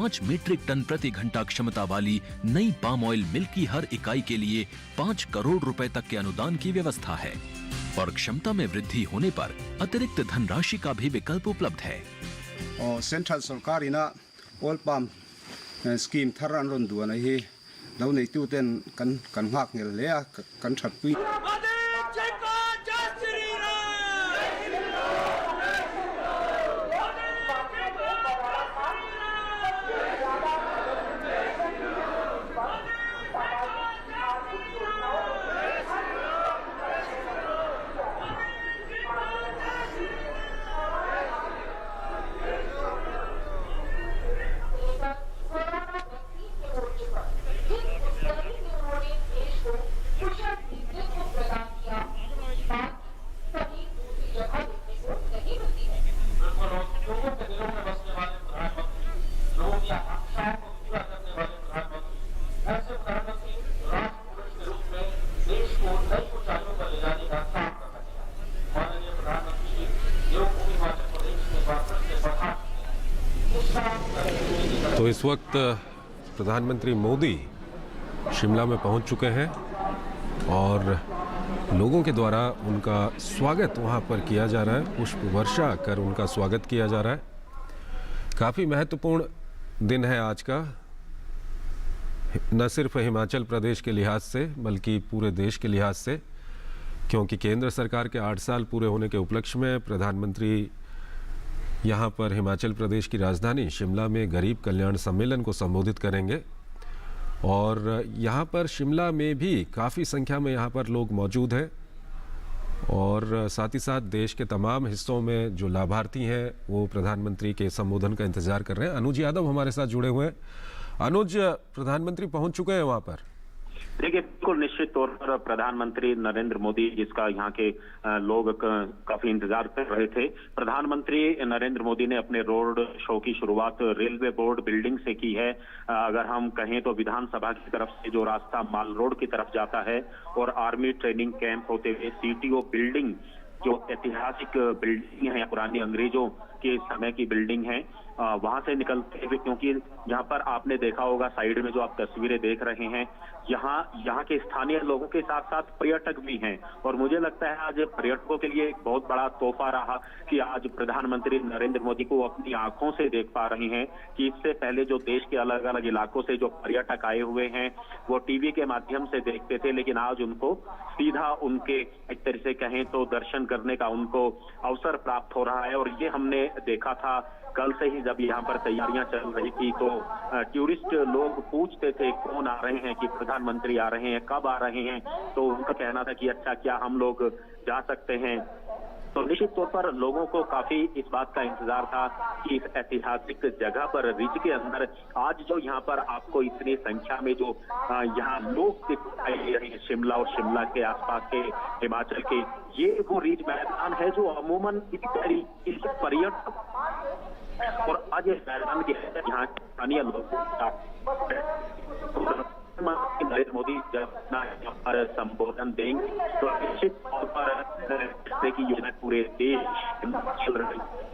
5 metric ton प्रति घंटा क्षमता वाली नई पाम ऑयल मिल की हर इकाई के लिए 5 करोड़ रुपए तक के अनुदान की व्यवस्था है और क्षमता में वृद्धि होने पर अतिरिक्त धनराशि का भी विकल्प उपलब्ध है। सेंट्रल सरकार ऑयल पाम स्कीम थरन रुंदुआ नहीं दौ नहीं तुतेन कन हाक ले कन छटपी तो इस वक्त प्रधानमंत्री मोदी शिमला में पहुंच चुके हैं और लोगों के द्वारा उनका स्वागत वहां पर किया जा रहा है। पुष्प वर्षा कर उनका स्वागत किया जा रहा है। काफ़ी महत्वपूर्ण दिन है आज का, न सिर्फ हिमाचल प्रदेश के लिहाज से बल्कि पूरे देश के लिहाज से, क्योंकि केंद्र सरकार के 8 साल पूरे होने के उपलक्ष्य में प्रधानमंत्री यहाँ पर हिमाचल प्रदेश की राजधानी शिमला में गरीब कल्याण सम्मेलन को संबोधित करेंगे और यहाँ पर शिमला में भी काफ़ी संख्या में यहाँ पर लोग मौजूद हैं और साथ ही साथ देश के तमाम हिस्सों में जो लाभार्थी हैं वो प्रधानमंत्री के संबोधन का इंतज़ार कर रहे हैं। अनुज यादव हमारे साथ जुड़े हुए हैं। अनुज, प्रधानमंत्री पहुँच चुके हैं वहाँ पर? देखिए, बिल्कुल निश्चित तौर पर प्रधानमंत्री नरेंद्र मोदी, जिसका यहाँ के लोग काफी इंतजार कर रहे थे, प्रधानमंत्री नरेंद्र मोदी ने अपने रोड शो की शुरुआत रेलवे बोर्ड बिल्डिंग से की है। अगर हम कहें तो विधानसभा की तरफ से जो रास्ता माल रोड की तरफ जाता है और आर्मी ट्रेनिंग कैंप होते हुए सीटीओ बिल्डिंग, जो ऐतिहासिक बिल्डिंग है, पुरानी अंग्रेजों के समय की बिल्डिंग है, वहां से निकलते हुए, क्योंकि यहाँ पर आपने देखा होगा साइड में जो आप तस्वीरें देख रहे हैं, यहाँ के स्थानीय लोगों के साथ साथ पर्यटक भी हैं और मुझे लगता है आज पर्यटकों के लिए एक बहुत बड़ा तोहफा रहा कि आज प्रधानमंत्री नरेंद्र मोदी को अपनी आंखों से देख पा रहे हैं कि इससे पहले जो देश के अलग अलग इलाकों से जो पर्यटक आए हुए हैं वो टीवी के माध्यम से देखते थे, लेकिन आज उनको सीधा उनके एक तरह से कहें तो दर्शन करने का उनको अवसर प्राप्त हो रहा है। और ये हमने देखा था कल से ही, जब यहाँ पर तैयारियां चल रही थी तो टूरिस्ट लोग पूछते थे कौन आ रहे हैं, कि प्रधानमंत्री आ रहे हैं, कब आ रहे हैं, तो उनका कहना था कि अच्छा क्या हम लोग जा सकते हैं। तो निश्चित तौर पर लोगों को काफी इस बात का इंतजार था कि इस ऐतिहासिक जगह पर रिज के अंदर आज जो यहाँ पर आपको इतनी संख्या में जो यहाँ लोग दिखाई दे रहे हैं शिमला और शिमला के आसपास के हिमाचल के, ये वो रिज मैदान है जो अमूमन इस तरीके से पर्यटक और आज इस मैदान के यहाँ स्थानीय लोग नरेंद्र मोदी जब यहाँ पर संबोधन देंगे तो निश्चित तौर पर की योजना पूरे देश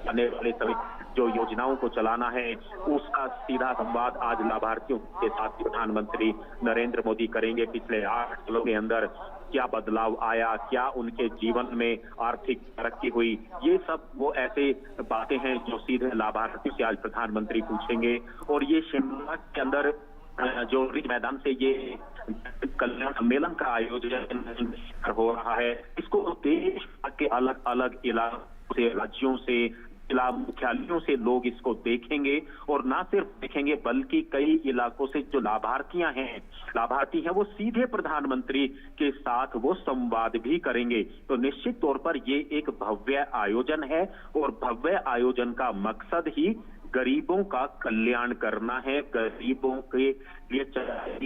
आने वाले सभी जो योजनाओं को चलाना है उसका सीधा संवाद आज लाभार्थियों के साथ प्रधानमंत्री नरेंद्र मोदी करेंगे। पिछले 8 सालों के अंदर क्या बदलाव आया, क्या उनके जीवन में आर्थिक तरक्की हुई, ये सब वो ऐसे बातें हैं जो सीधे लाभार्थियों से आज प्रधानमंत्री पूछेंगे। और ये शिमला के अंदर जो रिज मैदान से ये कल्याण सम्मेलन का आयोजन हो रहा है, इसको देश के अलग अलग इलाकों से, राज्यों से, जिला मुख्यालयों से लोग इसको देखेंगे और ना सिर्फ देखेंगे बल्कि कई इलाकों से जो लाभार्थी हैं वो सीधे प्रधानमंत्री के साथ वो संवाद भी करेंगे। तो निश्चित तौर पर ये एक भव्य आयोजन है और भव्य आयोजन का मकसद ही गरीबों का कल्याण करना है। गरीबों के लिए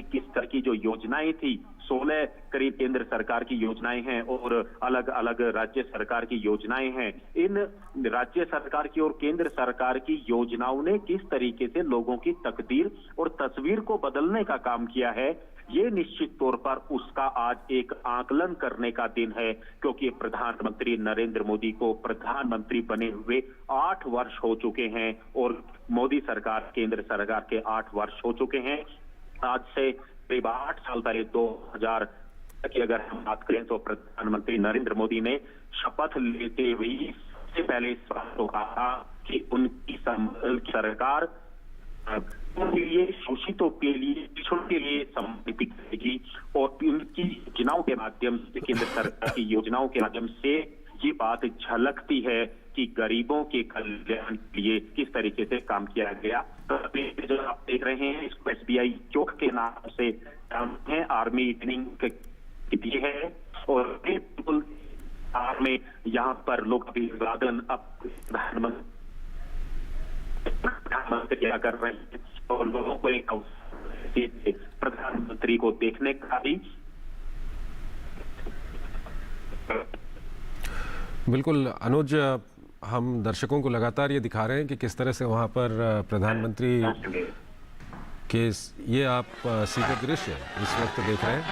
किस तरह की जो योजनाएं थी, 16 करीब केंद्र सरकार की योजनाएं हैं और अलग अलग राज्य सरकार की योजनाएं हैं। इन राज्य सरकार की और केंद्र सरकार की योजनाओं ने किस तरीके से लोगों की तकदीर और तस्वीर को बदलने का काम किया है, ये निश्चित तौर पर उसका आज एक आकलन करने का दिन है, क्योंकि प्रधानमंत्री नरेंद्र मोदी को प्रधानमंत्री बने हुए 8 वर्ष हो चुके हैं और और मोदी सरकार, केंद्र सरकार के 8 वर्ष हो चुके हैं। आज से करीब 8 साल पहले 2000 की अगर हम बात करें तो प्रधानमंत्री नरेंद्र मोदी ने शपथ लेते हुए सबसे पहले इस बात को कहा कि उनकी सरकार उनके लिए, शोषितों के लिए, पिछड़ों के लिए समर्पित करेगी और उनकी योजनाओं के माध्यम से, केंद्र सरकार की योजनाओं के माध्यम से ये बात झलकती है कि गरीबों के कल्याण के लिए किस तरीके से काम किया गया। जो आप देख रहे हैं इसको SBI चौक के नाम से है, आर्मी ट्रेनिंग भी है और बिल्कुल में यहाँ पर लोग अभिवादन अब प्रधानमंत्री क्या कर रहे हैं और लोगों को एक प्रधानमंत्री को देखने का भी। बिल्कुल अनुज, हम दर्शकों को लगातार ये दिखा रहे हैं कि किस तरह से वहाँ पर प्रधानमंत्री के ये आप सीधे दृश्य इस वक्त देख रहे हैं।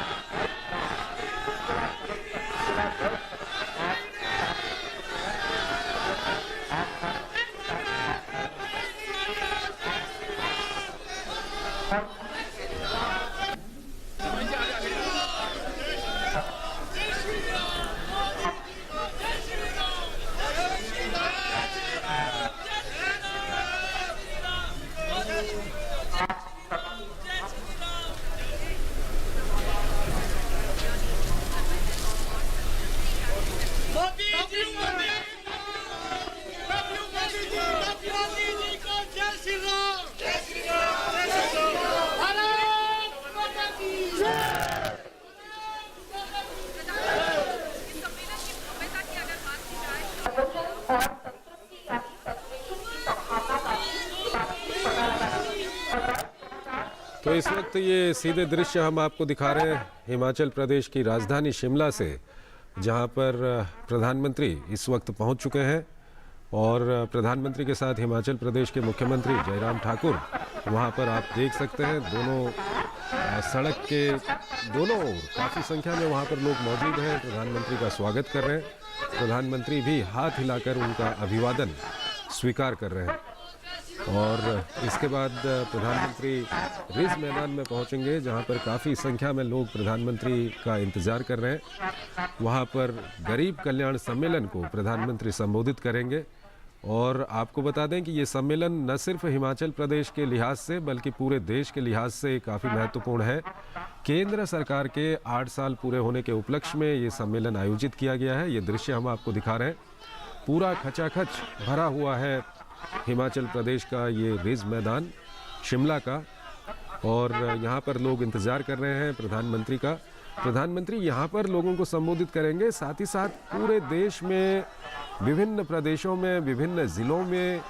तो इस वक्त ये सीधे दृश्य हम आपको दिखा रहे हैं हिमाचल प्रदेश की राजधानी शिमला से, जहां पर प्रधानमंत्री इस वक्त पहुंच चुके हैं और प्रधानमंत्री के साथ हिमाचल प्रदेश के मुख्यमंत्री जयराम ठाकुर वहां पर आप देख सकते हैं। दोनों सड़क के दोनों ओर काफ़ी संख्या में वहां पर लोग मौजूद हैं, प्रधानमंत्री का स्वागत कर रहे हैं। प्रधानमंत्री भी हाथ हिलाकर उनका अभिवादन स्वीकार कर रहे हैं और इसके बाद प्रधानमंत्री रिज मैदान में पहुंचेंगे, जहां पर काफ़ी संख्या में लोग प्रधानमंत्री का इंतज़ार कर रहे हैं। वहां पर गरीब कल्याण सम्मेलन को प्रधानमंत्री संबोधित करेंगे और आपको बता दें कि ये सम्मेलन न सिर्फ हिमाचल प्रदेश के लिहाज से बल्कि पूरे देश के लिहाज से काफ़ी महत्वपूर्ण है। केंद्र सरकार के 8 साल पूरे होने के उपलक्ष्य में ये सम्मेलन आयोजित किया गया है। ये दृश्य हम आपको दिखा रहे हैं, पूरा खचाखच भरा हुआ है हिमाचल प्रदेश का ये रिज मैदान शिमला का और यहाँ पर लोग इंतज़ार कर रहे हैं प्रधानमंत्री का। प्रधानमंत्री यहाँ पर लोगों को संबोधित करेंगे, साथ ही साथ पूरे देश में विभिन्न प्रदेशों में, विभिन्न ज़िलों में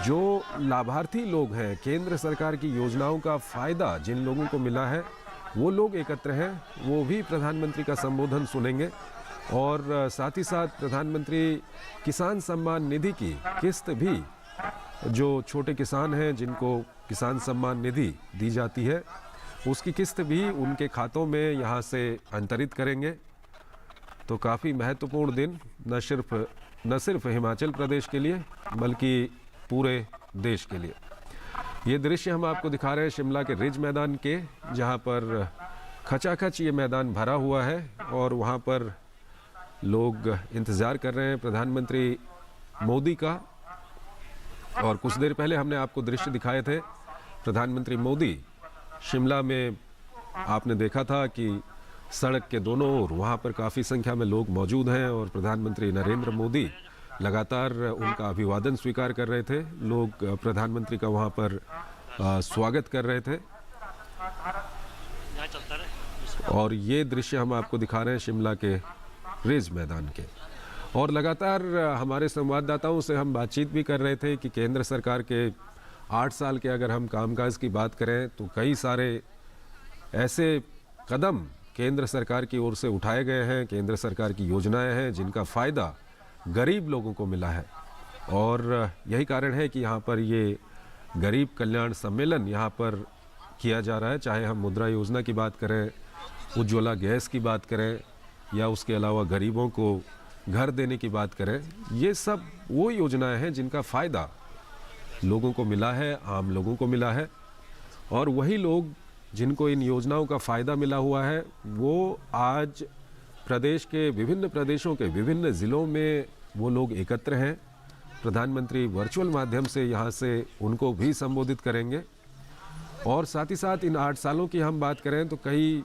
जो लाभार्थी लोग हैं, केंद्र सरकार की योजनाओं का फ़ायदा जिन लोगों को मिला है वो लोग एकत्र हैं, वो भी प्रधानमंत्री का संबोधन सुनेंगे। और साथ ही साथ प्रधानमंत्री किसान सम्मान निधि की किस्त भी, जो छोटे किसान हैं जिनको किसान सम्मान निधि दी जाती है, उसकी किस्त भी उनके खातों में यहाँ से अंतरित करेंगे। तो काफ़ी महत्वपूर्ण दिन न सिर्फ हिमाचल प्रदेश के लिए बल्कि पूरे देश के लिए। ये दृश्य हम आपको दिखा रहे हैं शिमला के रिज मैदान के, जहाँ पर खचाखच ये मैदान भरा हुआ है और वहाँ पर लोग इंतज़ार कर रहे हैं प्रधानमंत्री मोदी का। और कुछ देर पहले हमने आपको दृश्य दिखाए थे प्रधानमंत्री मोदी शिमला में, आपने देखा था कि सड़क के दोनों ओर वहाँ पर काफ़ी संख्या में लोग मौजूद हैं और प्रधानमंत्री नरेंद्र मोदी लगातार उनका अभिवादन स्वीकार कर रहे थे। लोग प्रधानमंत्री का वहाँ पर स्वागत कर रहे थे और ये दृश्य हम आपको दिखा रहे हैं शिमला के रिज मैदान के। और लगातार हमारे संवाददाताओं से हम बातचीत भी कर रहे थे कि केंद्र सरकार के 8 साल के अगर हम कामकाज की बात करें तो कई सारे ऐसे कदम केंद्र सरकार की ओर से उठाए गए हैं, केंद्र सरकार की योजनाएं हैं जिनका फ़ायदा गरीब लोगों को मिला है। और यही कारण है कि यहाँ पर ये गरीब कल्याण सम्मेलन यहाँ पर किया जा रहा है, चाहे हम मुद्रा योजना की बात करें, उज्ज्वला गैस की बात करें या उसके अलावा गरीबों को घर देने की बात करें। ये सब वो योजनाएं हैं जिनका फ़ायदा लोगों को मिला है, आम लोगों को मिला है। और वही लोग जिनको इन योजनाओं का फ़ायदा मिला हुआ है वो आज प्रदेश के विभिन्न प्रदेशों के विभिन्न ज़िलों में वो लोग एकत्र हैं। प्रधानमंत्री वर्चुअल माध्यम से यहाँ से उनको भी संबोधित करेंगे। और साथ ही साथ इन 8 सालों की हम बात करें तो कई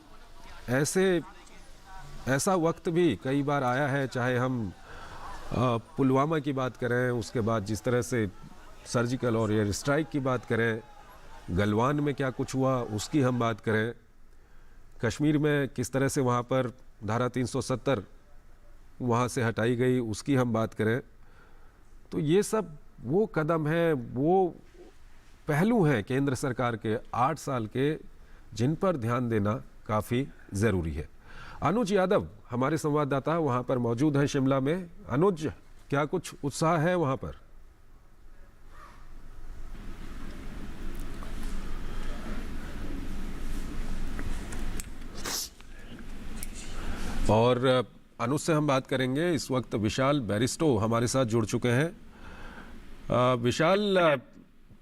ऐसा वक्त भी कई बार आया है, चाहे हम पुलवामा की बात करें, उसके बाद जिस तरह से सर्जिकल और एयर स्ट्राइक की बात करें, गलवान में क्या कुछ हुआ उसकी हम बात करें, कश्मीर में किस तरह से वहाँ पर धारा 370 वहाँ से हटाई गई उसकी हम बात करें, तो ये सब वो कदम है, वो पहलू हैं केंद्र सरकार के 8 साल के, जिन पर ध्यान देना काफ़ी ज़रूरी है। अनुज यादव हमारे संवाददाता वहाँ पर मौजूद हैं शिमला में। अनुज, क्या कुछ उत्साह है वहाँ पर? और अनुज से हम बात करेंगे। इस वक्त विशाल बैरिस्टो हमारे साथ जुड़ चुके हैं। विशाल,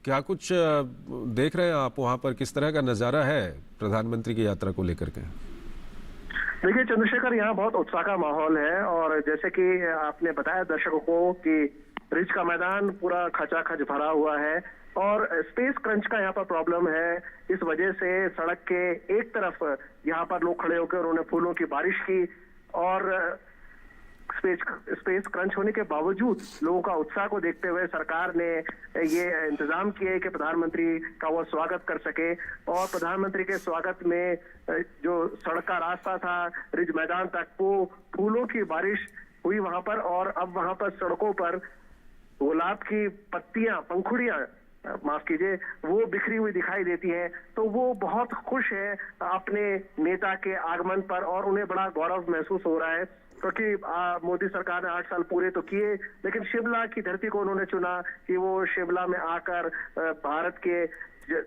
क्या कुछ देख रहे हैं आप वहाँ पर, किस तरह का नज़ारा है प्रधानमंत्री की यात्रा को लेकर के? देखिए चंद्रशेखर, यहाँ बहुत उत्साह का माहौल है और जैसे कि आपने बताया दर्शकों को कि रिज का मैदान पूरा खचाखच भरा हुआ है और स्पेस क्रंच का यहाँ पर प्रॉब्लम है। इस वजह से सड़क के एक तरफ यहाँ पर लोग खड़े होकर उन्होंने फूलों की बारिश की और स्पेस क्रंच होने के बावजूद लोगों का उत्साह को देखते हुए सरकार ने ये इंतजाम किए कि प्रधानमंत्री का वो स्वागत कर सके। और प्रधानमंत्री के स्वागत में जो सड़क का रास्ता था रिज मैदान तक, वो फूलों की बारिश हुई वहां पर। और अब वहां पर सड़कों पर गुलाब की पत्तियां, पंखुड़ियां माफ कीजिए, वो बिखरी हुई दिखाई देती हैं। तो वो बहुत खुश है अपने नेता के आगमन पर और उन्हें बड़ा गौरव महसूस हो रहा है, क्योंकि मोदी सरकार ने 8 साल पूरे तो किए, लेकिन शिमला की धरती को उन्होंने चुना कि वो शिमला में आकर भारत के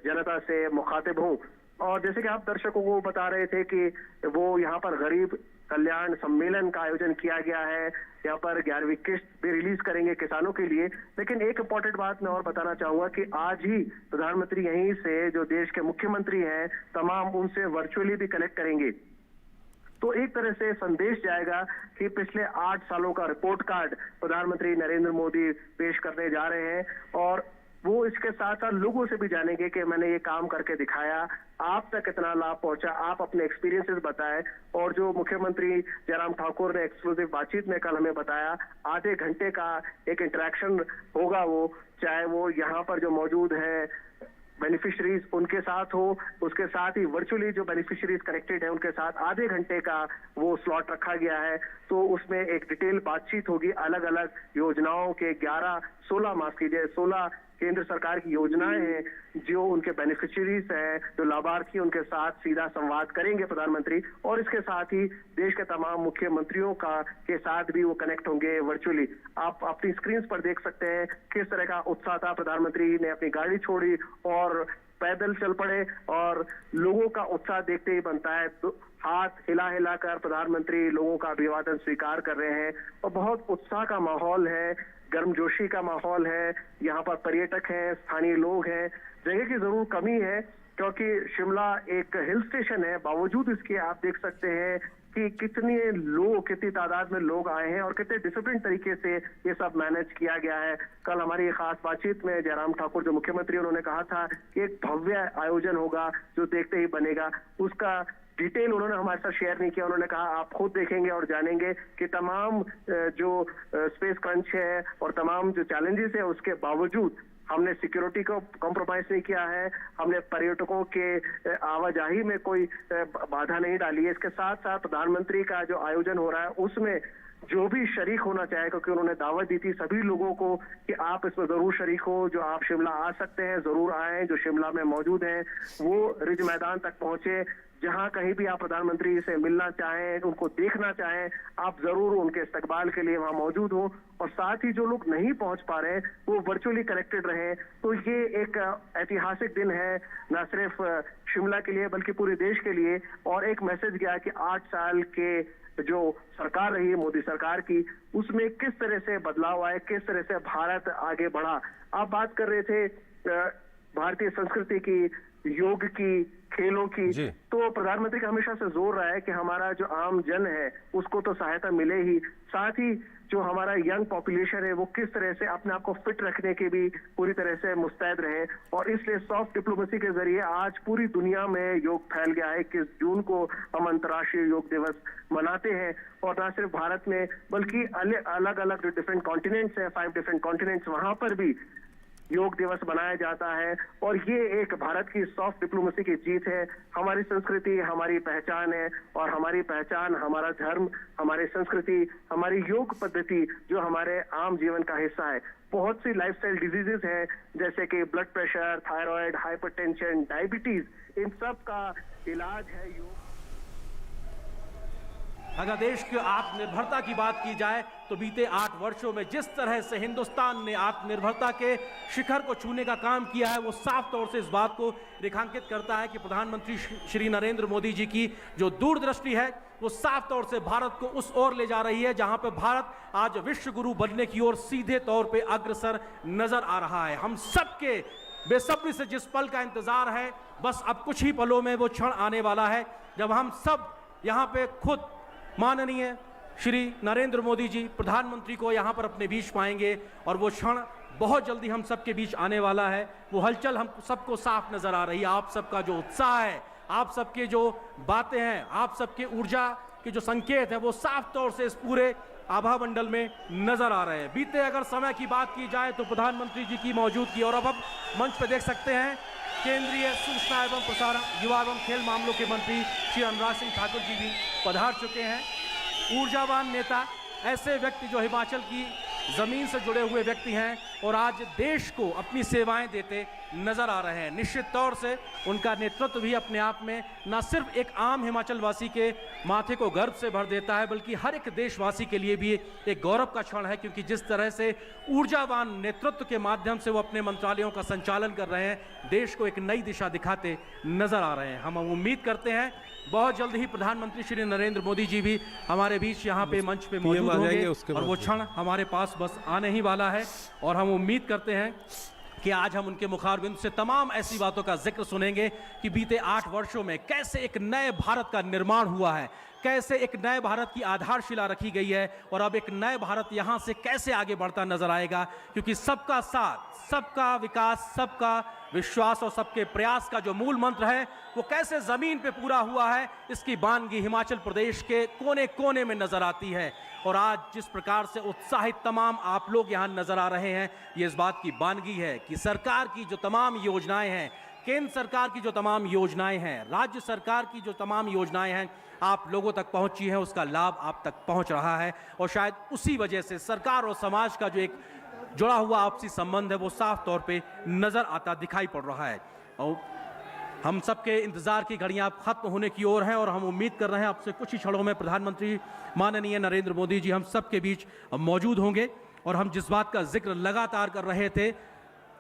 जनता से मुखातिब हों। और जैसे कि आप दर्शकों को बता रहे थे कि वो यहाँ पर गरीब कल्याण सम्मेलन का आयोजन किया गया है, यहाँ पर 11वीं किस्त भी रिलीज करेंगे किसानों के लिए। लेकिन एक इंपॉर्टेंट बात मैं और बताना चाहूंगा कि आज ही प्रधानमंत्री यहीं से जो देश के मुख्यमंत्री हैं तमाम उनसे वर्चुअली भी कनेक्ट करेंगे। तो एक तरह से संदेश जाएगा कि पिछले 8 सालों का रिपोर्ट कार्ड प्रधानमंत्री नरेंद्र मोदी पेश करने जा रहे हैं और वो इसके साथ साथ लोगों से भी जानेंगे कि मैंने ये काम करके दिखाया, आप तक कितना लाभ पहुंचा, आप अपने एक्सपीरियंसेस बताएं। और जो मुख्यमंत्री जयराम ठाकुर ने एक्सक्लूसिव बातचीत में कल हमें बताया, आधे घंटे का एक इंटरेक्शन होगा, वो चाहे वो यहाँ पर जो मौजूद है बेनिफिशरीज उनके साथ हो, उसके साथ ही वर्चुअली जो बेनिफिशरीज कनेक्टेड है उनके साथ आधे घंटे का वो स्लॉट रखा गया है। तो उसमें एक डिटेल बातचीत होगी, अलग अलग योजनाओं के 16 केंद्र सरकार की योजनाएं हैं, जो उनके बेनिफिशरीज हैं, जो लाभार्थी, उनके साथ सीधा संवाद करेंगे प्रधानमंत्री। और इसके साथ ही देश के तमाम मुख्यमंत्रियों के साथ भी वो कनेक्ट होंगे वर्चुअली। आप अपनी स्क्रीन पर देख सकते हैं किस तरह का उत्साह था। प्रधानमंत्री ने अपनी गाड़ी छोड़ी और पैदल चल पड़े और लोगों का उत्साह देखते ही बनता है। हाथ हिला हिला कर प्रधानमंत्री लोगों का अभिवादन स्वीकार कर रहे हैं और बहुत उत्साह का माहौल है, गर्मजोशी का माहौल है। यहाँ पर पर्यटक हैं, स्थानीय लोग हैं। जगह की जरूर कमी है क्योंकि शिमला एक हिल स्टेशन है, बावजूद इसके आप देख सकते हैं कि कितनी तादाद में लोग आए हैं और कितने डिसिप्लिन तरीके से ये सब मैनेज किया गया है। कल हमारी खास बातचीत में जयराम ठाकुर जो मुख्यमंत्री, उन्होंने कहा था कि एक भव्य आयोजन होगा जो देखते ही बनेगा। उसका डिटेल उन्होंने हमारे साथ शेयर नहीं किया। उन्होंने कहा आप खुद देखेंगे और जानेंगे कि तमाम जो स्पेस क्रंच है और तमाम जो चैलेंजेस है उसके बावजूद हमने सिक्योरिटी को कॉम्प्रोमाइज नहीं किया है, हमने पर्यटकों के आवाजाही में कोई बाधा नहीं डाली है। इसके साथ साथ प्रधानमंत्री का जो आयोजन हो रहा है उसमें जो भी शरीक होना चाहे, क्योंकि उन्होंने दावत दी थी सभी लोगों को कि आप इसमें जरूर शरीक हो, जो आप शिमला आ सकते हैं जरूर आए, जो शिमला में मौजूद हैं वो रिज मैदान तक पहुंचे। जहां कहीं भी आप प्रधानमंत्री से मिलना चाहें, उनको देखना चाहें, आप जरूर उनके इस्तकबाल के लिए वहां मौजूद हो। और साथ ही जो लोग नहीं पहुंच पा रहे वो वर्चुअली कनेक्टेड रहे। तो ये एक ऐतिहासिक दिन है, न सिर्फ शिमला के लिए बल्कि पूरे देश के लिए। और एक मैसेज गया कि 8 साल के जो सरकार रही है मोदी सरकार की, उसमें किस तरह से बदलाव आए, किस तरह से भारत आगे बढ़ा। आप बात कर रहे थे भारतीय संस्कृति की, योग की, खेलों की, तो प्रधानमंत्री का हमेशा से जोर रहा है कि हमारा जो आम जन है उसको तो सहायता मिले ही, साथ ही जो हमारा यंग पॉपुलेशन है वो किस तरह से अपने आप को फिट रखने के भी पूरी तरह से मुस्तैद रहे। और इसलिए सॉफ्ट डिप्लोमेसी के जरिए आज पूरी दुनिया में योग फैल गया है। 21 जून को हम अंतर्राष्ट्रीय योग दिवस मनाते हैं। और न सिर्फ भारत में बल्कि अलग अलग जो डिफरेंट कॉन्टिनेंट्स हैं, 5 डिफरेंट कॉन्टिनेंट्स, वहां पर भी योग दिवस मनाया जाता है। और ये एक भारत की सॉफ्ट डिप्लोमेसी की जीत है। हमारी संस्कृति हमारी पहचान है, और हमारी पहचान, हमारा धर्म, हमारी संस्कृति, हमारी योग पद्धति जो हमारे आम जीवन का हिस्सा है। बहुत सी लाइफस्टाइल डिजीजेस हैं जैसे कि blood pressure, thyroid, hypertension, diabetes, इन सब का इलाज है योग। अगर देश की आत्मनिर्भरता की बात की जाए तो बीते 8 वर्षों में जिस तरह से हिंदुस्तान ने आत्मनिर्भरता के शिखर को छूने का काम किया है, वो साफ तौर से इस बात को रेखांकित करता है कि प्रधानमंत्री श्री नरेंद्र मोदी जी की जो दूरदृष्टि है वो साफ तौर से भारत को उस ओर ले जा रही है जहां पे भारत आज विश्व गुरु बनने की ओर सीधे तौर पे अग्रसर नजर आ रहा है। हम सबके बेसब्री से जिस पल का इंतजार है, बस अब कुछ ही पलों में वो क्षण आने वाला है जब हम सब यहाँ पे खुद माननीय श्री नरेंद्र मोदी जी प्रधानमंत्री को यहाँ पर अपने बीच पाएंगे। और वो क्षण बहुत जल्दी हम सबके बीच आने वाला है। वो हलचल हम सबको साफ नजर आ रही है। आप सबका जो उत्साह है, आप सबके जो बातें हैं, आप सबके ऊर्जा के जो संकेत हैं, वो साफ तौर से इस पूरे आभा मंडल में नजर आ रहे हैं। बीते अगर समय की बात की जाए तो प्रधानमंत्री जी की मौजूदगी, और अब मंच पे देख सकते हैं केंद्रीय सूचना एवं प्रसारण, युवा एवं खेल मामलों के मंत्री श्री अनुराग सिंह ठाकुर जी भी पधार चुके हैं। ऊर्जावान नेता, ऐसे व्यक्ति जो हिमाचल की जमीन से जुड़े हुए व्यक्ति हैं और आज देश को अपनी सेवाएं देते नजर आ रहे हैं। निश्चित तौर से उनका नेतृत्व भी अपने आप में न सिर्फ एक आम हिमाचल वासी के माथे को गर्व से भर देता है, बल्कि हर एक देशवासी के लिए भी एक गौरव का क्षण है, क्योंकि जिस तरह से ऊर्जावान नेतृत्व के माध्यम से वो अपने मंत्रालयों का संचालन कर रहे हैं, देश को एक नई दिशा दिखाते नजर आ रहे हैं। हम उम्मीद करते हैं बहुत जल्द ही प्रधानमंत्री श्री नरेंद्र मोदी जी भी हमारे बीच यहाँ पे मंच पे मौजूद होंगे और वो क्षण हमारे पास बस आने ही वाला है। और हम उम्मीद करते हैं कि आज हम उनके मुखारबिंद से तमाम ऐसी बातों का जिक्र सुनेंगे कि बीते 8 वर्षों में कैसे एक नए भारत का निर्माण हुआ है, कैसे एक नए भारत की आधारशिला रखी गई है, और अब एक नए भारत यहाँ से कैसे आगे बढ़ता नजर आएगा। क्योंकि सबका साथ, सबका विकास, सबका विश्वास और सबके प्रयास का जो मूल मंत्र है वो कैसे जमीन पे पूरा हुआ है, इसकी बानगी हिमाचल प्रदेश के कोने कोने में नजर आती है। और आज जिस प्रकार से उत्साहित तमाम आप लोग यहाँ नजर आ रहे हैं, ये इस बात की बानगी है कि सरकार की जो तमाम योजनाएं हैं, केंद्र सरकार की जो तमाम योजनाएं हैं, राज्य सरकार की जो तमाम योजनाएं हैं, आप लोगों तक पहुंची हैं, उसका लाभ आप तक पहुंच रहा है। और शायद उसी वजह से सरकार और समाज का जो एक जुड़ा हुआ आपसी संबंध है वो साफ तौर पे नजर आता दिखाई पड़ रहा है। और हम सबके इंतजार की घड़ियां खत्म होने की ओर हैं और हम उम्मीद कर रहे हैं आपसे कुछ ही क्षणों में प्रधानमंत्री माननीय नरेंद्र मोदी जी हम सबके बीच मौजूद होंगे। और हम जिस बात का जिक्र लगातार कर रहे थे,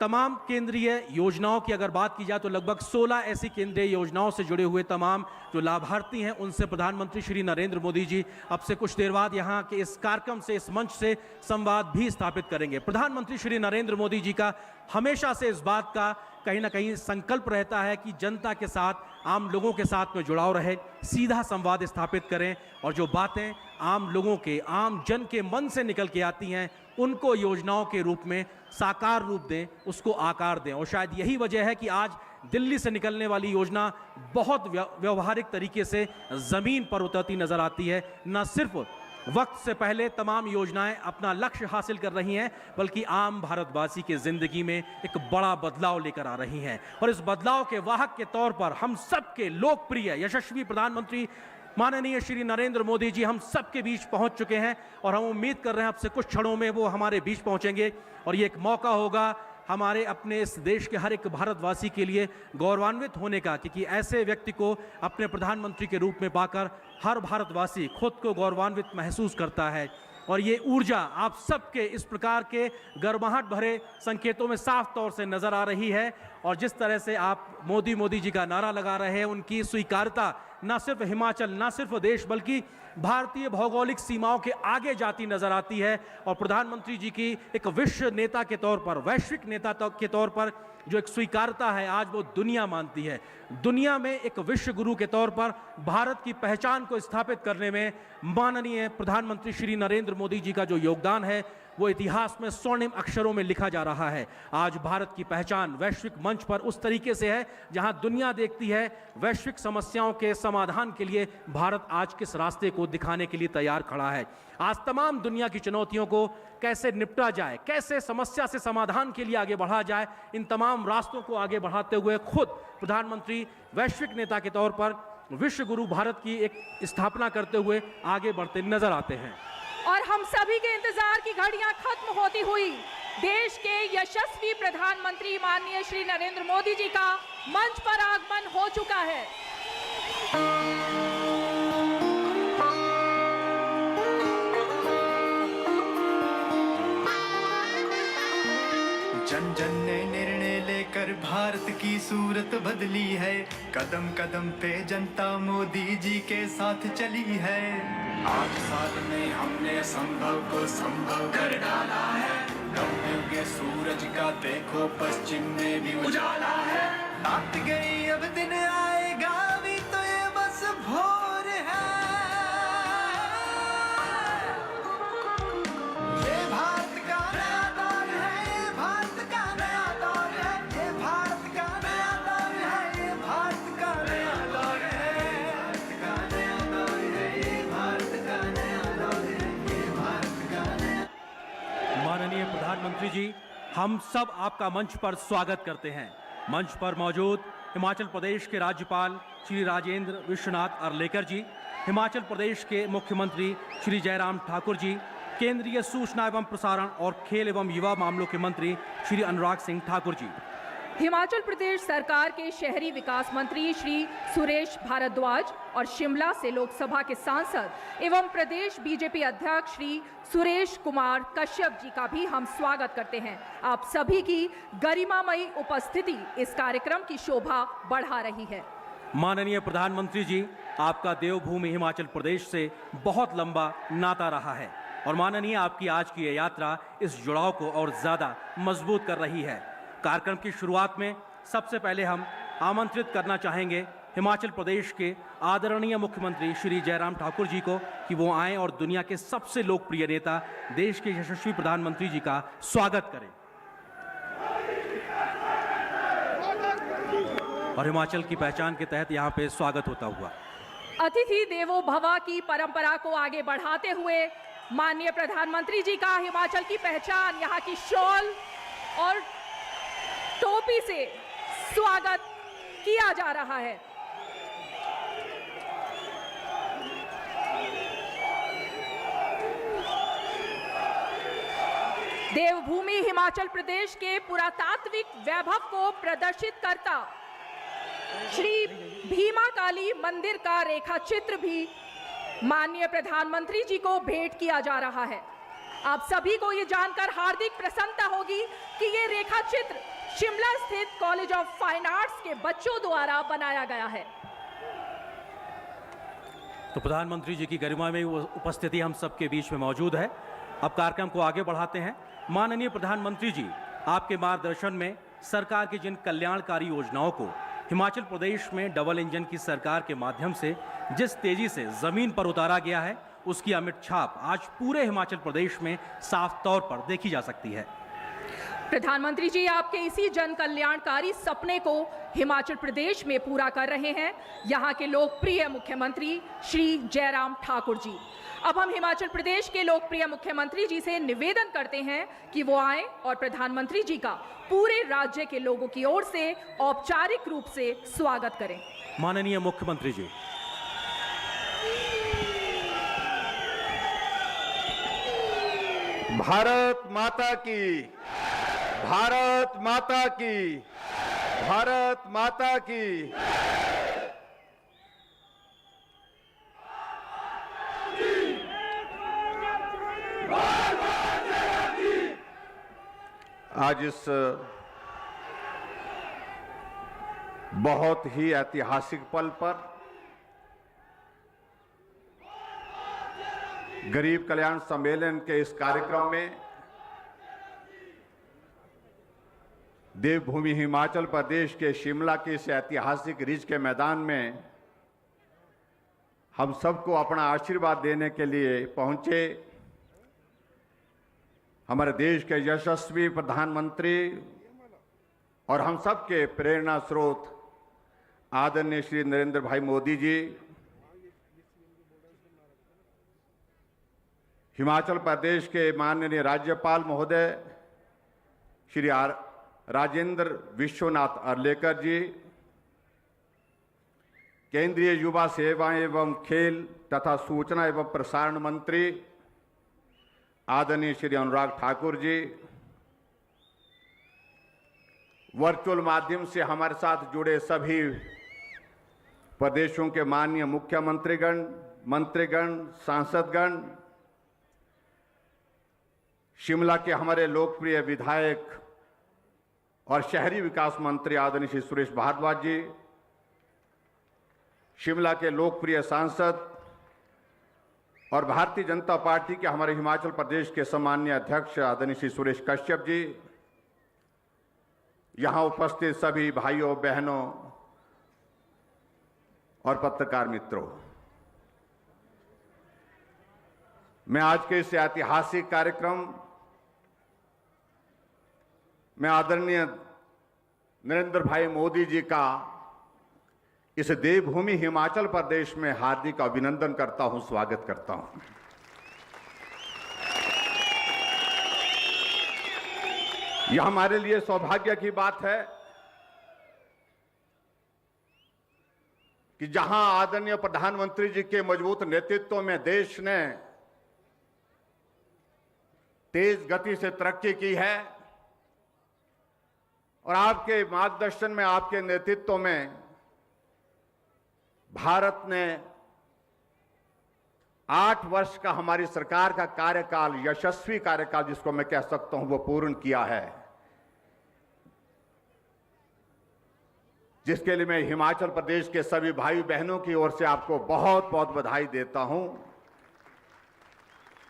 तमाम केंद्रीय योजनाओं की अगर बात की जाए तो लगभग 16 ऐसी केंद्रीय योजनाओं से जुड़े हुए तमाम जो लाभार्थी हैं उनसे प्रधानमंत्री श्री नरेंद्र मोदी जी अब से कुछ देर बाद यहाँ के इस कार्यक्रम से, इस मंच से संवाद भी स्थापित करेंगे। प्रधानमंत्री श्री नरेंद्र मोदी जी का हमेशा से इस बात का कहीं ना कहीं संकल्प रहता है कि जनता के साथ, आम लोगों के साथ में जुड़ाव रहे, सीधा संवाद स्थापित करें और जो बातें आम लोगों के, आम जन के मन से निकल के आती हैं उनको योजनाओं के रूप में साकार रूप दें, उसको आकार दें। और शायद यही वजह है कि आज दिल्ली से निकलने वाली योजना बहुत व्यवहारिक तरीके से ज़मीन पर उतरती नजर आती है। न सिर्फ वक्त से पहले तमाम योजनाएं अपना लक्ष्य हासिल कर रही हैं, बल्कि आम भारतवासी के जिंदगी में एक बड़ा बदलाव लेकर आ रही हैं। और इस बदलाव के वाहक के तौर पर हम सबके लोकप्रिय यशस्वी प्रधानमंत्री माननीय श्री नरेंद्र मोदी जी हम सबके बीच पहुंच चुके हैं और हम उम्मीद कर रहे हैं अब से कुछ क्षणों में वो हमारे बीच पहुंचेंगे। और ये एक मौका होगा हमारे अपने इस देश के हर एक भारतवासी के लिए गौरवान्वित होने का, क्योंकि ऐसे व्यक्ति को अपने प्रधानमंत्री के रूप में पाकर हर भारतवासी खुद को गौरवान्वित महसूस करता है। और ये ऊर्जा आप सबके इस प्रकार के गर्माहट भरे संकेतों में साफ तौर से नजर आ रही है। और जिस तरह से आप मोदी मोदी जी का नारा लगा रहे हैं, उनकी स्वीकार्यता न सिर्फ हिमाचल, न सिर्फ देश, बल्कि भारतीय भौगोलिक सीमाओं के आगे जाती नजर आती है। और प्रधानमंत्री जी की एक विश्व नेता के तौर पर, वैश्विक नेता के तौर पर जो एक स्वीकार्यता है, आज वो दुनिया मानती है। दुनिया में एक विश्व गुरु के तौर पर भारत की पहचान को स्थापित करने में माननीय प्रधानमंत्री श्री नरेंद्र मोदी जी का जो योगदान है, वो इतिहास में स्वर्णिम अक्षरों में लिखा जा रहा है। आज भारत की पहचान वैश्विक मंच पर उस तरीके से है जहां दुनिया देखती है वैश्विक समस्याओं के समाधान के लिए भारत आज किस रास्ते को दिखाने के लिए तैयार खड़ा है। आज तमाम दुनिया की चुनौतियों को कैसे निपटा जाए, कैसे समस्या से समाधान के लिए आगे बढ़ा जाए, इन तमाम रास्तों को आगे बढ़ाते हुए खुद प्रधानमंत्री वैश्विक नेता के तौर पर विश्व गुरु भारत की एक स्थापना करते हुए आगे बढ़ते नजर आते हैं। और हम सभी के इंतजार की घड़ियां खत्म होती हुई देश के यशस्वी प्रधानमंत्री माननीय श्री नरेंद्र मोदी जी का मंच पर आगमन हो चुका है। जन जन ने निर्णय लेकर भारत की सूरत बदली है। कदम कदम पे जनता मोदी जी के साथ चली है। 8 साल में हमने संभव को संभव कर डाला है। गगन के सूरज का देखो पश्चिम में भी उजाला है। रात गई अब दिन आएगा भी तो ये बस भोर है। ये भारत का नया दौर है, ये भारत का नया दौर है, ये भारत का नया दौर है, ये भारत का नया दौर है, भारत का नया दौर है, ये भारत का नया दौर है, ये भारत का नया। माननीय प्रधानमंत्री जी, हम सब आपका मंच पर स्वागत करते हैं। मंच पर मौजूद हिमाचल प्रदेश के राज्यपाल श्री राजेंद्र विश्वनाथ अर्लेकर जी, हिमाचल प्रदेश के मुख्यमंत्री श्री जयराम ठाकुर जी, केंद्रीय सूचना एवं प्रसारण और खेल एवं युवा मामलों के मंत्री श्री अनुराग सिंह ठाकुर जी, हिमाचल प्रदेश सरकार के शहरी विकास मंत्री श्री सुरेश भारद्वाज और शिमला से लोकसभा के सांसद एवं प्रदेश बीजेपी अध्यक्ष श्री सुरेश कुमार कश्यप जी का भी हम स्वागत करते हैं। आप सभी की गरिमामयी उपस्थिति इस कार्यक्रम की शोभा बढ़ा रही है। माननीय प्रधानमंत्री जी, आपका देवभूमि हिमाचल प्रदेश से बहुत लंबा नाता रहा है और माननीय आपकी आज की ये यात्रा इस जुड़ाव को और ज्यादा मजबूत कर रही है। कार्यक्रम की शुरुआत में सबसे पहले हम आमंत्रित करना चाहेंगे हिमाचल प्रदेश के आदरणीय मुख्यमंत्री श्री जयराम ठाकुर जी को कि वो आएं और दुनिया के सबसे लोकप्रिय नेता, देश के यशस्वी प्रधानमंत्री जी का स्वागत करें। और हिमाचल की पहचान के तहत यहाँ पे स्वागत होता हुआ अतिथि देवो भव की परंपरा को आगे बढ़ाते हुए माननीय प्रधानमंत्री जी का हिमाचल की पहचान, यहाँ की शॉल और टोपी से स्वागत किया जा रहा है। देवभूमि हिमाचल प्रदेश के पुरातात्विक वैभव को प्रदर्शित करता श्री भीमा काली मंदिर का रेखा चित्र भी माननीय प्रधानमंत्री जी को भेंट किया जा रहा है। आप सभी को ये जानकर हार्दिक प्रसन्नता होगी कि ये रेखा चित्र शिमला स्थित कॉलेज ऑफ फाइन आर्ट्स के बच्चों द्वारा बनाया गया है। तो प्रधानमंत्री जी की गरिमा में उपस्थिति हम सबके बीच में मौजूद है। अब कार्यक्रम को आगे बढ़ाते हैं। माननीय प्रधानमंत्री जी, आपके मार्गदर्शन में सरकार की जिन कल्याणकारी योजनाओं को हिमाचल प्रदेश में डबल इंजन की सरकार के माध्यम से जिस तेजी से जमीन पर उतारा गया है, उसकी अमिट छाप आज पूरे हिमाचल प्रदेश में साफ तौर पर देखी जा सकती है। प्रधानमंत्री जी आपके इसी जन कल्याणकारी सपने को हिमाचल प्रदेश में पूरा कर रहे हैं यहाँ के लोकप्रिय मुख्यमंत्री श्री जयराम ठाकुर जी। अब हम हिमाचल प्रदेश के लोकप्रिय मुख्यमंत्री जी से निवेदन करते हैं कि वो आए और प्रधानमंत्री जी का पूरे राज्य के लोगों की ओर से औपचारिक रूप से स्वागत करें। माननीय मुख्यमंत्री जी। भारत माता की भारत माता की, भारत माता की। आज इस बहुत ही ऐतिहासिक पल पर गरीब कल्याण सम्मेलन के इस कार्यक्रम में देवभूमि हिमाचल प्रदेश के शिमला के इस ऐतिहासिक रिज के मैदान में हम सबको अपना आशीर्वाद देने के लिए पहुंचे हमारे देश के यशस्वी प्रधानमंत्री और हम सबके प्रेरणा स्रोत आदरणीय श्री नरेंद्र भाई मोदी जी, हिमाचल प्रदेश के माननीय राज्यपाल महोदय श्री राजेंद्र विश्वनाथ अर्लेकर जी, केंद्रीय युवा सेवाएं एवं खेल तथा सूचना एवं प्रसारण मंत्री आदरणीय श्री अनुराग ठाकुर जी, वर्चुअल माध्यम से हमारे साथ जुड़े सभी प्रदेशों के माननीय मुख्यमंत्रीगण, मंत्रीगण, सांसदगण, शिमला के हमारे लोकप्रिय विधायक और शहरी विकास मंत्री आदरणीय श्री सुरेश भारद्वाज जी, शिमला के लोकप्रिय सांसद और भारतीय जनता पार्टी के हमारे हिमाचल प्रदेश के सम्माननीय अध्यक्ष आदरणीय श्री सुरेश कश्यप जी, यहां उपस्थित सभी भाइयों बहनों और पत्रकार मित्रों, मैं आज के इस ऐतिहासिक कार्यक्रम में आदरणीय नरेंद्र भाई मोदी जी का इस देवभूमि हिमाचल प्रदेश में हार्दिक अभिनंदन करता हूं, स्वागत करता हूं। यह हमारे लिए सौभाग्य की बात है कि जहां आदरणीय प्रधानमंत्री जी के मजबूत नेतृत्व में देश ने तेज गति से तरक्की की है और आपके मार्गदर्शन में, आपके नेतृत्व में भारत ने 8 वर्ष का हमारी सरकार का कार्यकाल, यशस्वी कार्यकाल जिसको मैं कह सकता हूं, वो पूर्ण किया है, जिसके लिए मैं हिमाचल प्रदेश के सभी भाई बहनों की ओर से आपको बहुत बहुत बधाई देता हूं।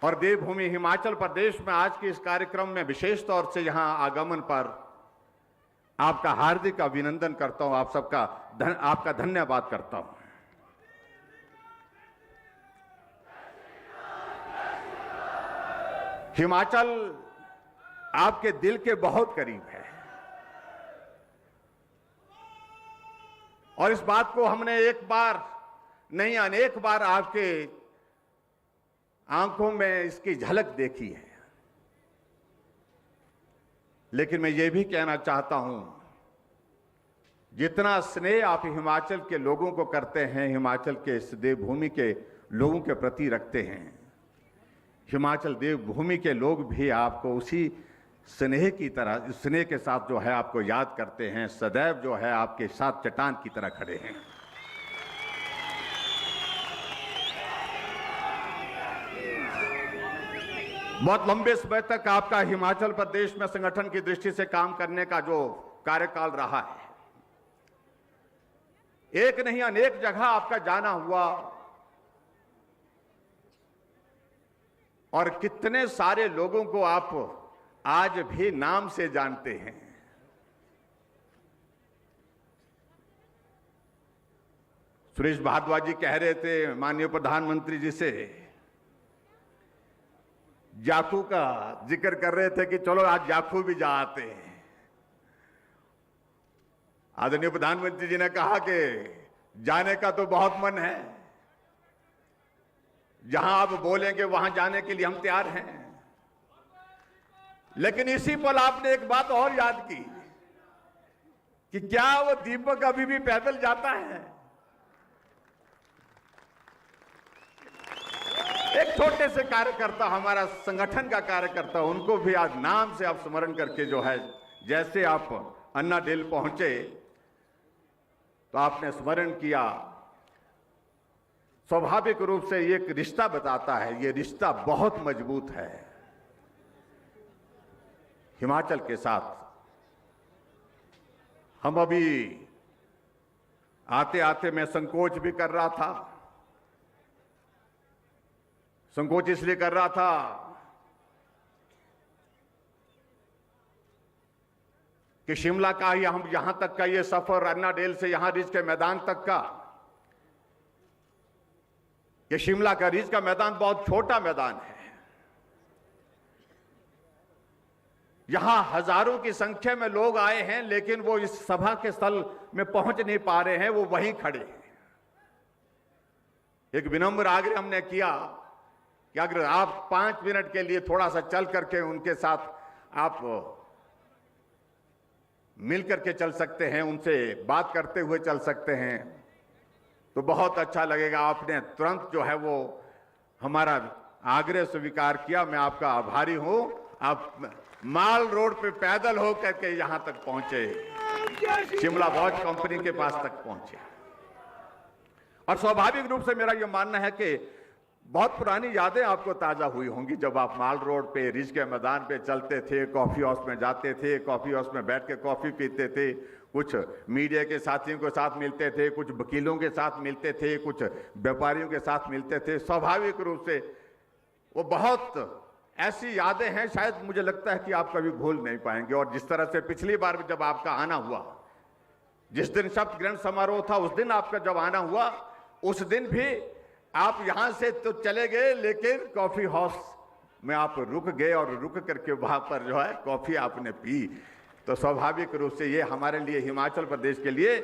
और देवभूमि हिमाचल प्रदेश में आज के इस कार्यक्रम में विशेष तौर से यहां आगमन पर आपका हार्दिक अभिनंदन करता हूं, आप सबका आपका धन्यवाद करता हूं। हिमाचल आपके दिल के बहुत करीब है और इस बात को हमने एक बार नहीं अनेक बार आपके आंखों में इसकी झलक देखी है। लेकिन मैं ये भी कहना चाहता हूं, जितना स्नेह आप हिमाचल के लोगों को करते हैं, हिमाचल के इस देवभूमि के लोगों के प्रति रखते हैं, हिमाचल देवभूमि के लोग भी आपको उसी स्नेह की तरह, स्नेह के साथ जो है आपको याद करते हैं, सदैव जो है आपके साथ चट्टान की तरह खड़े हैं। बहुत लंबे समय तक आपका हिमाचल प्रदेश में संगठन की दृष्टि से काम करने का जो कार्यकाल रहा है, एक नहीं अनेक जगह आपका जाना हुआ और कितने सारे लोगों को आप आज भी नाम से जानते हैं। सुरेश भारद्वाज जी कह रहे थे माननीय प्रधानमंत्री जी से, जाखू का जिक्र कर रहे थे कि चलो आज जाखू भी जा आते हैं। आदरणीय प्रधानमंत्री जी ने कहा कि जाने का तो बहुत मन है, जहां आप बोलेंगे वहां जाने के लिए हम तैयार हैं। लेकिन इसी पल आपने एक बात और याद की कि क्या वो दीपक अभी भी पैदल जाता है? एक छोटे से कार्यकर्ता, हमारा संगठन का कार्यकर्ता, उनको भी आज नाम से आप स्मरण करके जो है, जैसे आप अन्ना डेल पहुंचे तो आपने स्मरण किया, स्वाभाविक रूप से एक रिश्ता बताता है, ये रिश्ता बहुत मजबूत है हिमाचल के साथ। हम अभी आते आते मैं संकोच भी कर रहा था, संकोच इसलिए कर रहा था कि शिमला का ही हम यहां तक का ये सफर, अन्ना डेल से यहां रिज के मैदान तक का, ये शिमला का रिज का मैदान बहुत छोटा मैदान है। यहां हजारों की संख्या में लोग आए हैं, लेकिन वो इस सभा के स्थल में पहुंच नहीं पा रहे हैं, वो वहीं खड़े हैं। एक विनम्र आग्रह हमने किया कि अगर आप 5 मिनट के लिए थोड़ा सा चल करके उनके साथ आप मिल करके चल सकते हैं, उनसे बात करते हुए चल सकते हैं, तो बहुत अच्छा लगेगा। आपने तुरंत जो है वो हमारा आग्रह स्वीकार किया, मैं आपका आभारी हूं। आप माल रोड पे पैदल हो करके यहां तक पहुंचे, शिमला वॉच कंपनी के पास तक पहुंचे। और स्वाभाविक रूप से मेरा यह मानना है कि बहुत पुरानी यादें आपको ताजा हुई होंगी जब आप माल रोड पे रिज के मैदान पे चलते थे, कॉफी हाउस में जाते थे, कॉफी हाउस में बैठ के कॉफी पीते थे, कुछ मीडिया के साथियों के साथ मिलते थे, कुछ वकीलों के साथ मिलते थे, कुछ व्यापारियों के साथ मिलते थे। स्वाभाविक रूप से वो बहुत ऐसी यादें हैं, शायद मुझे लगता है कि आप कभी भूल नहीं पाएंगे। और जिस तरह से पिछली बार भी जब आपका आना हुआ, जिस दिन शपथ ग्रहण समारोह था, उस दिन आपका जब आना हुआ, उस दिन भी आप यहां से तो चले गए, लेकिन कॉफी हाउस में आप रुक गए और रुक करके वहां पर जो है कॉफी आपने पी। तो स्वाभाविक रूप से ये हमारे लिए, हिमाचल प्रदेश के लिए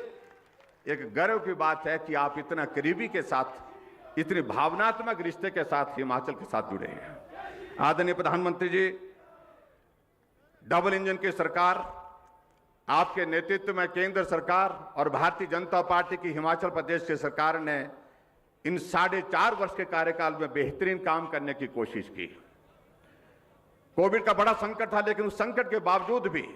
एक गर्व की बात है कि आप इतना करीबी के साथ, इतने भावनात्मक रिश्ते के साथ हिमाचल के साथ जुड़े हैं। आदरणीय प्रधानमंत्री जी, डबल इंजन की सरकार, आपके नेतृत्व में केंद्र सरकार और भारतीय जनता पार्टी की हिमाचल प्रदेश की सरकार ने इन 4.5 वर्ष के कार्यकाल में बेहतरीन काम करने की कोशिश की। कोविड का बड़ा संकट था, लेकिन उस संकट के बावजूद भी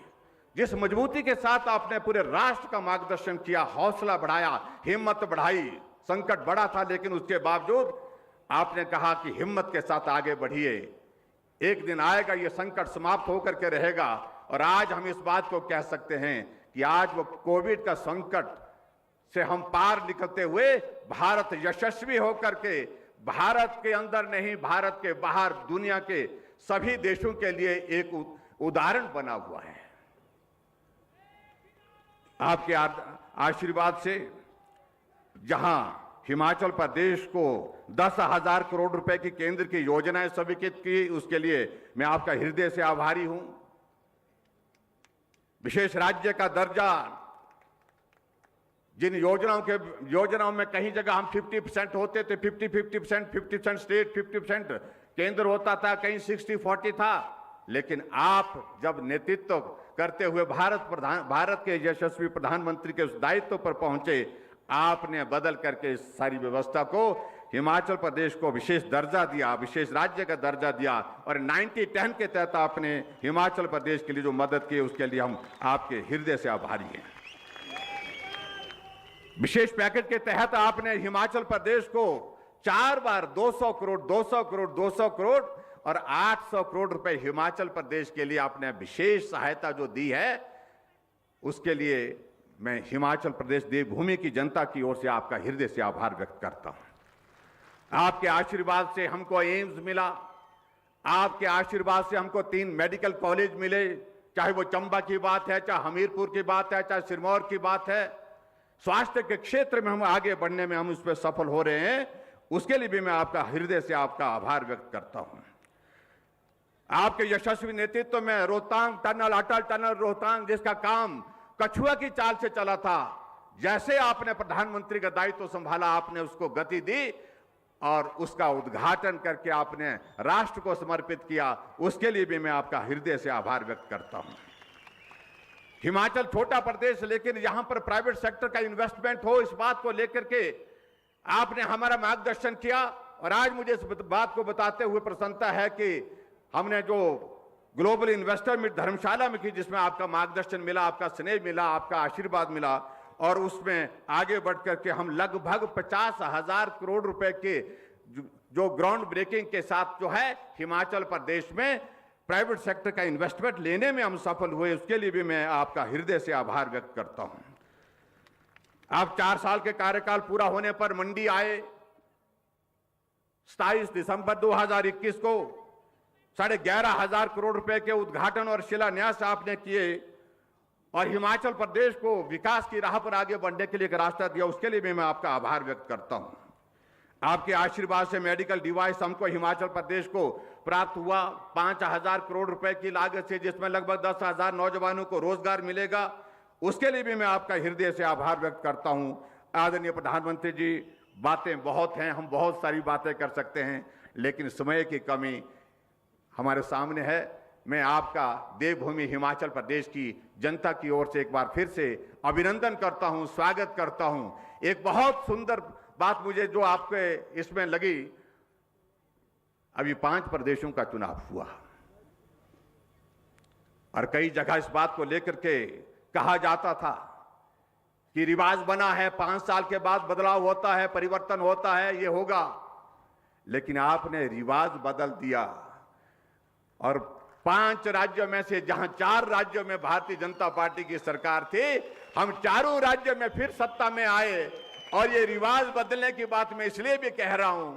जिस मजबूती के साथ आपने पूरे राष्ट्र का मार्गदर्शन किया, हौसला बढ़ाया, हिम्मत बढ़ाई, संकट बड़ा था लेकिन उसके बावजूद आपने कहा कि हिम्मत के साथ आगे बढ़िए, एक दिन आएगा ये संकट समाप्त होकर के रहेगा। और आज हम इस बात को कह सकते हैं कि आज वो कोविड का संकट से हम पार निकलते हुए भारत यशस्वी होकर के, भारत के अंदर नहीं, भारत के बाहर दुनिया के सभी देशों के लिए एक उदाहरण बना हुआ है। आपके आशीर्वाद से जहां हिमाचल प्रदेश को 10,000 करोड़ रुपए की केंद्र की योजनाएं स्वीकृत की, उसके लिए मैं आपका हृदय से आभारी हूं। विशेष राज्य का दर्जा, जिन योजनाओं में कहीं जगह हम 50% होते थे, 50% स्टेट, 50% केंद्र होता था, कहीं 60-40 था, लेकिन आप जब नेतृत्व करते हुए भारत के यशस्वी प्रधानमंत्री के उस दायित्व पर पहुंचे, आपने बदल करके इस सारी व्यवस्था को, हिमाचल प्रदेश को विशेष दर्जा दिया, विशेष राज्य का दर्जा दिया। और 90-10 के तहत आपने हिमाचल प्रदेश के लिए जो मदद की, उसके लिए हम आपके हृदय से आभारी हैं। विशेष पैकेज के तहत आपने हिमाचल प्रदेश को 4 बार 200 करोड़, 200 करोड़, 200 करोड़ और 800 करोड़ रुपए हिमाचल प्रदेश के लिए आपने विशेष सहायता जो दी है, उसके लिए मैं हिमाचल प्रदेश देवभूमि की जनता की ओर से आपका हृदय से आभार व्यक्त करता हूं। आपके आशीर्वाद से हमको एम्स मिला, आपके आशीर्वाद से हमको 3 मेडिकल कॉलेज मिले, चाहे वो चंबा की बात है, चाहे हमीरपुर की बात है, चाहे सिरमौर की बात है। स्वास्थ्य के क्षेत्र में हम आगे बढ़ने में हम उस पर सफल हो रहे हैं, उसके लिए भी मैं आपका हृदय से आपका आभार व्यक्त करता हूं। आपके यशस्वी नेतृत्व में रोहतांग टनल, अटल टनल रोहतांग, जिसका काम कछुआ की चाल से चला था, जैसे आपने प्रधानमंत्री का दायित्व संभाला, आपने उसको गति दी और उसका उद्घाटन करके आपने राष्ट्र को समर्पित किया, उसके लिए भी मैं आपका हृदय से आभार व्यक्त करता हूं। हिमाचल छोटा प्रदेश, लेकिन यहां पर प्राइवेट सेक्टर का इन्वेस्टमेंट हो, इस बात को लेकर के आपने हमारा मार्गदर्शन किया और आज मुझे इस बात को बताते हुए प्रसन्नता है कि हमने जो ग्लोबल इन्वेस्टर मीट धर्मशाला में की, जिसमें आपका मार्गदर्शन मिला, आपका स्नेह मिला, आपका आशीर्वाद मिला, और उसमें आगे बढ़ करके हम लगभग 50,000 करोड़ रुपए के जो ग्राउंड ब्रेकिंग के साथ जो है हिमाचल प्रदेश में प्राइवेट सेक्टर का इन्वेस्टमेंट लेने में हम सफल हुए, उसके लिए भी मैं आपका हृदय से आभार व्यक्त करता हूं। आप 4 साल के कार्यकाल पूरा होने पर मंडी आए। 27 दिसंबर 2021 को 11,500 करोड़ रुपए के उद्घाटन और शिलान्यास आपने किए और हिमाचल प्रदेश को विकास की राह पर आगे बढ़ने के लिए एक रास्ता दिया, उसके लिए भी मैं आपका आभार व्यक्त करता हूं। आपके आशीर्वाद से मेडिकल डिवाइस हमको हिमाचल प्रदेश को प्राप्त हुआ 5,000 करोड़ रुपए की लागत से, जिसमें लगभग 10,000 नौजवानों को रोजगार मिलेगा, उसके लिए भी मैं आपका हृदय से आभार व्यक्त करता हूं। आदरणीय प्रधानमंत्री जी, बातें बहुत हैं, हम बहुत सारी बातें कर सकते हैं, लेकिन समय की कमी हमारे सामने है। मैं आपका देवभूमि हिमाचल प्रदेश की जनता की ओर से एक बार फिर से अभिनंदन करता हूं, स्वागत करता हूं। एक बहुत सुंदर बात मुझे जो आपके इसमें लगी, अभी 5 प्रदेशों का चुनाव हुआ और कई जगह इस बात को लेकर के कहा जाता था कि रिवाज बना है, 5 साल के बाद बदलाव होता है, परिवर्तन होता है, ये होगा, लेकिन आपने रिवाज बदल दिया और 5 राज्यों में से जहां 4 राज्यों में भारतीय जनता पार्टी की सरकार थी, हम चारों राज्यों में फिर सत्ता में आए। और ये रिवाज बदलने की बात मैं इसलिए भी कह रहा हूं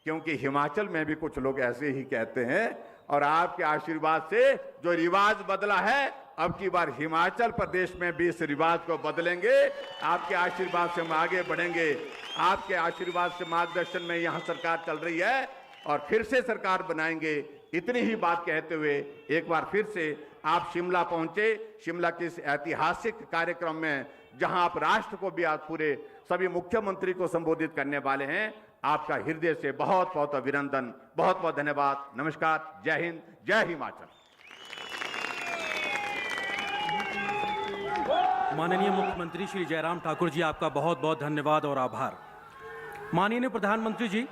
क्योंकि हिमाचल में भी कुछ लोग ऐसे ही कहते हैं, और आपके आशीर्वाद से जो रिवाज बदला है, अब की बार हिमाचल प्रदेश में भी इस रिवाज को बदलेंगे। आपके आशीर्वाद से हम आगे बढ़ेंगे। आपके आशीर्वाद से मार्गदर्शन में यहां सरकार चल रही है और फिर से सरकार बनाएंगे। इतनी ही बात कहते हुए एक बार फिर से आप शिमला पहुंचे। शिमला के इस ऐतिहासिक कार्यक्रम में जहां आप राष्ट्र को भी आज पूरे सभी मुख्यमंत्री को संबोधित करने वाले हैं, आपका हृदय से बहुत बहुत अभिनंदन, बहुत बहुत धन्यवाद। नमस्कार, जय हिंद, जय हिमाचल। माननीय मुख्यमंत्री श्री जयराम ठाकुर जी, आपका बहुत बहुत धन्यवाद और आभार। माननीय प्रधानमंत्री जी,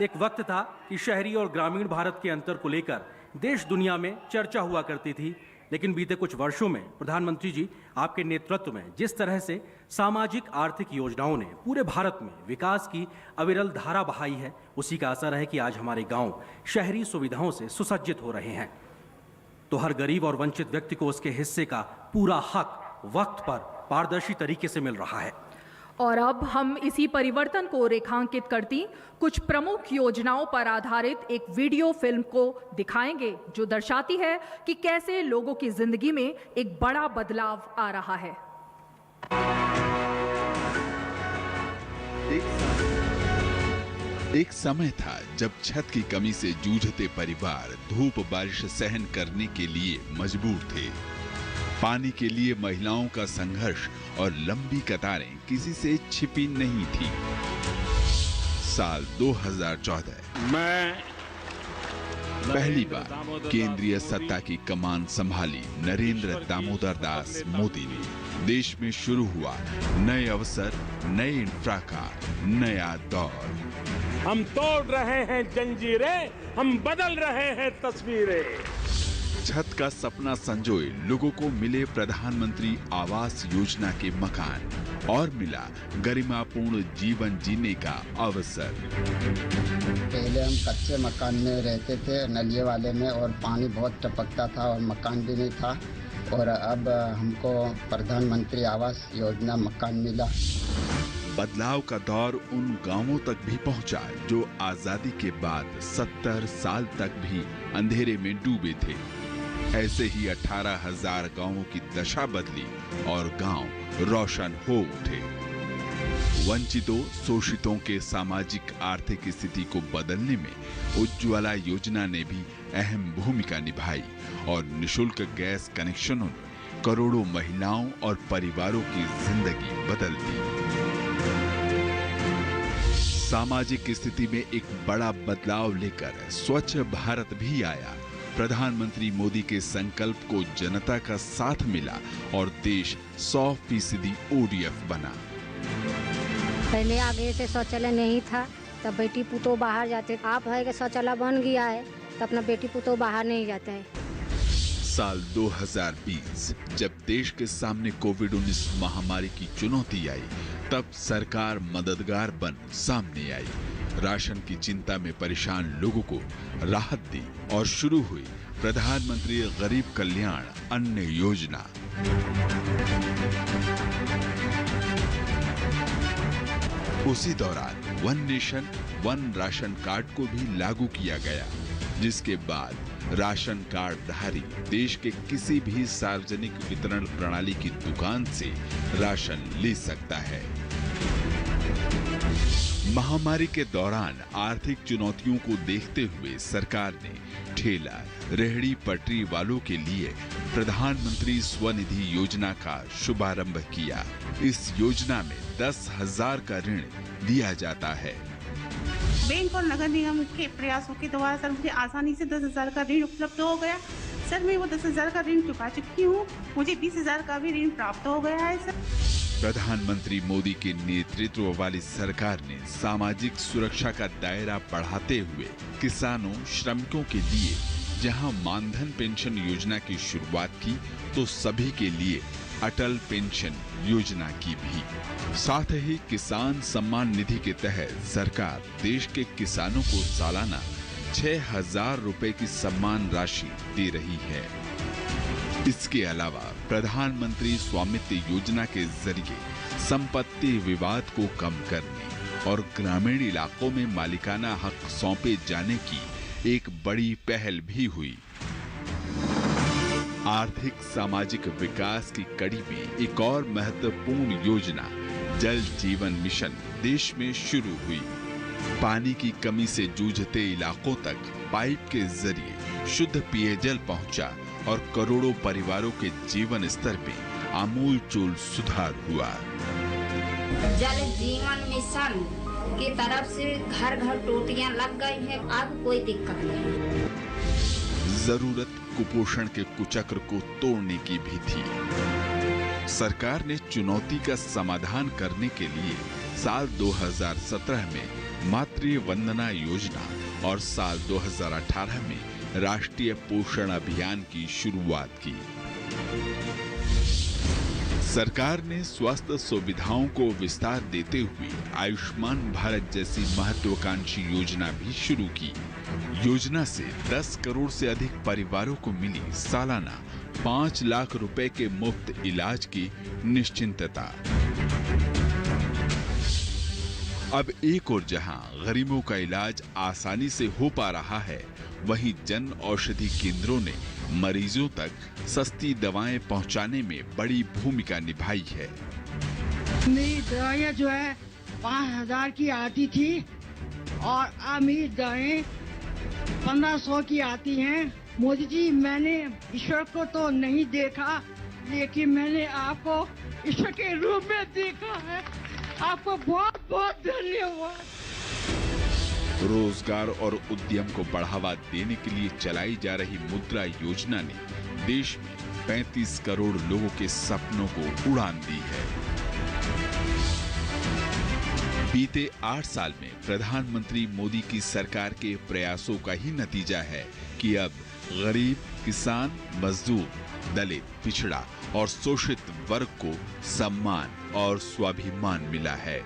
एक वक्त था कि शहरी और ग्रामीण भारत के अंतर को लेकर देश दुनिया में चर्चा हुआ करती थी, लेकिन बीते कुछ वर्षों में प्रधानमंत्री जी आपके नेतृत्व में जिस तरह से सामाजिक आर्थिक योजनाओं ने पूरे भारत में विकास की अविरल धारा बहाई है, उसी का असर है कि आज हमारे गांव शहरी सुविधाओं से सुसज्जित हो रहे हैं। तो हर गरीब और वंचित व्यक्ति को उसके हिस्से का पूरा हक वक्त पर पारदर्शी तरीके से मिल रहा है। और अब हम इसी परिवर्तन को रेखांकित करती कुछ प्रमुख योजनाओं पर आधारित एक वीडियो फिल्म को दिखाएंगे, जो दर्शाती है कि कैसे लोगों की जिंदगी में एक बड़ा बदलाव आ रहा है। एक समय था जब छत की कमी से जूझते परिवार धूप बारिश सहन करने के लिए मजबूर थे। पानी के लिए महिलाओं का संघर्ष और लंबी कतारें किसी से छिपी नहीं थी। साल 2014 मैं पहली बार केंद्रीय सत्ता की कमान संभाली नरेंद्र दामोदर दास मोदी ने देश में शुरू हुआ नए अवसर, नए इंफ्रा का नया दौर। हम तोड़ रहे हैं जंजीरें, हम बदल रहे हैं तस्वीरें। छत का सपना संजोए लोगों को मिले प्रधानमंत्री आवास योजना के मकान और मिला गरिमापूर्ण जीवन जीने का अवसर। पहले हम कच्चे मकान में रहते थे, नलिये वाले में, और पानी बहुत टपकता था और मकान भी नहीं था, और अब हमको प्रधानमंत्री आवास योजना मकान मिला। बदलाव का दौर उन गांवों तक भी पहुंचा जो आजादी के बाद 70 साल तक भी अंधेरे में डूबे थे। ऐसे ही 18,000 गांवों की दशा बदली और गांव रोशन हो उठे। वंचितों, शोषितों के सामाजिक आर्थिक स्थिति को बदलने में उज्ज्वला योजना ने भी अहम भूमिका निभाई और निशुल्क गैस कनेक्शनों ने करोड़ों महिलाओं और परिवारों की जिंदगी बदल दी। सामाजिक स्थिति में एक बड़ा बदलाव लेकर स्वच्छ भारत भी आया। प्रधानमंत्री मोदी के संकल्प को जनता का साथ मिला और देश 100% ODF बना। पहले आगे से शौचालय नहीं था, तब बेटी पुतो बाहर जाते। आप है कि शौचालय बन गया है तो अपना बेटी पुतो बाहर नहीं जाता है। साल 2020 जब देश के सामने कोविड-19 महामारी की चुनौती आई, तब सरकार मददगार बन सामने आई। राशन की चिंता में परेशान लोगों को राहत दी और शुरू हुई प्रधानमंत्री गरीब कल्याण अन्न योजना। उसी दौरान one nation one ration card को भी लागू किया गया, जिसके बाद राशन कार्ड धारी देश के किसी भी सार्वजनिक वितरण प्रणाली की दुकान से राशन ले सकता है। महामारी के दौरान आर्थिक चुनौतियों को देखते हुए सरकार ने ठेला रेहड़ी पटरी वालों के लिए प्रधानमंत्री स्वनिधि योजना का शुभारंभ किया। इस योजना में 10,000 का ऋण दिया जाता है। बैंक और नगर निगम के प्रयासों के द्वारा सर मुझे आसानी से 10,000 का ऋण उपलब्ध हो गया। सर मैं वो 10,000 का ऋण चुका चुकी हूँ, मुझे 20,000 का भी ऋण प्राप्त हो गया है। सर प्रधानमंत्री मोदी के नेतृत्व वाली सरकार ने सामाजिक सुरक्षा का दायरा बढ़ाते हुए किसानों, श्रमिकों के लिए जहां मानधन पेंशन योजना की शुरुआत की, तो सभी के लिए अटल पेंशन योजना की भी। साथ ही किसान सम्मान निधि के तहत सरकार देश के किसानों को सालाना 6,000 रुपए की सम्मान राशि दे रही है। इसके अलावा प्रधानमंत्री स्वामित्व योजना के जरिए संपत्ति विवाद को कम करने और ग्रामीण इलाकों में मालिकाना हक सौंपे जाने की एक बड़ी पहल भी हुई। आर्थिक सामाजिक विकास की कड़ी में एक और महत्वपूर्ण योजना जल जीवन मिशन देश में शुरू हुई। पानी की कमी से जूझते इलाकों तक पाइप के जरिए शुद्ध पेयजल पहुंचा और करोड़ों परिवारों के जीवन स्तर में आमूलचूल सुधार हुआ। जल जीवन मिशन की तरफ से घर घर टोटियां लग गई हैं, अब कोई दिक्कत नहीं। जरूरत कुपोषण के कुचक्र को तोड़ने की भी थी। सरकार ने चुनौती का समाधान करने के लिए साल 2017 में मातृ वंदना योजना और साल 2018 में राष्ट्रीय पोषण अभियान की शुरुआत की। सरकार ने स्वास्थ्य सुविधाओं को विस्तार देते हुए आयुष्मान भारत जैसी महत्वाकांक्षी योजना भी शुरू की। योजना से 10 करोड़ से अधिक परिवारों को मिली सालाना 5 लाख रुपए के मुफ्त इलाज की निश्चिंतता। अब एक और जहां गरीबों का इलाज आसानी से हो पा रहा है, वहीं जन औषधि केंद्रों ने मरीजों तक सस्ती दवाएं पहुंचाने में बड़ी भूमिका निभाई है। मेरी दवाइयाँ जो है 5,000 की आती थी और अब मेरी दवाएं 1,500 की आती हैं। मोदी जी, मैंने ईश्वर को तो नहीं देखा, लेकिन मैंने आपको ईश्वर के रूप में देखा है। आपको बहुत बहुत धन्यवाद। रोजगार और उद्यम को बढ़ावा देने के लिए चलाई जा रही मुद्रा योजना ने देश में 35 करोड़ लोगों के सपनों को उड़ान दी है। बीते 8 साल में प्रधानमंत्री मोदी की सरकार के प्रयासों का ही नतीजा है कि अब गरीब, किसान, मजदूर, दलित, पिछड़ा और शोषित वर्ग को सम्मान और स्वाभिमान मिला है।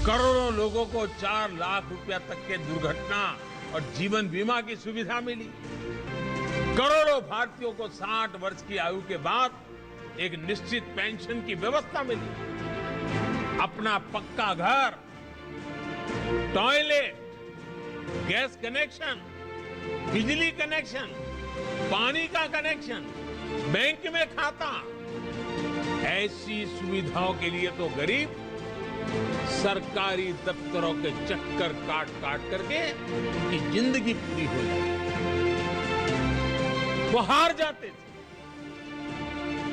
करोड़ों लोगों को 4 लाख रुपया तक के दुर्घटना और जीवन बीमा की सुविधा मिली। करोड़ों भारतीयों को 60 वर्ष की आयु के बाद एक निश्चित पेंशन की व्यवस्था मिली। अपना पक्का घर, टॉयलेट, गैस कनेक्शन, बिजली कनेक्शन, पानी का कनेक्शन, बैंक में खाता, ऐसी सुविधाओं के लिए तो गरीब सरकारी दफ्तरों के चक्कर काट काट करके उनकी जिंदगी पूरी हो जाती, वो हार जाते थे।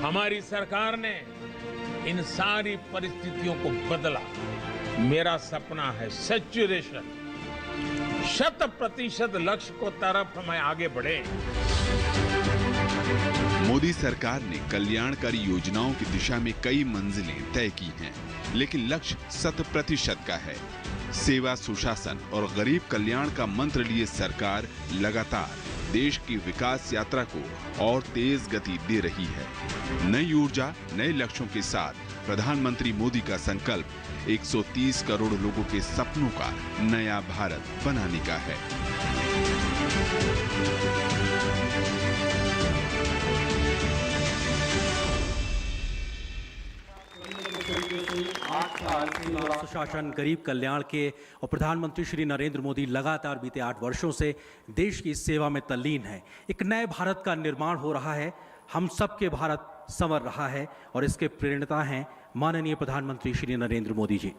हमारी सरकार ने इन सारी परिस्थितियों को बदला। मेरा सपना है सैचुरेशन, 100% लक्ष्य को तरफ हमें आगे बढ़े। मोदी सरकार ने कल्याणकारी योजनाओं की दिशा में कई मंजिलें तय की हैं, लेकिन लक्ष्य 100% का है। सेवा, सुशासन और गरीब कल्याण का मंत्र लिए सरकार लगातार देश की विकास यात्रा को और तेज गति दे रही है। नई ऊर्जा, नए लक्ष्यों के साथ प्रधानमंत्री मोदी का संकल्प 130 करोड़ लोगों के सपनों का नया भारत बनाने का है। 8 साल सुशासन, गरीब कल्याण के और प्रधानमंत्री श्री नरेंद्र मोदी लगातार बीते 8 वर्षों से देश की सेवा में तल्लीन है। एक नए भारत का निर्माण हो रहा है, हम सबके भारत संवर रहा है और इसके प्रेरणा हैं माननीय प्रधानमंत्री श्री नरेंद्र मोदी जी।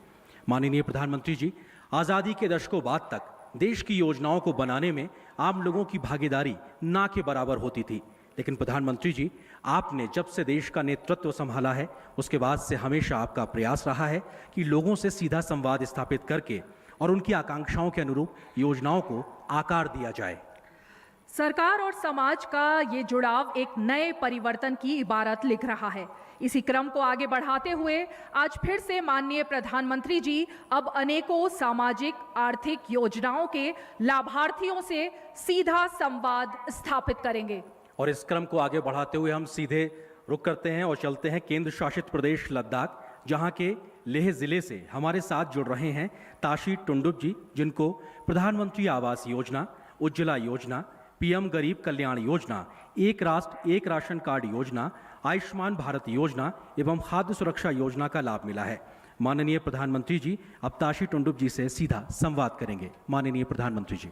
माननीय प्रधानमंत्री जी, आज़ादी के दशकों बाद तक देश की योजनाओं को बनाने में आम लोगों की भागीदारी ना के बराबर होती थी, लेकिन प्रधानमंत्री जी, आपने जब से देश का नेतृत्व संभाला है उसके बाद से हमेशा आपका प्रयास रहा है कि लोगों से सीधा संवाद स्थापित करके और उनकी आकांक्षाओं के अनुरूप योजनाओं को आकार दिया जाए। सरकार और समाज का ये जुड़ाव एक नए परिवर्तन की इबारत लिख रहा है। इसी क्रम को आगे बढ़ाते हुए आज फिर से माननीय प्रधानमंत्री जी अब अनेकों सामाजिक आर्थिक योजनाओं के लाभार्थियों से सीधा संवाद स्थापित करेंगे। और इस क्रम को आगे बढ़ाते हुए हम सीधे रुक करते हैं और चलते हैं केंद्र शासित प्रदेश लद्दाख, जहां के लेह जिले से हमारे साथ जुड़ रहे हैं ताशी टुंडुप जी, जिनको प्रधानमंत्री आवास योजना, उज्ज्वला योजना, पीएम गरीब कल्याण योजना, एक राष्ट्र एक राशन कार्ड योजना, आयुष्मान भारत योजना एवं खाद्य सुरक्षा योजना का लाभ मिला है। माननीय प्रधानमंत्री जी अब ताशी टुंडुप जी से सीधा संवाद करेंगे। माननीय प्रधानमंत्री जी।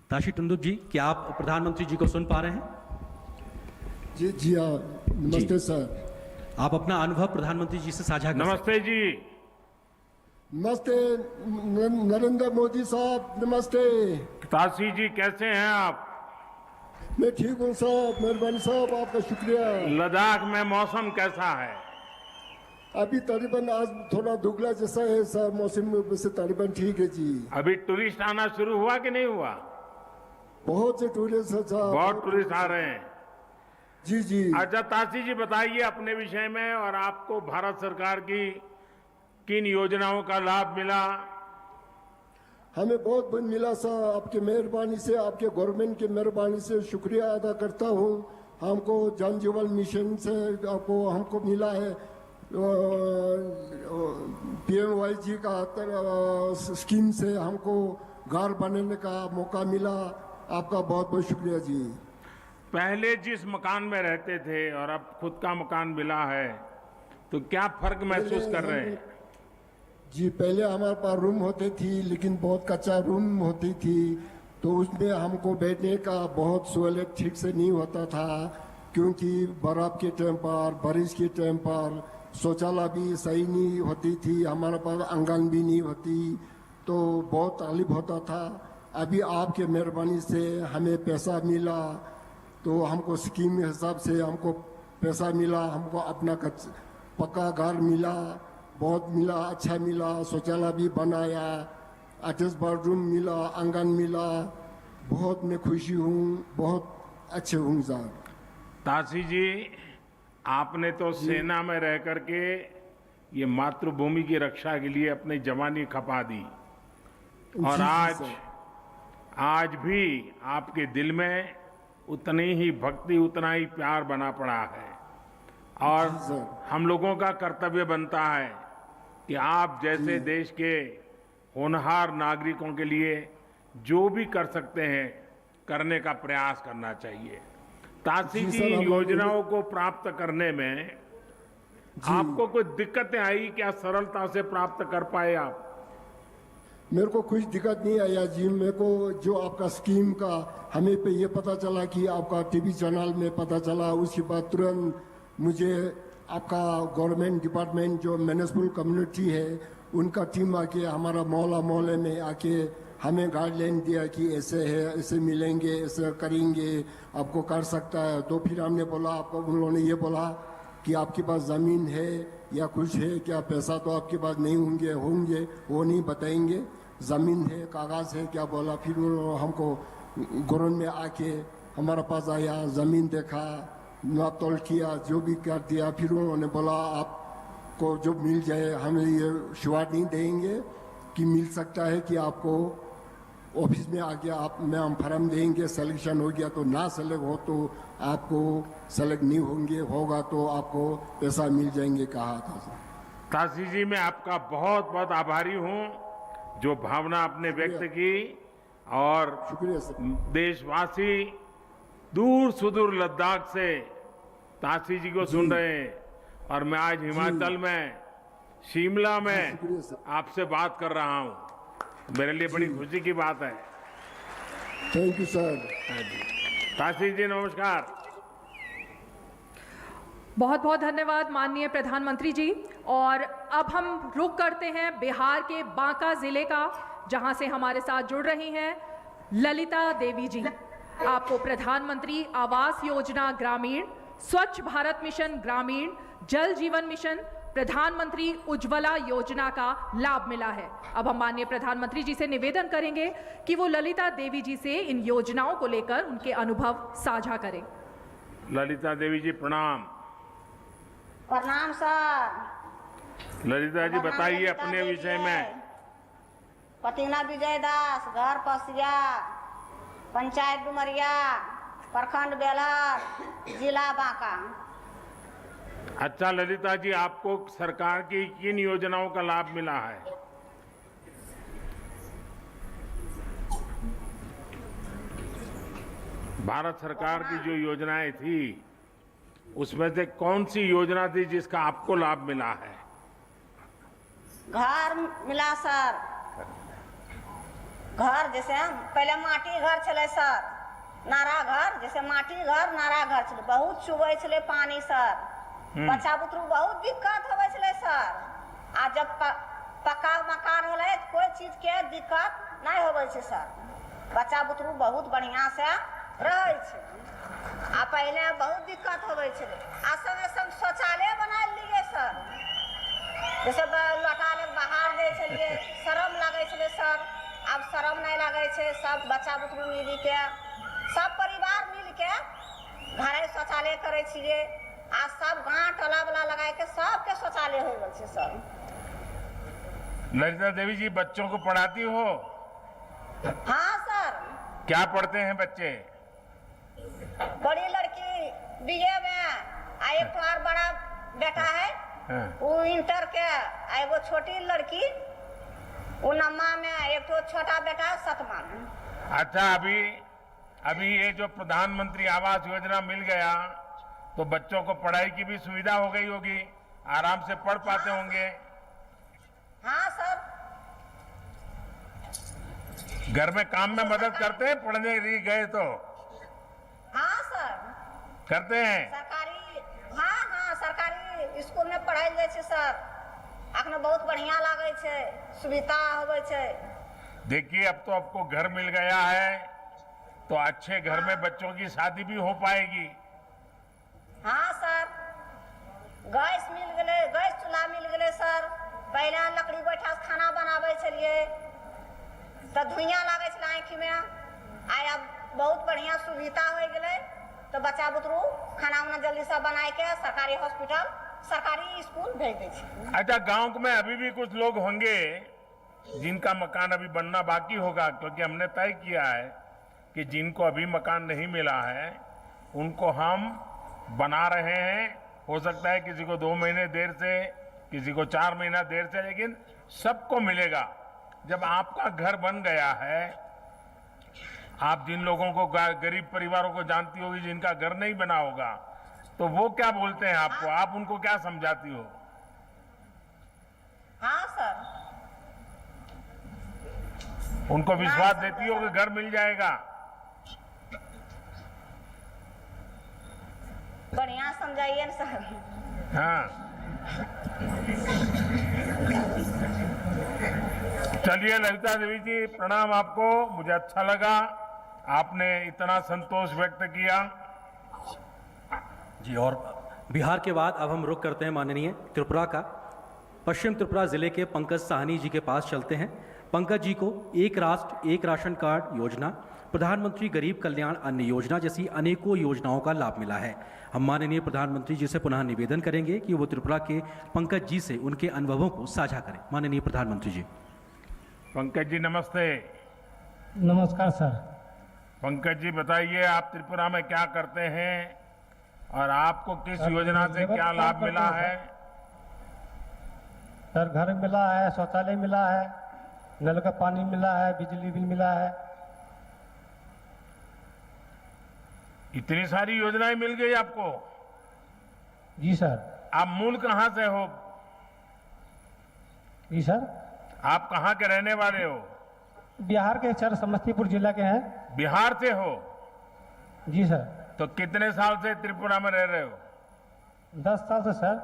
ताशी टुंडुप जी, क्या आप प्रधानमंत्री जी को सुन पा रहे हैं? जी हाँ, नमस्ते सर। आप अपना अनुभव प्रधानमंत्री जी से साझा करें। नमस्ते जी। नमस्ते नरेंद्र मोदी साहब, नमस्ते। ताशी जी, कैसे हैं आप? मैं ठीक हूँ साहब, मेहरबानी साहब, आपका शुक्रिया। लद्दाख में मौसम कैसा है? अभी तकरीबन आज थोड़ा दुगला जैसा है सर, मौसम में वैसे तकरीबन ठीक है जी। अभी टूरिस्ट आना शुरू हुआ कि नहीं हुआ? बहुत से टूरिस्ट साहब, बहुत टूरिस्ट आ रहे हैं। जी जी। अच्छा ताशी जी, बताइए अपने विषय में और आपको भारत सरकार की किन योजनाओं का लाभ मिला? हमें बहुत मिला सर, आपके मेहरबानी से, आपके गवर्नमेंट की मेहरबानी से शुक्रिया अदा करता हूँ। हमको जल जीवन मिशन से हमको मिला है PMYG का स्कीम से हमको घर बनाने का मौका मिला। आपका बहुत बहुत शुक्रिया जी। पहले जिस मकान में रहते थे और अब खुद का मकान मिला है तो क्या फर्क महसूस कर रहे हैं? जी, पहले हमारे पास रूम होती थी लेकिन बहुत कच्चा रूम होती थी, तो उसमें हमको बैठने का बहुत सहूलियत ठीक से नहीं होता था, क्योंकि बर्फ के टाइम पर, बारिश के टाइम पर शौचालय भी सही नहीं होती थी, हमारे पास आंगन भी नहीं होती, तो बहुत तकलीफ होता था। अभी आपके मेहरबानी से हमें पैसा मिला, तो हमको स्कीम के हिसाब से हमको पैसा मिला, हमको अपना पक्का घर मिला, बहुत मिला, अच्छा मिला, शौचालय भी बनाया, अटैच बाथरूम मिला, आंगन मिला। बहुत मैं खुशी हूँ, बहुत अच्छे हूँ साहब। ताशी जी, आपने तो सेना में रह करके ये मातृभूमि की रक्षा के लिए अपनी जवानी खपा दी और आज भी आपके दिल में उतनी ही भक्ति, उतना ही प्यार बना पड़ा है और हम लोगों का कर्तव्य बनता है कि आप जैसे देश के होनहार नागरिकों के लिए जो भी कर सकते हैं करने का प्रयास करना चाहिए। ताशी जी, योजनाओं को प्राप्त करने में आपको कोई दिक्कतें आई? क्या सरलता से प्राप्त कर पाए आप? मेरे को कुछ दिक्कत नहीं आया जी। मेरे को जो आपका स्कीम का हमें पे ये पता चला कि आपका टीवी चैनल में पता चला, उसके बाद तुरंत मुझे आपका गवर्नमेंट डिपार्टमेंट जो म्युनिसिपल कम्युनिटी है उनका टीम आके हमारा मोहल्ले में आके हमें गाइडलाइन दिया कि ऐसे है, ऐसे मिलेंगे, ऐसे करेंगे, आपको कर सकता है। तो फिर हमने बोला, आपको उन लोगों ने ये बोला कि आपके पास ज़मीन है या कुछ है क्या? पैसा तो आपके पास नहीं होंगे वो नहीं बताएंगे, ज़मीन है, कागज़ है क्या? बोला। फिर उन्होंने हमको गवर्नमेंट में आके हमारे पास आया, ज़मीन देखा, नाप तोल किया, जो भी कर दिया। फिर उन्होंने बोला आप को जो मिल जाए, हम ये शुरुआत नहीं देंगे कि मिल सकता है कि आपको ऑफिस में आके आप में हम फॉर्म देंगे, सिलेक्शन हो गया तो ना सेलेक्ट हो तो आपको सेलेक्ट नहीं होंगे, होगा तो आपको पैसा मिल जाएंगे कहा था। ताशी जी, मैं आपका बहुत बहुत आभारी हूं जो भावना आपने व्यक्त की, और शुक्रिया सर। देशवासी दूर सुदूर लद्दाख से ताशी जी को सुन रहे हैं, और मैं आज हिमाचल में शिमला में आपसे बात कर रहा हूं, मेरे लिए बड़ी खुशी की बात है। Thank you sir. Tashi ji नमस्कार। बहुत बहुत धन्यवाद माननीय प्रधानमंत्री जी। और अब हम रुख करते हैं बिहार के बांका जिले का, जहां से हमारे साथ जुड़ रही हैं ललिता देवी जी। आपको प्रधानमंत्री आवास योजना ग्रामीण, स्वच्छ भारत मिशन ग्रामीण, जल जीवन मिशन, प्रधानमंत्री उज्ज्वला योजना का लाभ मिला है। अब हम माननीय प्रधानमंत्री जी से निवेदन करेंगे कि वो ललिता देवी जी से इन योजनाओं को लेकर उनके अनुभव साझा करें। ललिता देवी जी प्रणाम। प्रणाम सर। ललिता जी बताइए अपने विषय में। पतिना विजय दास, घर पसिया, पंचायत डुमरिया, प्रखंड बेलहर, जिला बांका। अच्छा ललिता जी, आपको सरकार की किन योजनाओं का लाभ मिला है? भारत सरकार की जो योजनाएं थी उसमें से कौन सी योजना थी जिसका आपको लाभ मिला है? घर मिला सर। घर जैसे पहले माटी घर चले सर, नारा घर, जैसे माटी घर नारा घर चले, बहुत चुबे चले पानी सर, बच्चा बुतरू बहुत दिक्कत होवे छले सर। आ जब पक्का मकान होले कोई चीज के दिक्कत नहीं होवे छे सर, बच्चा बुतरू बहुत बढ़िया से रहे छे। आ पहले बहुत दिक्कत होवे छे, आ संगे संग शौचालय बना लिए सर, जैसे लटा ले बाहर दे छलिए, शरम लगे छले सर, अब शरम नहीं लगे छे। सब बच्चा बुतरू मिल के, सब परिवार मिल के घरे शौचालय करे छिए। आज सब गांव टोला वाला लगा के सबके शौचालय हो गए सर। ललिता देवी जी बच्चों को पढ़ाती हो? हाँ सर। क्या पढ़ते हैं बच्चे? बड़ी लड़की बीए में, एक और बड़ा बेटा है वो इंटर के, एगो छोटी लड़की वो नम्मा में, एक तो छोटा बेटा सतमा में। अच्छा, अभी ये जो प्रधानमंत्री आवास योजना मिल गया तो बच्चों को पढ़ाई की भी सुविधा हो गई होगी, आराम से पढ़ पाते होंगे। हाँ सर। घर में काम में मदद करते हैं पढ़ने गए तो? हाँ सर करते हैं। सरकारी, हाँ सरकारी स्कूल में पढ़ाई जाए छे सर, अखने बहुत बढ़िया लागे छे, सुविधा होवे छे। देखिए अब तो आपको घर मिल गया है तो अच्छे घर में बच्चों की शादी भी हो पाएगी। हाँ सर, गैस मिल गए, गैस चूल्हा मिल गए सर। पहले लकड़ी बैठा खाना बनावे छलिए तो धुइयां लागे छले आँखि में, आय अब बहुत बढ़िया सुविधा हो गए तो बच्चा बुतरू खाना उना जल्दी से बना के सरकारी हॉस्पिटल, सरकारी स्कूल भेज दे छे। अच्छा, गांव में अभी भी कुछ लोग होंगे जिनका मकान अभी बनना बाकी होगा, क्योंकि हमने तय किया है कि जिनको अभी मकान नहीं मिला है उनको हम बना रहे हैं। हो सकता है किसी को 2 महीने देर से, किसी को 4 महीना देर से, लेकिन सबको मिलेगा। जब आपका घर बन गया है, आप जिन लोगों को, गरीब परिवारों को जानती होगी जिनका घर नहीं बना होगा, तो वो क्या बोलते हैं आपको, आप उनको क्या समझाती हो? हाँ सर। उनको विश्वास देती हो कि घर मिल जाएगा? बढ़िया समझाइए ना सर। हाँ, चलिए ललिता देवी जी प्रणाम आपको, मुझे अच्छा लगा आपने इतना संतोष व्यक्त किया जी। और बिहार के बाद अब हम रुख करते हैं माननीय त्रिपुरा का। पश्चिम त्रिपुरा जिले के पंकज साहनी जी के पास चलते हैं। पंकज जी को एक राष्ट्र एक राशन कार्ड योजना प्रधानमंत्री गरीब कल्याण अन्न योजना जैसी अनेकों योजनाओं का लाभ मिला है। हम माननीय प्रधानमंत्री जी से पुनः निवेदन करेंगे कि वो त्रिपुरा के पंकज जी से उनके अनुभवों को साझा करें। माननीय प्रधानमंत्री जी। पंकज जी नमस्ते। नमस्कार सर। पंकज जी बताइए, आप त्रिपुरा में क्या करते हैं और आपको किस योजना से क्या लाभ मिला है? सर घर मिला है, शौचालय मिला है, नल का पानी मिला है, बिजली बिल मिला है। इतनी सारी योजनाएं मिल गई आपको? जी सर। आप मूल कहां से हो? जी सर। आप कहां के रहने वाले हो? बिहार के सर, समस्तीपुर जिला के हैं। बिहार से हो? जी सर। तो कितने साल से त्रिपुरा में रह रहे हो? 10 साल से सर।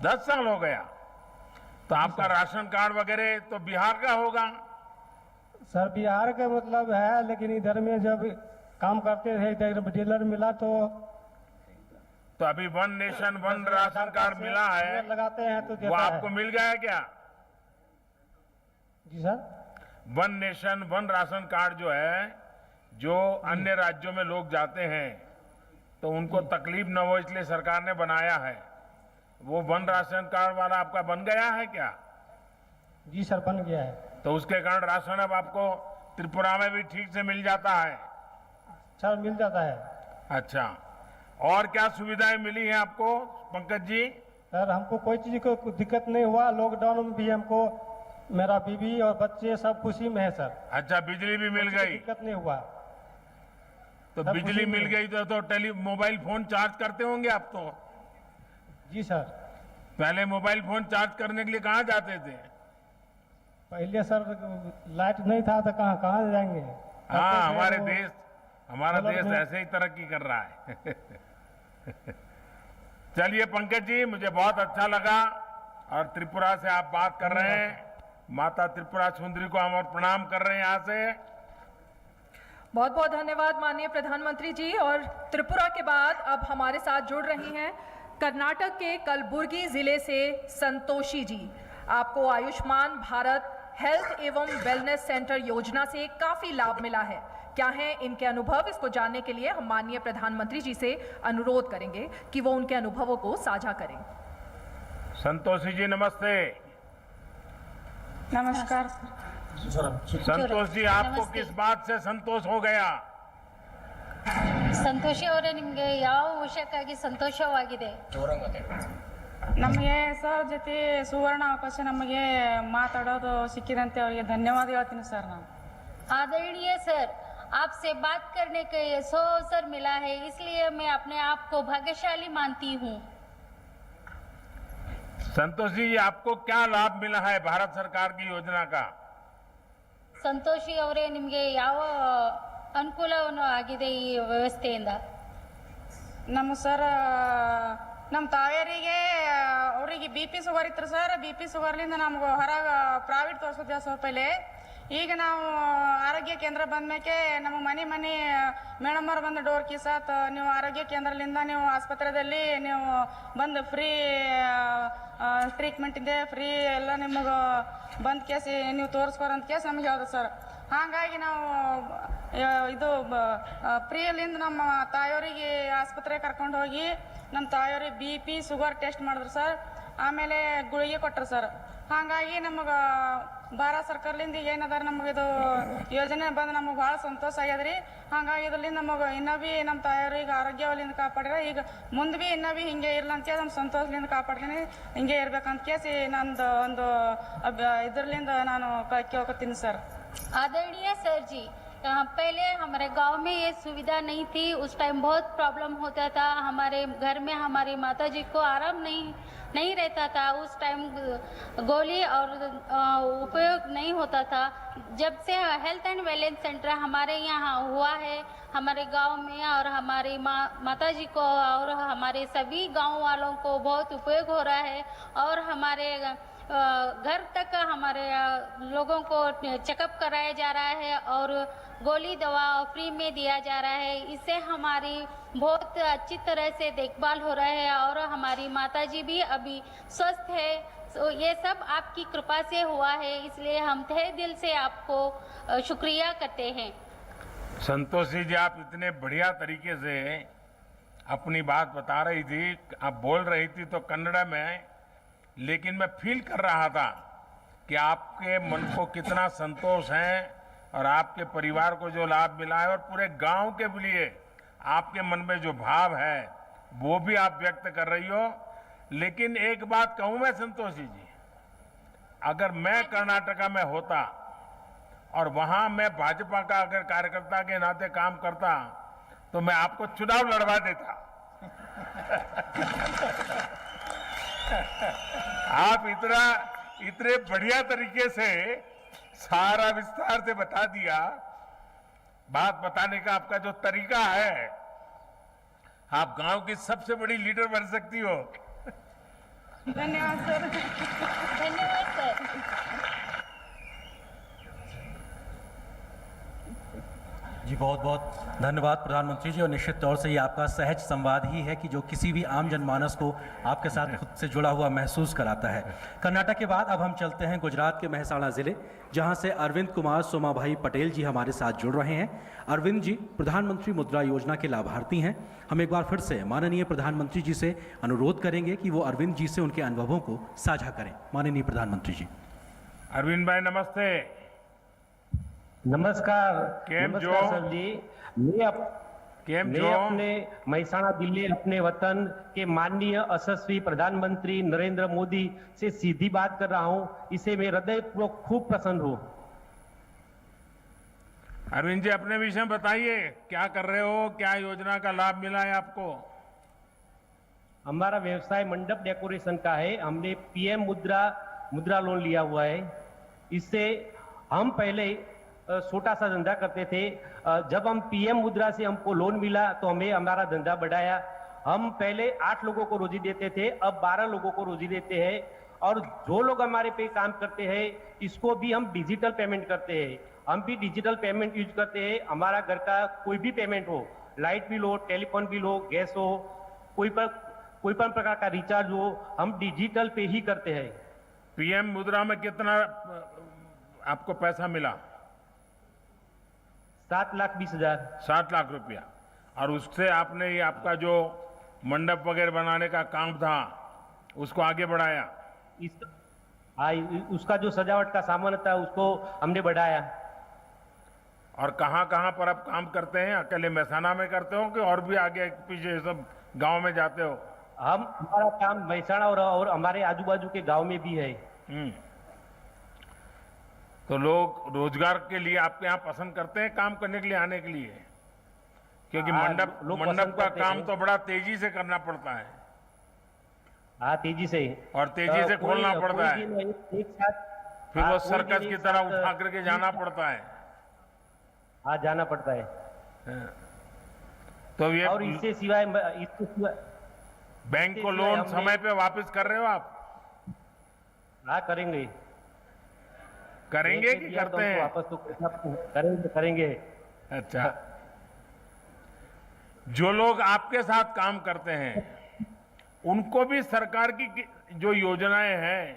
10 साल हो गया। तो आपका राशन कार्ड वगैरह तो बिहार का होगा? सर बिहार का मतलब है, लेकिन इधर में जब काम करते थे इधर डीलर मिला तो अभी one nation one ration card मिला है, लगाते हैं तो वो आपको मिल गया है क्या? जी sir. One nation one ration card जो है, जो अन्य राज्यों में लोग जाते हैं तो उनको तकलीफ न हो इसलिए सरकार ने बनाया है। वो वन राशन कार्ड वाला आपका बन गया है क्या? जी सर बन गया है। तो उसके कारण राशन अब आपको त्रिपुरा में भी ठीक से मिल जाता है? सर मिल जाता है। अच्छा, और क्या सुविधाएं मिली हैं आपको पंकज जी? सर हमको कोई चीज को दिक्कत नहीं हुआ। लॉकडाउन में भी हमको, मेरा बीवी और बच्चे सब खुशी में है सर। अच्छा, बिजली भी मिल गई? दिक्कत नहीं हुआ। तो बिजली मिल गई तो मोबाइल फोन चार्ज करते होंगे आप तो? जी सर। पहले मोबाइल फोन चार्ज करने के लिए कहाँ जाते थे? पहले सर लाइट नहीं था तो कहाँ जाएंगे। हाँ, हमारा देश ऐसे ही तरक्की कर रहा है। चलिए पंकज जी, मुझे बहुत अच्छा लगा और त्रिपुरा से आप बात कर रहे हैं। माता त्रिपुरा सुंदरी को हम और प्रणाम कर रहे हैं यहाँ से। बहुत बहुत धन्यवाद माननीय प्रधानमंत्री जी। और त्रिपुरा के बाद अब हमारे साथ जुड़ रही हैं कर्नाटक के कलबुर्गी जिले से संतोषी जी। आपको आयुष्मान भारत हेल्थ एवं वेलनेस सेंटर योजना से काफी लाभ मिला है। क्या है इनके अनुभव, इसको जानने के लिए हम माननीय प्रधानमंत्री जी से अनुरोध करेंगे कि वो उनके अनुभवों को साझा करें। संतोषी जी नमस्ते। नमस्कार। संतोष जी, आपको किस बात से संतोष हो गया? ಸಂತೋಷ ಅವರೇ, ನಿಮಗೆ ಯಾವ ವಿಷಯಕ್ಕಾಗಿ ಸಂತೋಷವಾಗಿದೆ? ನಮಗೆ ಸರ್ ಜೊತೆ ಸುವರ್ಣ ಅವಕಾಶ ನಮಗೆ ಮಾತಾಡೋದು ಸಿಕ್ಕಿದಂತೆ ಅವರಿಗೆ ಧನ್ಯವಾದ ಹೇಳ್ತೀನಿ ಸರ್ ನಾನು। आदरणीय सर, आपसे बात करने का ये अवसर मिला है, इसलिए मैं अपने आप को भाग्यशाली मानती हूँ। संतोष जी, आपको क्या लाभ मिला है भारत सरकार की योजना का? ಸಂತೋಷಿ ಅವರೇ, ನಿಮಗೆ ಯಾವ ಅನುಕೂಲವನ್ನು ಆಗಿದೆ ಈ ವ್ಯವಸ್ಥೆಯಿಂದ? ನಮ್ಮ ಸರ್, ನಮ್ಮ ತಾಯಿಯರಿಗೆ ಅವರಿಗೆ BP ಶುಗರ್ ಇತ್ತು ಸರ್. BP ಶುಗರ್ಲಿಂದ ನಮ್ಗೆ ಹೊರಗೆ ಪ್ರೈವೇಟ್ ತೋರಿಸೋದು ಸರ್ ಪೈಲೆ. ಈಗ ನಾವು ಆರೋಗ್ಯ ಕೇಂದ್ರ ಬಂದ್ಮೇಲೆ ನಮ್ಮ ಮನೆ ಮೇಡಮ್ ಅವ್ರು ಬಂದು ಡೋರ್ ಕೀಸಾತ್, ನೀವು ಆರೋಗ್ಯ ಕೇಂದ್ರದಿಂದ ನೀವು ಆಸ್ಪತ್ರೆಯಲ್ಲಿ ನೀವು ಬಂದು ಫ್ರೀ ಟ್ರೀಟ್ಮೆಂಟ್ ಇದೆ, ಫ್ರೀ ಎಲ್ಲ ನಿಮಗೆ ಬಂದು ಕೇಸಿ ನೀವು ತೋರಿಸ್ಕೊರಂತ ಕೇಸ್ ನಮ್ಗೆ ಹೇಳ್ದೆ ಸರ್. ಹಾಗಾಗಿ ನಾವು ಇದು ಫ್ರೀಯಲ್ಲಿಂದ ನಮ್ಮ ತಾಯಿಯವರಿಗೆ ಆಸ್ಪತ್ರೆಗೆ ಕರ್ಕೊಂಡು ಹೋಗಿ ನಮ್ಮ ತಾಯಿಯವ್ರಿಗೆ BP ಶುಗರ್ ಟೆಸ್ಟ್ ಮಾಡಿದ್ರು ಸರ್. ಆಮೇಲೆ ಗುಳಿಗೆ ಕೊಟ್ಟರು ಸರ್. ಹಾಗಾಗಿ ನಮಗೆ ಭಾರತ ಸರ್ಕಾರದಿಂದ ಏನದಾರ ನಮಗೆ ಇದು ಯೋಜನೆ ಬಂದು ನಮಗೆ ಭಾಳ ಸಂತೋಷ ಆಗ್ಯದ್ರಿ. ಹಾಗಾಗಿ ಇದರಿಂದ ನಮಗೆ ಇನ್ನೂ ಭೀ ನಮ್ಮ ತಾಯಿಯವ್ರಿಗೆ ಆರೋಗ್ಯವಲ್ಲಿಂದ ಕಾಪಾಡ್ರೆ ಈಗ ಮುಂದೆ ಭೀ ಇನ್ನೂ ಭೀ ಹಿಂಗೆ ಇರ್ಲಿ ಅಂತೇಳಿ ನಮ್ಮ ಸಂತೋಷದಿಂದ ಕಾಪಾಡ್ತೀನಿ, ಹಿಂಗೆ ಇರ್ಬೇಕಂತ ಕೇಸಿ ನಂದು ಒಂದು ಇದರಲ್ಲಿಂದ ನಾನು ಕೇಳ್ಕೊತೀನಿ ಸರ್। आदरणीय सर जी, पहले हमारे गांव में ये सुविधा नहीं थी। उस टाइम बहुत प्रॉब्लम होता था। हमारे घर में हमारी माता जी को आराम नहीं रहता था। उस टाइम गोली और उपयोग नहीं होता था। जब से हेल्थ एंड वेलनेस सेंटर हमारे यहाँ हुआ है हमारे गांव में, और हमारी माता जी को और हमारे सभी गांव वालों को बहुत उपयोग हो रहा है। और हमारे घर तक हमारे लोगों को चेकअप कराया जा रहा है और गोली दवा फ्री में दिया जा रहा है। इससे हमारी बहुत अच्छी तरह से देखभाल हो रहा है और हमारी माताजी भी अभी स्वस्थ है। तो ये सब आपकी कृपा से हुआ है, इसलिए हम तहे दिल से आपको शुक्रिया करते हैं। संतोषी जी, आप इतने बढ़िया तरीके से अपनी बात बता रही थी, आप बोल रही थी तो कन्नड़ में, लेकिन मैं फील कर रहा था कि आपके मन को कितना संतोष है और आपके परिवार को जो लाभ मिला है और पूरे गांव के लिए आपके मन में जो भाव है वो भी आप व्यक्त कर रही हो। लेकिन एक बात कहूं मैं संतोषी जी, अगर मैं कर्नाटका में होता और वहां मैं भाजपा का अगर कार्यकर्ता के नाते काम करता तो मैं आपको चुनाव लड़वा देता। आप इतने बढ़िया तरीके से सारा विस्तार से बता दिया। बात बताने का आपका जो तरीका है, आप गांव की सबसे बड़ी लीडर बन सकती हो। धन्यवाद सर। धन्यवाद सर। जी बहुत बहुत धन्यवाद प्रधानमंत्री जी। और निश्चित तौर से ये आपका सहज संवाद ही है कि जो किसी भी आम जनमानस को आपके साथ खुद से जुड़ा हुआ महसूस कराता है। कर्नाटक के बाद अब हम चलते हैं गुजरात के मेहसाणा जिले, जहां से अरविंद कुमार सोमाभाई पटेल जी हमारे साथ जुड़ रहे हैं। अरविंद जी प्रधानमंत्री मुद्रा योजना के लाभार्थी हैं। हम एक बार फिर से माननीय प्रधानमंत्री जी से अनुरोध करेंगे कि वो अरविंद जी से उनके अनुभवों को साझा करें। माननीय प्रधानमंत्री जी। अरविंद भाई नमस्ते। नमस्कार। केम जो सर जी, मैं अपने महसाणा जिले अपने वतन के माननीय यशस्वी प्रधानमंत्री नरेंद्र मोदी से सीधी बात कर रहा हूं। इसे मैं हृदयपूर्वक खूब प्रसन्न हूं। अरविंद जी अपने विषय में बताइए, क्या कर रहे हो, क्या योजना का लाभ मिला है आपको? हमारा व्यवसाय मंडप डेकोरेशन का है। हमने पीएम मुद्रा लोन लिया हुआ है। इससे हम पहले छोटा सा धंधा करते थे। जब हम पीएम मुद्रा से हमको लोन मिला तो हमें हमारा धंधा बढ़ाया। हम पहले 8 लोगों को रोजी देते थे, अब 12 लोगों को रोजी देते हैं। और जो लोग हमारे पे काम करते हैं इसको भी हम डिजिटल पेमेंट करते हैं। हम भी डिजिटल पेमेंट यूज करते हैं। हमारा घर का कोई भी पेमेंट हो, लाइट बिल हो, टेलीफोन बिल हो, गैस हो, कोई पण प्रकार का रिचार्ज हो, हम डिजिटल पे ही करते हैं। पीएम मुद्रा में कितना आपको पैसा मिला? 7,20,000। 7 लाख रुपया। और उससे आपने ये आपका जो मंडप वगैरह बनाने का काम था उसको आगे बढ़ाया? उसका जो सजावट का सामान था उसको हमने बढ़ाया। और कहाँ पर आप काम करते हैं? अकेले मेहसाणा में करते हो कि और भी आगे पीछे सब गांव में जाते हो? हमारा काम मेहसाणा और हमारे आजू बाजू के गांव में भी है। तो लोग रोजगार के लिए आपके यहाँ पसंद करते हैं काम करने के लिए आने के लिए? क्योंकि मंडप का काम तो बड़ा तेजी से करना पड़ता है। हाँ, तेजी से और तेजी से खोलना पड़ता है। एक साथ फिर वो सर्कस की तरह उठा करके जाना पड़ता है। हाँ, जाना पड़ता है। तो ये और इससे सिवाय बैंक को लोन समय पे वापस कर रहे हो आप? हाँ, करेंगे कि करते हैं? वापस तो करेंगे। अच्छा, जो लोग आपके साथ काम करते हैं उनको भी सरकार की जो योजनाएं हैं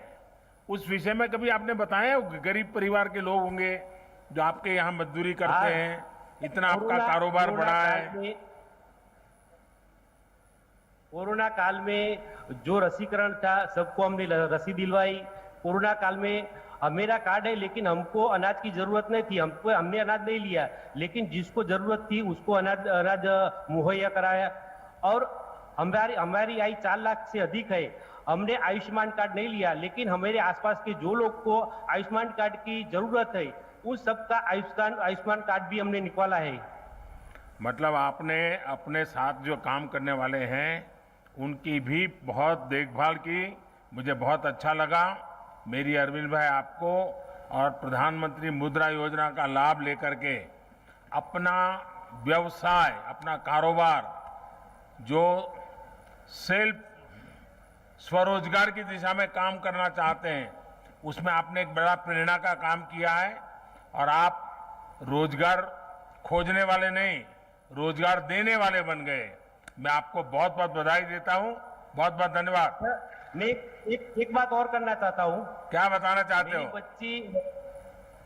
उस विषय में कभी आपने बताया? गरीब परिवार के लोग होंगे जो आपके यहाँ मजदूरी करते हैं, इतना आपका कारोबार बढ़ा है। कोरोना काल में जो रसीकरण था सबको हमने रसी दिलवाई। कोरोना काल में मेरा कार्ड है लेकिन हमको अनाज की जरूरत नहीं थी, हमने अनाज नहीं लिया, लेकिन जिसको जरूरत थी उसको अनाज मुहैया कराया। और हमारी आय 4 लाख से अधिक है। हमने आयुष्मान कार्ड नहीं लिया, लेकिन हमारे आसपास के जो लोग को आयुष्मान कार्ड की जरूरत है उन सबका आयुष्मान कार्ड भी हमने निकाला है। मतलब आपने अपने साथ जो काम करने वाले हैं उनकी भी बहुत देखभाल की। मुझे बहुत अच्छा लगा। मेरी अरविंद भाई आपको और प्रधानमंत्री मुद्रा योजना का लाभ लेकर के अपना व्यवसाय, अपना कारोबार जो स्वरोजगार की दिशा में काम करना चाहते हैं उसमें आपने एक बड़ा प्रेरणा का काम किया है। और आप रोजगार खोजने वाले नहीं, रोजगार देने वाले बन गए। मैं आपको बहुत बहुत बधाई देता हूं। बहुत बहुत धन्यवाद। मैं एक बात और करना चाहता हूं। क्या बताना चाहते हो?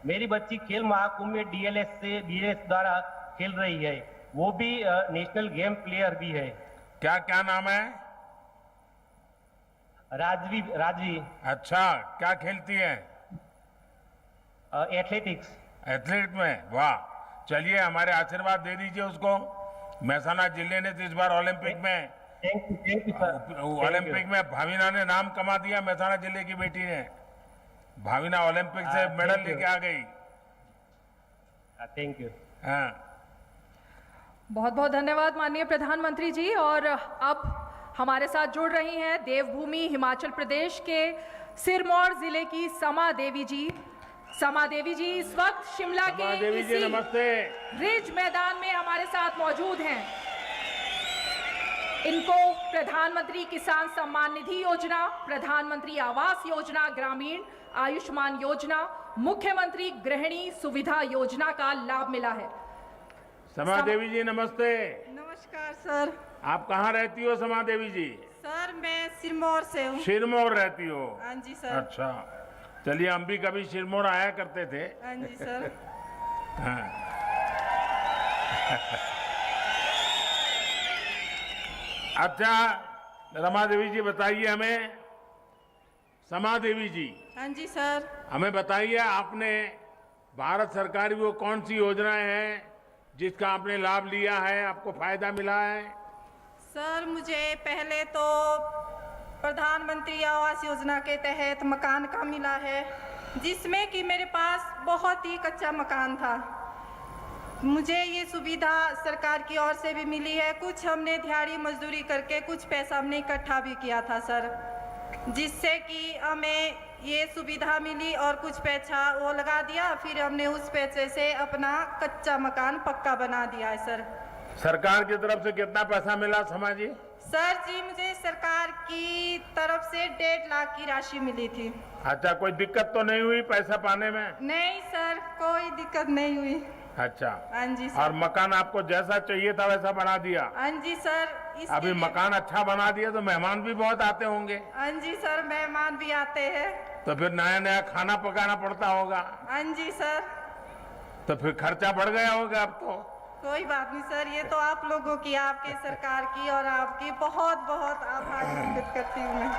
मेरी बच्ची खेल महाकुंभ में डीएलएस द्वारा खेल रही है, वो भी नेशनल गेम प्लेयर भी है। क्या क्या नाम है? राजवी। अच्छा, क्या खेलती है? एथलेटिक्स। एथलीट में, वाह। चलिए हमारे आशीर्वाद दे दीजिए उसको। मेहसाना जिले ने तो इस बार ओलंपिक में ओलंपिक में भाविना ने नाम कमा दिया। मेहसाना जिले की बेटी ने, भाविना ओलंपिक से मेडल लेके आ गई। Thank you. हाँ, बहुत बहुत धन्यवाद माननीय प्रधानमंत्री जी। और अब हमारे साथ जुड़ रही हैं देवभूमि हिमाचल प्रदेश के सिरमौर जिले की समा देवी जी। समा देवी जी इस वक्त शिमला के इसी रिज मैदान में हमारे साथ मौजूद हैं। इनको प्रधानमंत्री किसान सम्मान निधि योजना, प्रधानमंत्री आवास योजना ग्रामीण, आयुष्मान योजना, मुख्यमंत्री गृहिणी सुविधा योजना का लाभ मिला है। समा देवी जी नमस्ते। नमस्कार सर। आप कहाँ रहती हो समा देवी जी? सर मैं सिरमौर से हूँ। सिरमौर रहती हो? हाँ जी सर। अच्छा, चलिए हम भी कभी सिरमौर आया करते थे। हाँ जी सर। हाँ। अच्छा रमा देवी जी बताइए हमें, समा देवी जी। हाँ जी सर। हमें बताइए आपने भारत सरकार की वो कौन सी योजनाएं हैं जिसका आपने लाभ लिया है, आपको फायदा मिला है? सर मुझे पहले तो प्रधानमंत्री आवास योजना के तहत मकान का मिला है, जिसमें कि मेरे पास बहुत ही कच्चा मकान था। मुझे ये सुविधा सरकार की ओर से भी मिली है। कुछ हमने दिहाड़ी मजदूरी करके कुछ पैसा हमने इकट्ठा भी किया था सर, जिससे कि हमें ये सुविधा मिली और कुछ पैसा वो लगा दिया, फिर हमने उस पैसे से अपना कच्चा मकान पक्का बना दिया है सर। सरकार की तरफ से कितना पैसा मिला समा जी? सर जी मुझे सरकार की तरफ से 1.5 लाख की राशि मिली थी। अच्छा, कोई दिक्कत तो नहीं हुई पैसा पाने में? नहीं सर, कोई दिक्कत नहीं हुई। अच्छा। हाँ जी सर। और मकान आपको जैसा चाहिए था वैसा बना दिया? हाँ जी सर। अभी मकान अच्छा बना दिया तो मेहमान भी बहुत आते होंगे? हाँ जी सर, मेहमान भी आते हैं। तो फिर नया नया खाना पकाना पड़ता होगा? हाँ जी सर। तो फिर खर्चा बढ़ गया होगा अब तो? कोई बात नहीं सर, ये तो आप लोगों की, आपके सरकार की और आपकी बहुत बहुत आभार व्यक्त करती हूँ मैं।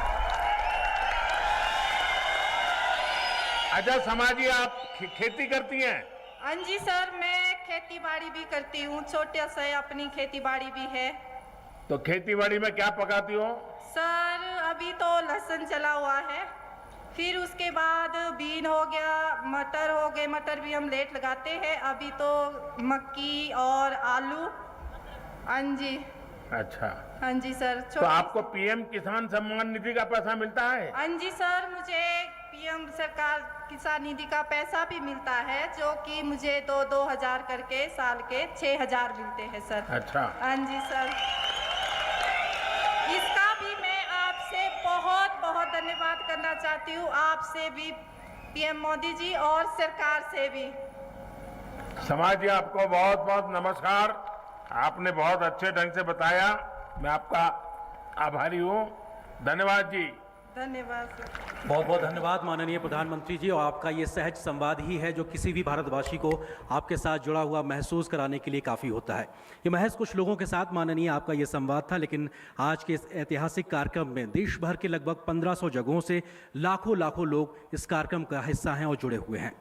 अच्छा समाजी, आप खेती करती हैं? हाँ जी सर, मैं खेती बाड़ी भी करती हूँ, छोटे से अपनी खेती बाड़ी भी है। तो खेती बाड़ी में क्या पकाती हो? सर अभी तो लहसुन चला हुआ है, फिर उसके बाद बीन हो गया, मटर हो गए, मटर भी हम लेट लगाते हैं। अभी तो मक्की और आलू। हाँ जी। अच्छा। हाँ जी सर। तो आपको पीएम किसान सम्मान निधि का पैसा मिलता है? हाँ जी सर, मुझे पीएम सरकार किसान निधि का पैसा भी मिलता है, जो कि मुझे 2-2 हजार करके साल के 6,000 मिलते हैं सर। अच्छा। हाँ जी सर। इसका भी मैं आपसे बहुत बहुत धन्यवाद करना चाहती हूँ, आपसे भी, पीएम मोदी जी, और सरकार से भी। समाज जी आपको बहुत बहुत नमस्कार। आपने बहुत अच्छे ढंग से बताया, मैं आपका आभारी हूँ। धन्यवाद जी। धन्यवाद सर। बहुत बहुत धन्यवाद माननीय प्रधानमंत्री जी। और आपका ये सहज संवाद ही है जो किसी भी भारतवासी को आपके साथ जुड़ा हुआ महसूस कराने के लिए काफ़ी होता है। ये महज कुछ लोगों के साथ माननीय आपका ये संवाद था, लेकिन आज के इस ऐतिहासिक कार्यक्रम में देश भर के लगभग 1500 जगहों से लाखों लाखों लोग इस कार्यक्रम का हिस्सा हैं और जुड़े हुए हैं।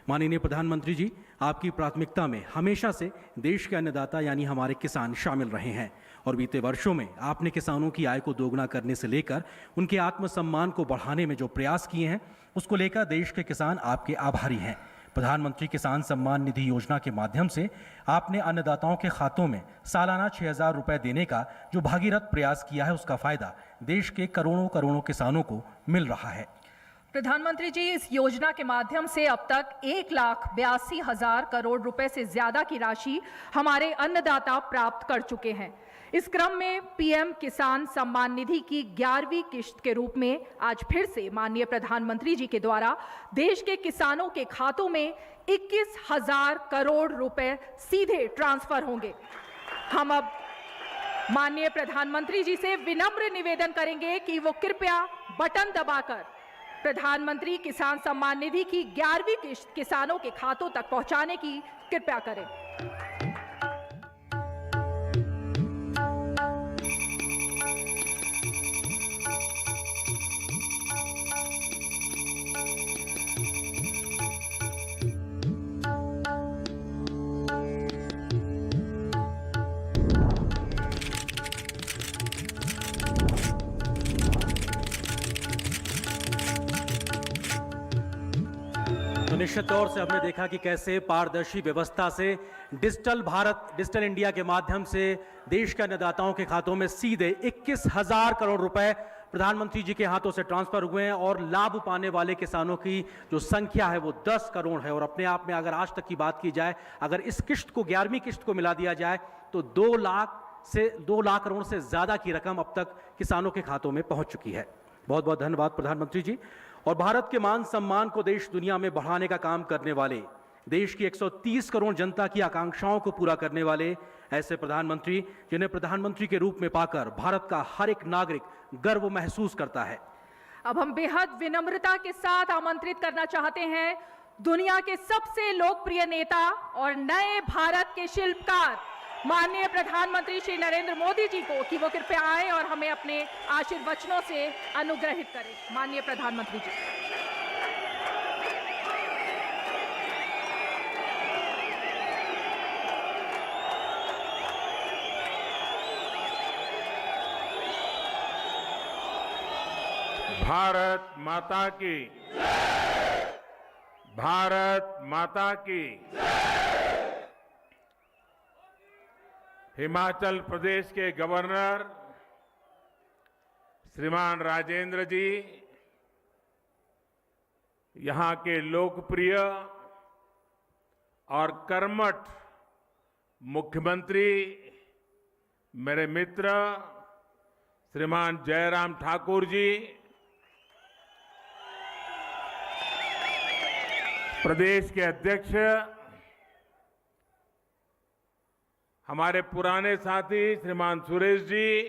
माननीय प्रधानमंत्री जी, आपकी प्राथमिकता में हमेशा से देश के अन्नदाता यानी हमारे किसान शामिल रहे हैं और बीते वर्षों में आपने किसानों की आय को दोगुना करने से लेकर उनके आत्मसम्मान को बढ़ाने में जो प्रयास किए हैं, उसको लेकर देश के किसान आपके आभारी हैं। प्रधानमंत्री किसान सम्मान निधि योजना के माध्यम से आपने अन्नदाताओं के खातों में सालाना 6,000 रुपये देने का जो भागीरथ प्रयास किया है, उसका फायदा देश के करोड़ों करोड़ों किसानों को मिल रहा है। प्रधानमंत्री जी, इस योजना के माध्यम से अब तक 1,82,000 करोड़ रुपए से ज्यादा की राशि हमारे अन्नदाता प्राप्त कर चुके हैं। इस क्रम में पीएम किसान सम्मान निधि की 11वीं किश्त के रूप में आज फिर से माननीय प्रधानमंत्री जी के द्वारा देश के किसानों के खातों में 21,000 करोड़ रुपए सीधे ट्रांसफर होंगे। हम अब माननीय प्रधानमंत्री जी से विनम्र निवेदन करेंगे कि वो कृपया बटन दबाकर प्रधानमंत्री किसान सम्मान निधि की 11वीं किश्त किसानों के खातों तक पहुंचाने की कृपया करें। तो निश्चित तौर से हमने देखा कि कैसे पारदर्शी व्यवस्था से डिजिटल भारत, डिजिटल इंडिया के माध्यम से देश के अन्नदाताओं के खातों में सीधे 21,000 करोड़ रुपए प्रधानमंत्री जी के हाथों से ट्रांसफर हुए हैं और लाभ पाने वाले किसानों की जो संख्या है वो 10 करोड़ है। और अपने आप में अगर आज तक की बात की जाए, अगर इस किश्त को 11वीं किश्त को मिला दिया जाए तो 2 लाख करोड़ से ज्यादा की रकम अब तक किसानों के खातों में पहुंच चुकी है। बहुत बहुत धन्यवाद प्रधानमंत्री जी। और भारत के मान सम्मान को देश दुनिया में बढ़ाने का काम करने वाले, देश की 130 करोड़ जनता की आकांक्षाओं को पूरा करने वाले ऐसे प्रधानमंत्री, जिन्हें प्रधानमंत्री के रूप में पाकर भारत का हर एक नागरिक गर्व महसूस करता है। अब हम बेहद विनम्रता के साथ आमंत्रित करना चाहते हैं दुनिया के सबसे लोकप्रिय नेता और नए भारत के शिल्पकार माननीय प्रधानमंत्री श्री नरेंद्र मोदी जी को कि वो कृपया आए और हमें अपने आशीर्वचनों से अनुग्रहित करें। माननीय प्रधानमंत्री जी। भारत माता की, भारत माता की। हिमाचल प्रदेश के गवर्नर श्रीमान राजेंद्र जी, यहां के लोकप्रिय और कर्मठ मुख्यमंत्री मेरे मित्र श्रीमान जयराम ठाकुर जी, प्रदेश के अध्यक्ष हमारे पुराने साथी श्रीमान सुरेश जी,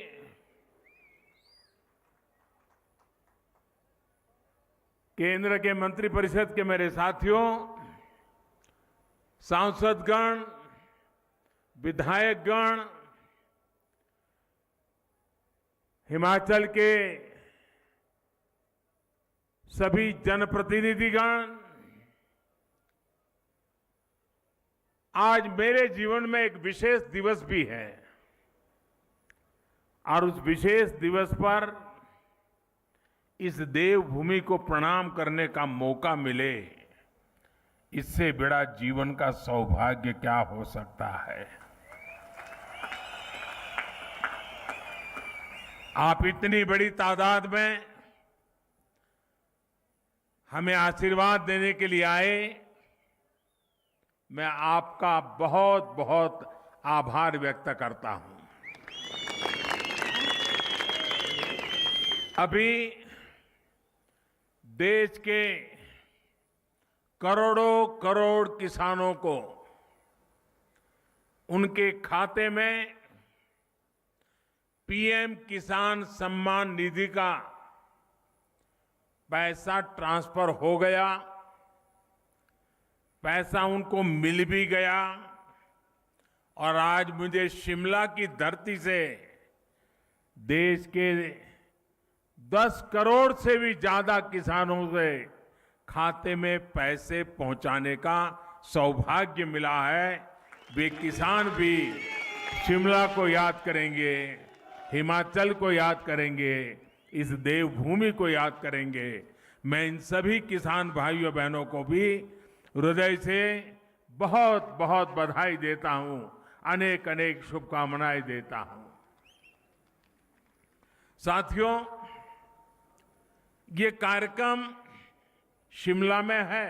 केंद्र के मंत्रिपरिषद के मेरे साथियों, सांसदगण, विधायकगण, हिमाचल के सभी जनप्रतिनिधिगण, आज मेरे जीवन में एक विशेष दिवस भी है और उस विशेष दिवस पर इस देवभूमि को प्रणाम करने का मौका मिले, इससे बड़ा जीवन का सौभाग्य क्या हो सकता है। आप इतनी बड़ी तादाद में हमें आशीर्वाद देने के लिए आए, मैं आपका बहुत बहुत आभार व्यक्त करता हूं। अभी देश के करोड़ों करोड़ किसानों को उनके खाते में पीएम किसान सम्मान निधि का पैसा ट्रांसफर हो गया, पैसा उनको मिल भी गया और आज मुझे शिमला की धरती से देश के 10 करोड़ से भी ज्यादा किसानों से खाते में पैसे पहुंचाने का सौभाग्य मिला है। वे किसान भी शिमला को याद करेंगे, हिमाचल को याद करेंगे, इस देवभूमि को याद करेंगे। मैं इन सभी किसान भाइयों बहनों को भी हृदय से बहुत बहुत बधाई देता हूं, अनेक अनेक शुभकामनाएं देता हूं। साथियों, ये कार्यक्रम शिमला में है,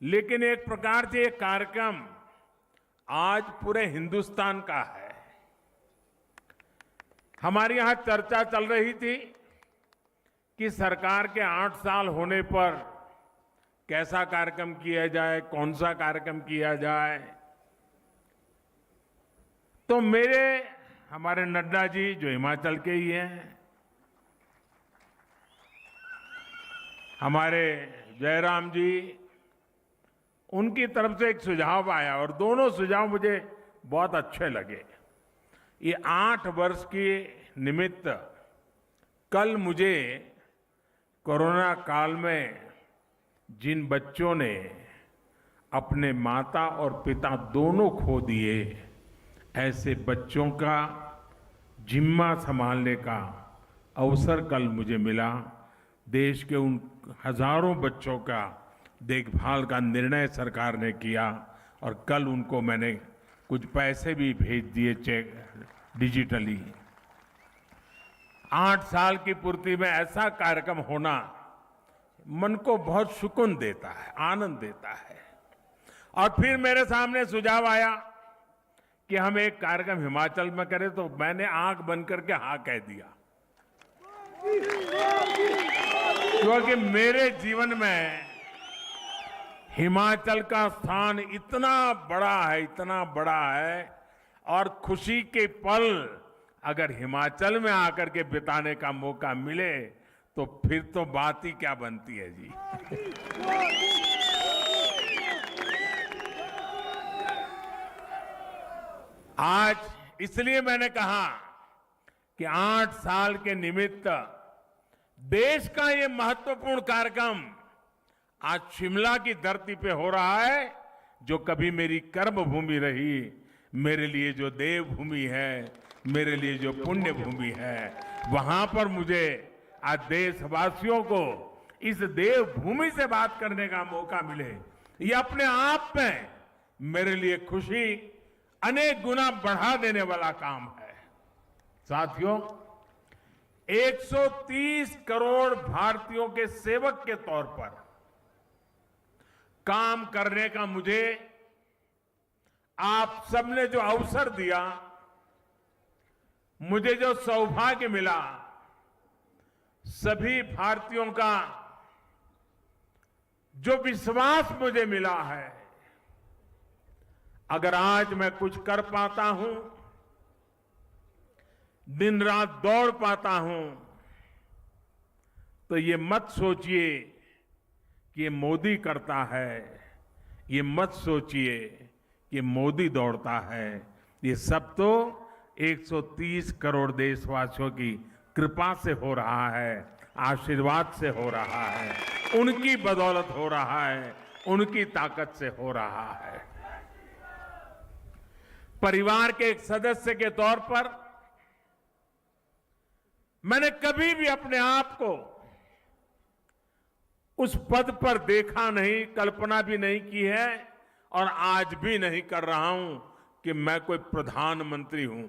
लेकिन एक प्रकार से ये कार्यक्रम आज पूरे हिंदुस्तान का है। हमारे यहां चर्चा चल रही थी कि सरकार के 8 साल होने पर कैसा कार्यक्रम किया जाए, कौन सा कार्यक्रम किया जाए। तो हमारे नड्डा जी जो हिमाचल के ही हैं, हमारे जयराम जी, उनकी तरफ से एक सुझाव आया और दोनों सुझाव मुझे बहुत अच्छे लगे। ये 8 वर्ष के निमित्त कल मुझे कोरोना काल में जिन बच्चों ने अपने माता और पिता दोनों खो दिए, ऐसे बच्चों का जिम्मा संभालने का अवसर कल मुझे मिला। देश के उन हजारों बच्चों का देखभाल का निर्णय सरकार ने किया और कल उनको मैंने कुछ पैसे भी भेज दिए चेक डिजिटली। 8 साल की पूर्ति में ऐसा कार्यक्रम होना मन को बहुत सुकून देता है, आनंद देता है। और फिर मेरे सामने सुझाव आया कि हम एक कार्यक्रम हिमाचल में करें, तो मैंने आंख बंद करके हाँ कह दिया, क्योंकि मेरे जीवन में हिमाचल का स्थान इतना बड़ा है और खुशी के पल अगर हिमाचल में आकर के बिताने का मौका मिले तो फिर तो बात ही क्या बनती है जी। आज इसलिए मैंने कहा कि 8 साल के निमित्त देश का ये महत्वपूर्ण कार्यक्रम आज शिमला की धरती पे हो रहा है, जो कभी मेरी कर्म भूमि रही, मेरे लिए जो देवभूमि है, मेरे लिए जो पुण्य भूमि है, वहां पर मुझे आज देशवासियों को इस देवभूमि से बात करने का मौका मिले, ये अपने आप में मेरे लिए खुशी अनेक गुना बढ़ा देने वाला काम है। साथियों, 130 करोड़ भारतीयों के सेवक के तौर पर काम करने का मुझे आप सबने जो अवसर दिया, मुझे जो सौभाग्य मिला, सभी भारतीयों का जो विश्वास मुझे मिला है, अगर आज मैं कुछ कर पाता हूं, दिन रात दौड़ पाता हूं, तो ये मत सोचिए कि ये मोदी करता है, ये मत सोचिए कि मोदी दौड़ता है, ये सब तो 130 करोड़ देशवासियों की कृपा से हो रहा है, आशीर्वाद से हो रहा है, उनकी बदौलत हो रहा है, उनकी ताकत से हो रहा है। परिवार के एक सदस्य के तौर पर मैंने कभी भी अपने आप को उस पद पर देखा नहीं, कल्पना भी नहीं की है और आज भी नहीं कर रहा हूं कि मैं कोई प्रधानमंत्री हूं।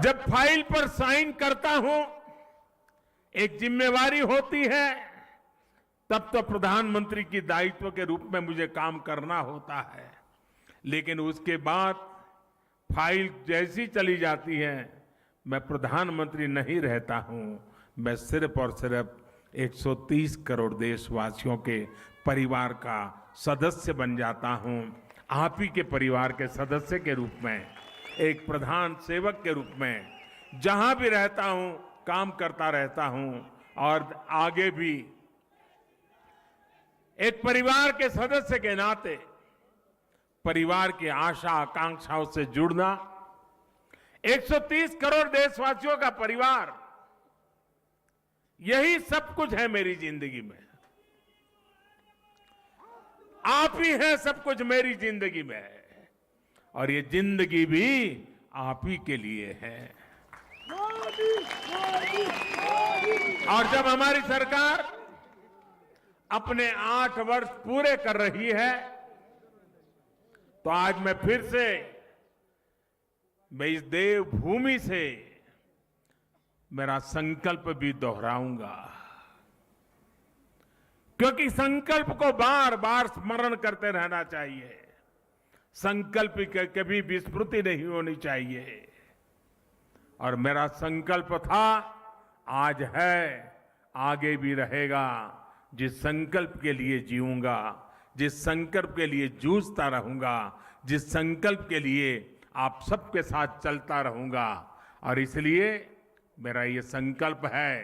जब फाइल पर साइन करता हूं, एक जिम्मेवारी होती है, तब तो प्रधानमंत्री की दायित्व के रूप में मुझे काम करना होता है, लेकिन उसके बाद फाइल जैसी चली जाती है, मैं प्रधानमंत्री नहीं रहता हूं, मैं सिर्फ और सिर्फ 130 करोड़ देशवासियों के परिवार का सदस्य बन जाता हूं। आप ही के परिवार के सदस्य के रूप में, एक प्रधान सेवक के रूप में जहां भी रहता हूं काम करता रहता हूं और आगे भी एक परिवार के सदस्य के नाते परिवार की आशा आकांक्षाओं से जुड़ना, 130 करोड़ देशवासियों का परिवार, यही सब कुछ है मेरी जिंदगी में। आप ही हैं सब कुछ मेरी जिंदगी में, और ये जिंदगी भी आप ही के लिए है। और जब हमारी सरकार अपने 8 वर्ष पूरे कर रही है, तो आज मैं फिर से मैं इस देवभूमि से मेरा संकल्प भी दोहराऊंगा, क्योंकि संकल्प को बार बार स्मरण करते रहना चाहिए। संकल्प की कभी विस्मृति नहीं होनी चाहिए। और मेरा संकल्प था, आज है, आगे भी रहेगा। जिस संकल्प के लिए जीऊंगा, जिस संकल्प के लिए जूझता रहूंगा, जिस संकल्प के लिए आप सबके साथ चलता रहूंगा, और इसलिए मेरा ये संकल्प है,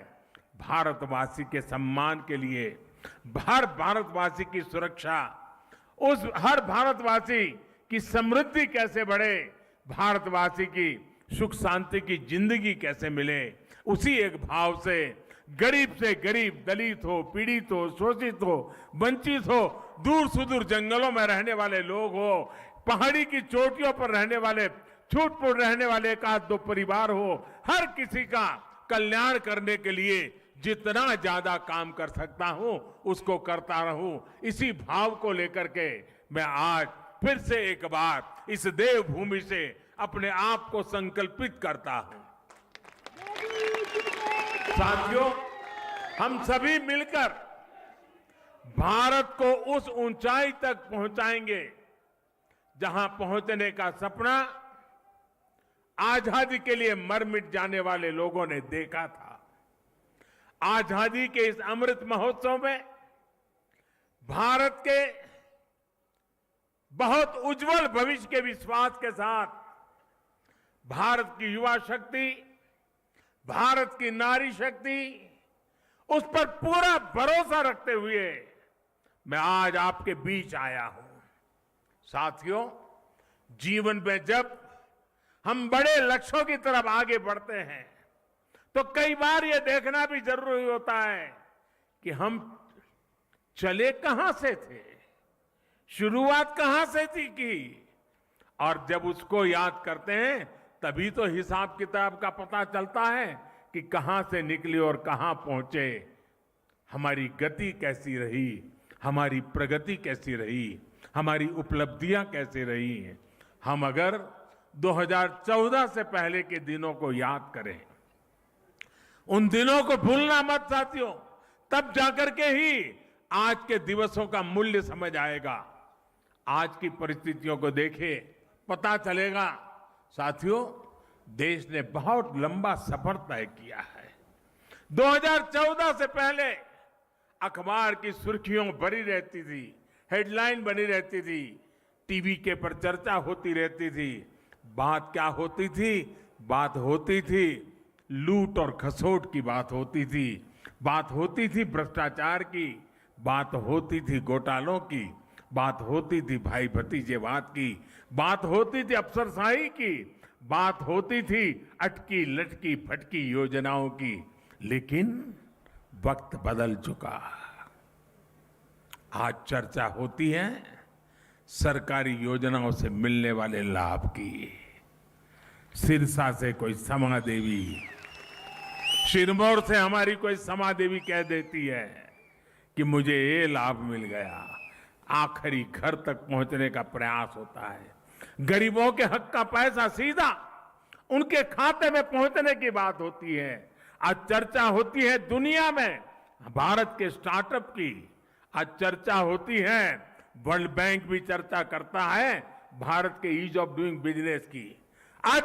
भारतवासी के सम्मान के लिए, हर भारतवासी की सुरक्षा, उस हर भारतवासी की समृद्धि कैसे बढ़े, भारतवासी की सुख शांति की जिंदगी कैसे मिले, उसी एक भाव से गरीब, दलित हो, पीड़ित हो, शोषित हो, वंचित हो, दूर सुदूर जंगलों में रहने वाले लोग हो, पहाड़ी की चोटियों पर रहने वाले छूट-फूट रहने वाले एक आध दो परिवार हो, हर किसी का कल्याण करने के लिए जितना ज्यादा काम कर सकता हूं उसको करता रहूं। इसी भाव को लेकर के मैं आज फिर से एक बार इस देवभूमि से अपने आप को संकल्पित करता हूं। साथियों, हम सभी मिलकर भारत को उस ऊंचाई तक पहुंचाएंगे जहां पहुंचने का सपना आजादी के लिए मर मिट जाने वाले लोगों ने देखा था। आजादी के इस अमृत महोत्सव में भारत के बहुत उज्जवल भविष्य के विश्वास के साथ भारत की युवा शक्ति, भारत की नारी शक्ति, उस पर पूरा भरोसा रखते हुए मैं आज आपके बीच आया हूं। साथियों, जीवन में जब हम बड़े लक्ष्यों की तरफ आगे बढ़ते हैं तो कई बार यह देखना भी जरूरी होता है कि हम चले कहां से थे, शुरुआत कहां से थी की, और जब उसको याद करते हैं तभी तो हिसाब किताब का पता चलता है कि कहां से निकले और कहां पहुंचे, हमारी गति कैसी रही, हमारी प्रगति कैसी रही, हमारी उपलब्धियां कैसी रही हैं। हम अगर 2014 से पहले के दिनों को याद करें, उन दिनों को भूलना मत साथियों, तब जाकर के ही आज के दिवसों का मूल्य समझ आएगा। आज की परिस्थितियों को देखें, पता चलेगा साथियों, देश ने बहुत लंबा सफर तय किया है। 2014 से पहले अखबार की सुर्खियों भरी रहती थी, हेडलाइन बनी रहती थी, टीवी के पर चर्चा होती रहती थी। बात क्या होती थी? बात होती थी लूट और खसोट की बात होती थी, बात होती थी भ्रष्टाचार की, बात होती थी घोटालों की, बात होती थी भाई भतीजेवाद की, बात होती थी अफसरशाही की, बात होती थी अटकी लटकी फटकी योजनाओं की। लेकिन वक्त बदल चुका। आज चर्चा होती है सरकारी योजनाओं से मिलने वाले लाभ की। सिरसा से कोई समा देवी, सिरमौर से हमारी कोई समा देवी कह देती है कि मुझे ये लाभ मिल गया। आखिरी घर तक पहुंचने का प्रयास होता है। गरीबों के हक का पैसा सीधा उनके खाते में पहुंचने की बात होती है। आज चर्चा होती है दुनिया में भारत के स्टार्टअप की, आज चर्चा होती है, वर्ल्ड बैंक भी चर्चा करता है भारत के ईज ऑफ डूइंग बिजनेस की। आज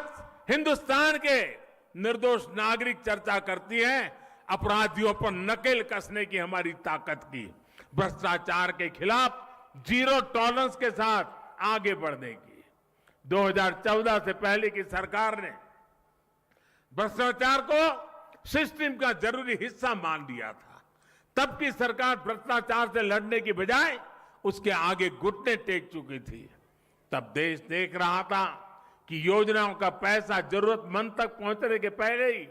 हिंदुस्तान के निर्दोष नागरिक चर्चा करती है अपराधियों पर नकेल कसने की हमारी ताकत की, भ्रष्टाचार के खिलाफ जीरो टॉलरेंस के साथ आगे बढ़ने की। 2014 से पहले की सरकार ने भ्रष्टाचार को सिस्टम का जरूरी हिस्सा मान लिया था। तब की सरकार भ्रष्टाचार से लड़ने की बजाय उसके आगे घुटने टेक चुकी थी। तब देश देख रहा था कि योजनाओं का पैसा जरूरतमंद तक पहुंचने के पहले ही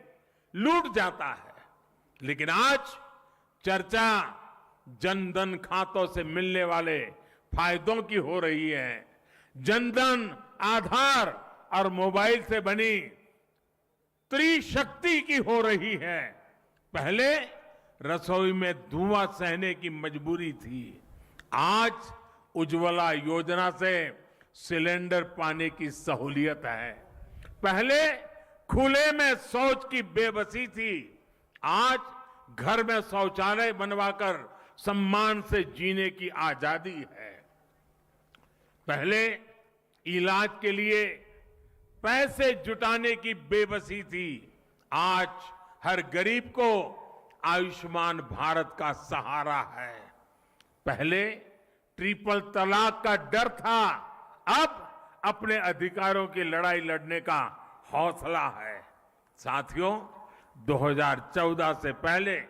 लूट जाता है। लेकिन आज चर्चा जनधन खातों से मिलने वाले फायदों की हो रही है। जनधन, आधार और मोबाइल से बनी त्रिशक्ति की हो रही है। पहले रसोई में धुआं सहने की मजबूरी थी, आज उज्ज्वला योजना से सिलेंडर पाने की सहूलियत है। पहले खुले में शौच की बेबसी थी, आज घर में शौचालय बनवाकर सम्मान से जीने की आजादी है। पहले इलाज के लिए पैसे जुटाने की बेबसी थी, आज हर गरीब को आयुष्मान भारत का सहारा है। पहले ट्रिपल तलाक का डर था, अब अपने अधिकारों की लड़ाई लड़ने का हौसला है। साथियों, 2014 से पहले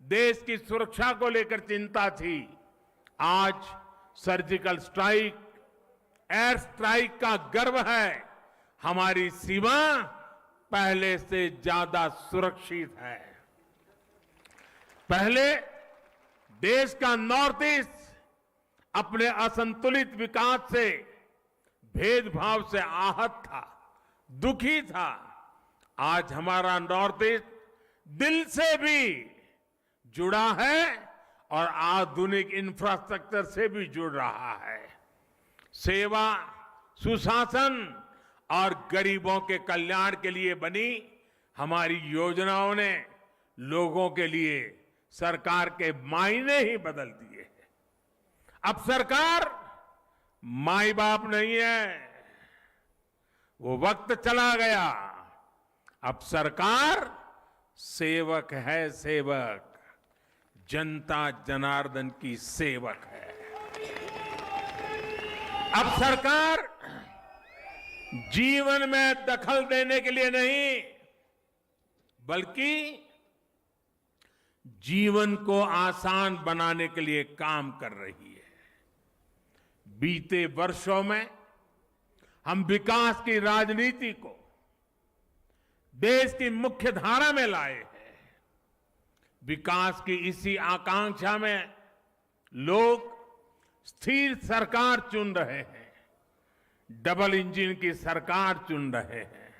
देश की सुरक्षा को लेकर चिंता थी, आज सर्जिकल स्ट्राइक, एयर स्ट्राइक का गर्व है। हमारी सीमा पहले से ज्यादा सुरक्षित है। पहले देश का नॉर्थ ईस्ट अपने असंतुलित विकास से, भेदभाव से आहत था। दुखी था, आज हमारा नॉर्थ ईस्ट दिल से भी जुड़ा है और आधुनिक इंफ्रास्ट्रक्चर से भी जुड़ रहा है। सेवा, सुशासन और गरीबों के कल्याण के लिए बनी हमारी योजनाओं ने लोगों के लिए सरकार के मायने ही बदल दिए हैं। अब सरकार माई बाप नहीं है, वो वक्त चला गया। अब सरकार सेवक है, सेवक, जनता जनार्दन की सेवक है। अब सरकार जीवन में दखल देने के लिए नहीं, बल्कि जीवन को आसान बनाने के लिए काम कर रही है। बीते वर्षों में हम विकास की राजनीति को देश की मुख्य धारा में लाए हैं। विकास की इसी आकांक्षा में लोग स्थिर सरकार चुन रहे हैं, डबल इंजन की सरकार चुन रहे हैं।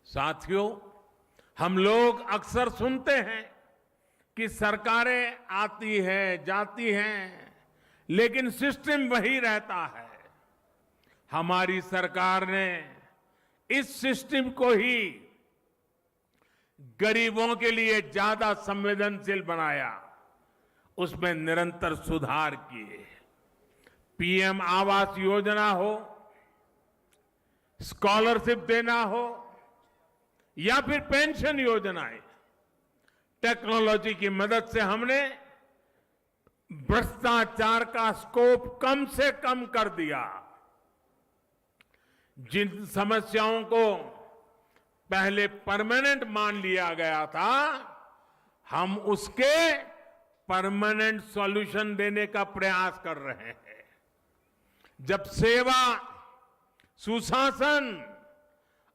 साथियों, हम लोग अक्सर सुनते हैं कि सरकारें आती हैं, जाती हैं, लेकिन सिस्टम वही रहता है। हमारी सरकार ने इस सिस्टम को ही गरीबों के लिए ज्यादा संवेदनशील बनाया, उसमें निरंतर सुधार किए। पीएम आवास योजना हो, स्कॉलरशिप देना हो या फिर पेंशन योजनाएं, टेक्नोलॉजी की मदद से हमने भ्रष्टाचार का स्कोप कम से कम कर दिया। जिन समस्याओं को पहले परमानेंट मान लिया गया था, हम उसके परमानेंट सॉल्यूशन देने का प्रयास कर रहे हैं। जब सेवा, सुशासन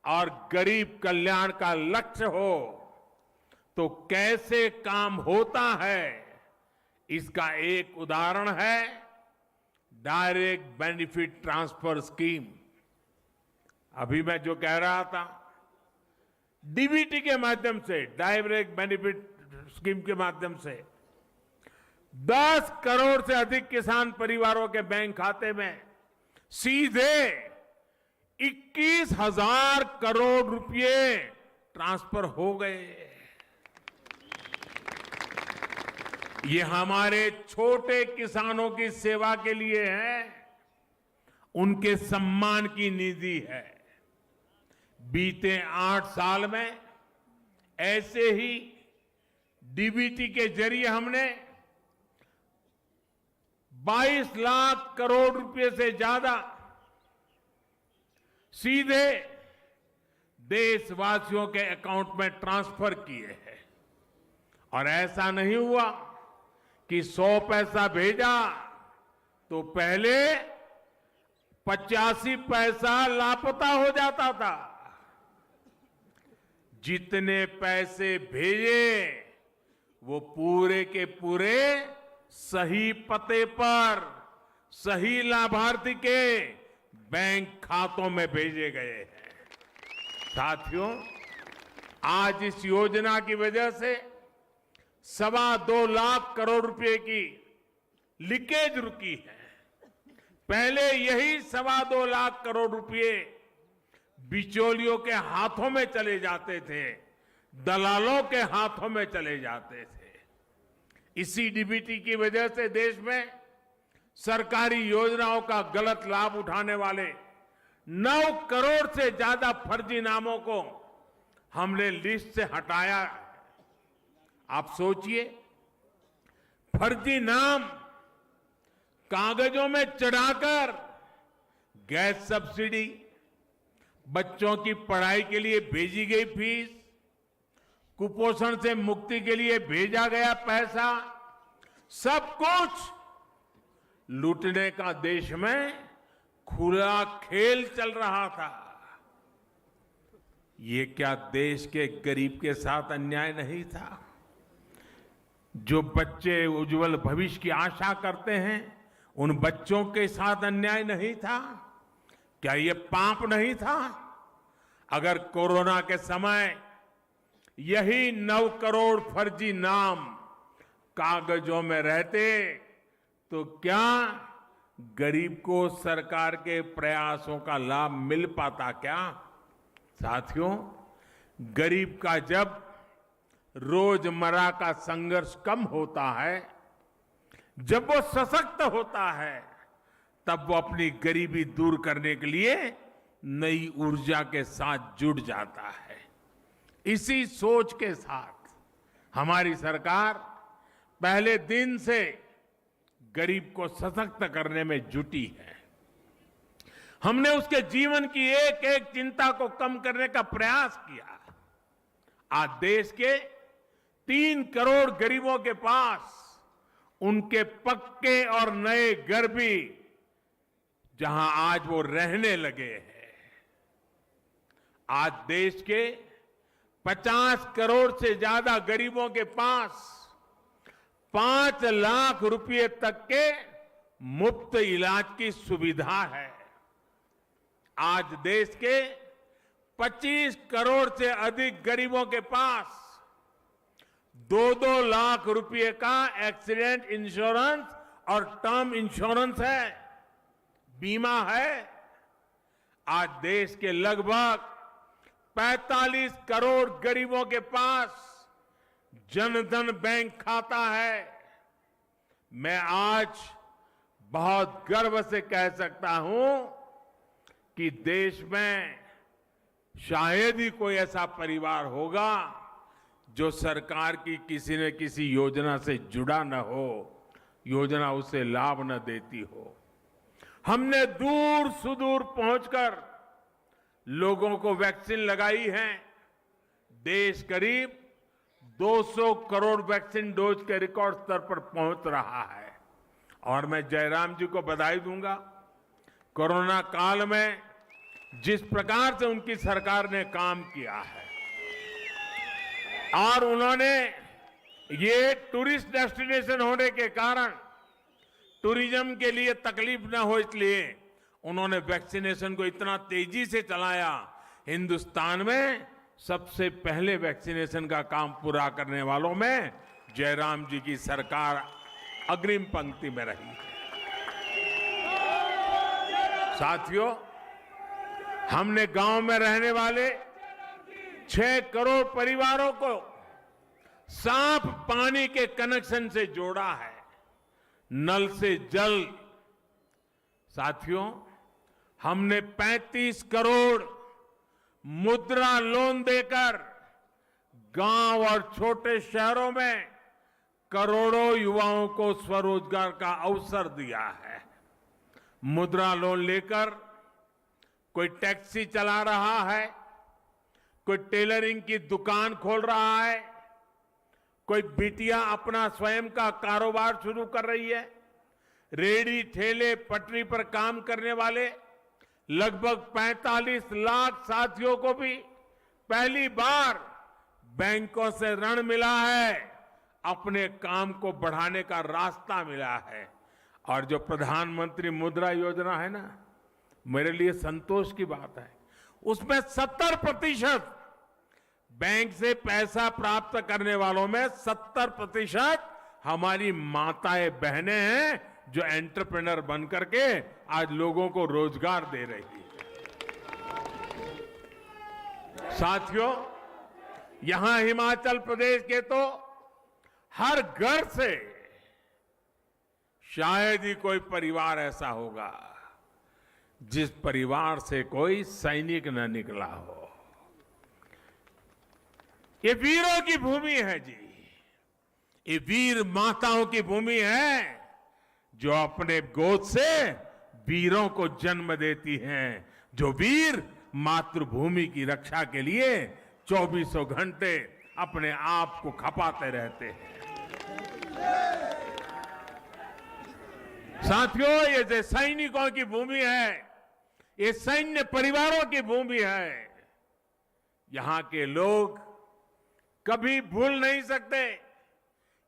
और गरीब कल्याण का लक्ष्य हो तो कैसे काम होता है, इसका एक उदाहरण है डायरेक्ट बेनिफिट ट्रांसफर स्कीम। अभी मैं जो कह रहा था, डीबीटी के माध्यम से, डायरेक्ट बेनिफिट स्कीम के माध्यम से 10 करोड़ से अधिक किसान परिवारों के बैंक खाते में सीधे 21,000 करोड़ रुपए ट्रांसफर हो गए। ये हमारे छोटे किसानों की सेवा के लिए है, उनके सम्मान की निधि है। बीते 8 साल में ऐसे ही डीबीटी के जरिए हमने 22 लाख करोड़ रुपए से ज्यादा सीधे देशवासियों के अकाउंट में ट्रांसफर किए हैं। और ऐसा नहीं हुआ कि 100 पैसा भेजा तो पहले 85 पैसा लापता हो जाता था। जितने पैसे भेजे वो पूरे के पूरे सही पते पर, सही लाभार्थी के बैंक खातों में भेजे गए हैं। साथियों, आज इस योजना की वजह से 2.25 लाख करोड़ रुपए की लीकेज रुकी है। पहले यही 2.25 लाख करोड़ रुपए बिचौलियों के हाथों में चले जाते थे, दलालों के हाथों में चले जाते थे। इसी डीबीटी की वजह से देश में सरकारी योजनाओं का गलत लाभ उठाने वाले 9 करोड़ से ज्यादा फर्जी नामों को हमने लिस्ट से हटाया। आप सोचिए, फर्जी नाम कागजों में चढ़ाकर गैस सब्सिडी, बच्चों की पढ़ाई के लिए भेजी गई फीस, कुपोषण से मुक्ति के लिए भेजा गया पैसा, सब कुछ लूटने का देश में खुला खेल चल रहा था। ये क्या देश के गरीब के साथ अन्याय नहीं था? जो बच्चे उज्जवल भविष्य की आशा करते हैं, उन बच्चों के साथ अन्याय नहीं था? क्या ये पाप नहीं था? अगर कोरोना के समय यही 9 करोड़ फर्जी नाम कागजों में रहते तो क्या गरीब को सरकार के प्रयासों का लाभ मिल पाता क्या? साथियों, गरीब का जब रोजमर्रा का संघर्ष कम होता है, जब वो सशक्त होता है, तब वो अपनी गरीबी दूर करने के लिए नई ऊर्जा के साथ जुट जाता है। इसी सोच के साथ हमारी सरकार पहले दिन से गरीब को सशक्त करने में जुटी है। हमने उसके जीवन की एक एक चिंता को कम करने का प्रयास किया। आज देश के 3 करोड़ गरीबों के पास उनके पक्के और नए घर भी जहां आज वो रहने लगे हैं। आज देश के 50 करोड़ से ज्यादा गरीबों के पास 5 लाख रुपए तक के मुफ्त इलाज की सुविधा है। आज देश के 25 करोड़ से अधिक गरीबों के पास 2-2 लाख रुपए का एक्सीडेंट इंश्योरेंस और टर्म इंश्योरेंस है, बीमा है। आज देश के लगभग 45 करोड़ गरीबों के पास जनधन बैंक खाता है। मैं आज बहुत गर्व से कह सकता हूं कि देश में शायद ही कोई ऐसा परिवार होगा जो सरकार की किसी न किसी योजना से जुड़ा न हो, योजना उसे लाभ न देती हो। हमने दूर सुदूर पहुंचकर लोगों को वैक्सीन लगाई है। देश करीब 200 करोड़ वैक्सीन डोज के रिकॉर्ड स्तर पर पहुंच रहा है। और मैं जयराम जी को बधाई दूंगा। कोरोना काल में जिस प्रकार से उनकी सरकार ने काम किया है और उन्होंने ये टूरिस्ट डेस्टिनेशन होने के कारण टूरिज्म के लिए तकलीफ न हो, इसलिए उन्होंने वैक्सीनेशन को इतना तेजी से चलाया। हिंदुस्तान में सबसे पहले वैक्सीनेशन का काम पूरा करने वालों में जयराम जी की सरकार अग्रिम पंक्ति में रही। साथियों, हमने गांव में रहने वाले 6 करोड़ परिवारों को साफ पानी के कनेक्शन से जोड़ा है, नल से जल। साथियों, हमने 35 करोड़ मुद्रा लोन देकर गांव और छोटे शहरों में करोड़ों युवाओं को स्वरोजगार का अवसर दिया है। मुद्रा लोन लेकर कोई टैक्सी चला रहा है, कोई टेलरिंग की दुकान खोल रहा है, कोई बिटिया अपना स्वयं का कारोबार शुरू कर रही है। रेहड़ी ठेले पटरी पर काम करने वाले लगभग 45 लाख साथियों को भी पहली बार बैंकों से ऋण मिला है, अपने काम को बढ़ाने का रास्ता मिला है। और जो प्रधानमंत्री मुद्रा योजना है ना, मेरे लिए संतोष की बात है, उसमें 70% बैंक से पैसा प्राप्त करने वालों में 70% हमारी माताएं बहनें हैं जो एंटरप्रेन्योर बन करके आज लोगों को रोजगार दे रही है। साथियों, यहां हिमाचल प्रदेश के तो हर घर से शायद ही कोई परिवार ऐसा होगा जिस परिवार से कोई सैनिक न निकला हो। ये वीरों की भूमि है जी, ये वीर माताओं की भूमि है जो अपने गोद से वीरों को जन्म देती हैं, जो वीर मातृभूमि की रक्षा के लिए 24 घंटे अपने आप को खपाते रहते हैं। साथियों, ये जो सैनिकों की भूमि है, ये सैन्य परिवारों की भूमि है। यहां के लोग कभी भूल नहीं सकते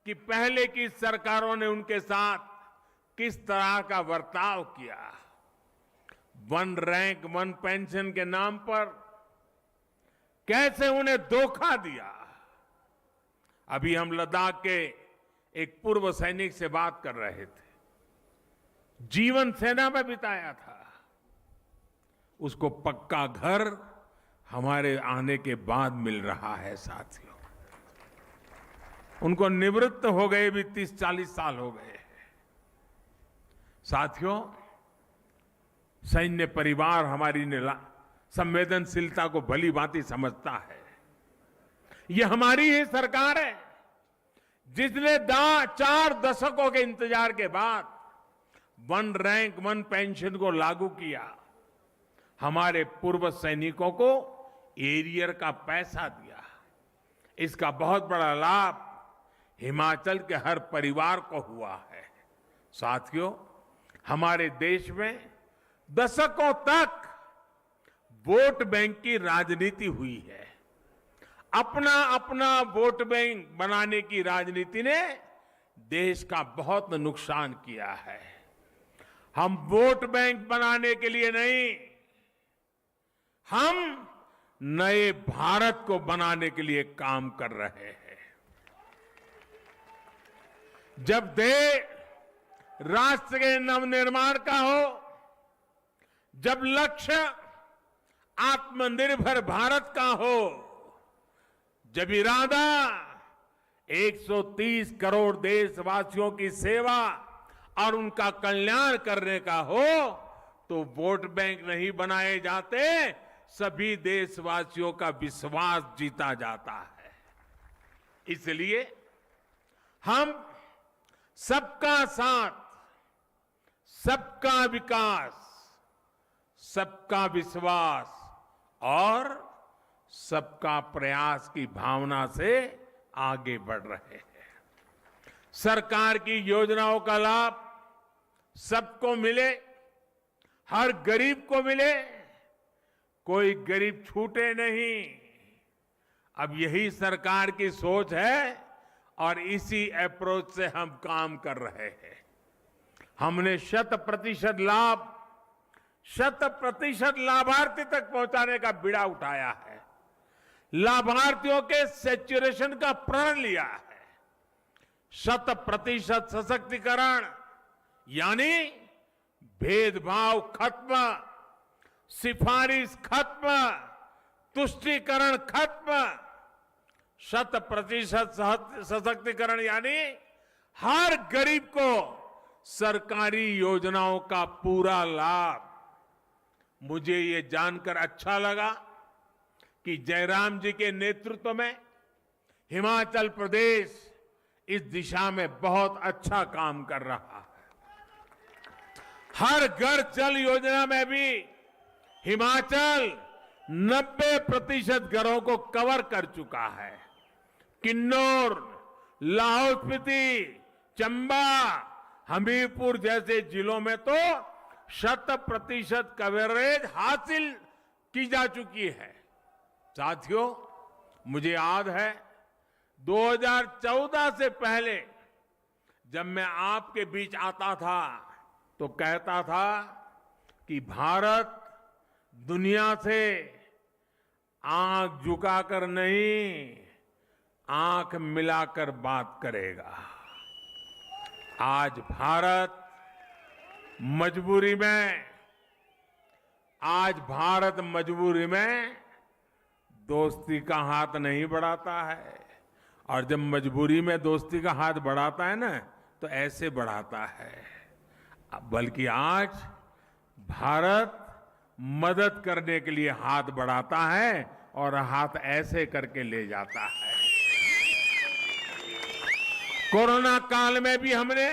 कि पहले की सरकारों ने उनके साथ किस तरह का बर्ताव किया। 1 रैंक 1 पेंशन के नाम पर कैसे उन्हें धोखा दिया। अभी हम लद्दाख के एक पूर्व सैनिक से बात कर रहे थे, जीवन सेना में बिताया था, उसको पक्का घर हमारे आने के बाद मिल रहा है। साथियों, उनको निवृत्त हो गए भी 30-40 साल हो गए हैं। साथियों, सैन्य परिवार हमारी संवेदनशीलता को भली भांति समझता है। ये हमारी ही सरकार है जिसने 4 दशकों के इंतजार के बाद 1 रैंक 1 पेंशन को लागू किया। हमारे पूर्व सैनिकों को एरियर का पैसा दिया। इसका बहुत बड़ा लाभ हिमाचल के हर परिवार को हुआ है। साथियों, हमारे देश में दशकों तक वोट बैंक की राजनीति हुई है। अपना अपना वोट बैंक बनाने की राजनीति ने देश का बहुत नुकसान किया है। हम वोट बैंक बनाने के लिए नहीं, हम नए भारत को बनाने के लिए काम कर रहे हैं। जब देश राष्ट्र के नवनिर्माण का हो, जब लक्ष्य आत्मनिर्भर भारत का हो, जब इरादा 130 करोड़ देशवासियों की सेवा और उनका कल्याण करने का हो, तो वोट बैंक नहीं बनाए जाते, सभी देशवासियों का विश्वास जीता जाता है। इसलिए हम सबका साथ, सबका विकास, सबका विश्वास और सबका प्रयास की भावना से आगे बढ़ रहे हैं। सरकार की योजनाओं का लाभ सबको मिले, हर गरीब को मिले, कोई गरीब छूटे नहीं। अब यही सरकार की सोच है और इसी अप्रोच से हम काम कर रहे हैं। हमने 100% लाभ 100% लाभार्थी तक पहुंचाने का बीड़ा उठाया है। लाभार्थियों के सैचुरेशन का प्रण लिया है। 100% सशक्तिकरण यानी भेदभाव खत्म, सिफारिश खत्म, तुष्टीकरण खत्म। 100% सशक्तिकरण यानी हर गरीब को सरकारी योजनाओं का पूरा लाभ। मुझे ये जानकर अच्छा लगा कि जयराम जी के नेतृत्व में हिमाचल प्रदेश इस दिशा में बहुत अच्छा काम कर रहा है। हर घर जल योजना में भी हिमाचल 90% घरों को कवर कर चुका है। किन्नौर, लाहौल स्पीति, चंबा, हमीरपुर जैसे जिलों में तो 100% कवरेज हासिल की जा चुकी है। साथियों, मुझे याद है 2014 से पहले जब मैं आपके बीच आता था तो कहता था कि भारत दुनिया से आंख झुकाकर नहीं, आंख मिलाकर बात करेगा। आज भारत मजबूरी में दोस्ती का हाथ नहीं बढ़ाता है। और जब मजबूरी में दोस्ती का हाथ बढ़ाता है ना, तो ऐसे बढ़ाता है। बल्कि आज भारत मदद करने के लिए हाथ बढ़ाता है और हाथ ऐसे करके ले जाता है। कोरोना काल में भी हमने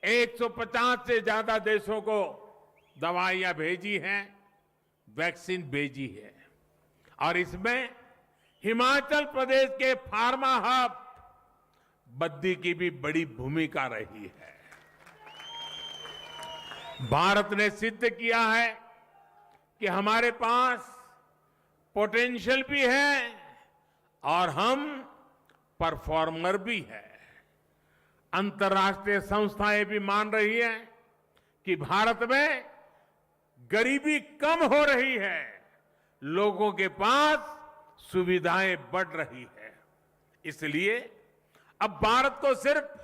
150 से ज्यादा देशों को दवाइयां भेजी हैं, वैक्सीन भेजी है। और इसमें हिमाचल प्रदेश के फार्मा हब बद्दी की भी बड़ी भूमिका रही है। भारत ने सिद्ध किया है कि हमारे पास पोटेंशियल भी है और हम परफॉर्मर भी है। अंतर्राष्ट्रीय संस्थाएं भी मान रही हैं कि भारत में गरीबी कम हो रही है, लोगों के पास सुविधाएं बढ़ रही है। इसलिए अब भारत को सिर्फ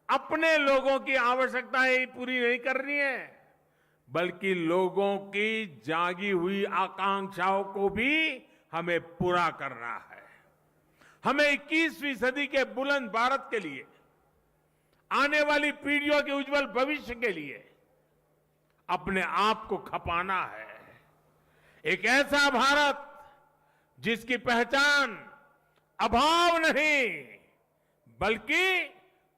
अपने लोगों की आवश्यकताएं पूरी नहीं करनी है, बल्कि लोगों की जागी हुई आकांक्षाओं को भी हमें पूरा करना है। हमें 21वीं सदी के बुलंद भारत के लिए, आने वाली पीढ़ियों के उज्जवल भविष्य के लिए अपने आप को खपाना है। एक ऐसा भारत जिसकी पहचान अभाव नहीं बल्कि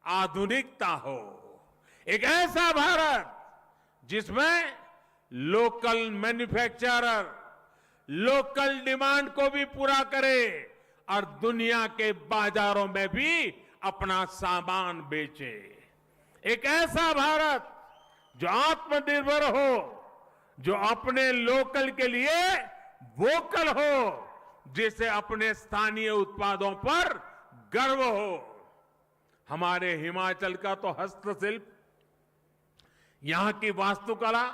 आधुनिकता हो। एक ऐसा भारत जिसमें लोकल मैन्युफैक्चरर लोकल डिमांड को भी पूरा करे और दुनिया के बाजारों में भी अपना सामान बेचे। एक ऐसा भारत जो आत्मनिर्भर हो, जो अपने लोकल के लिए वोकल हो, जिसे अपने स्थानीय उत्पादों पर गर्व हो। हमारे हिमाचल का तो हस्तशिल्प, यहां की वास्तुकला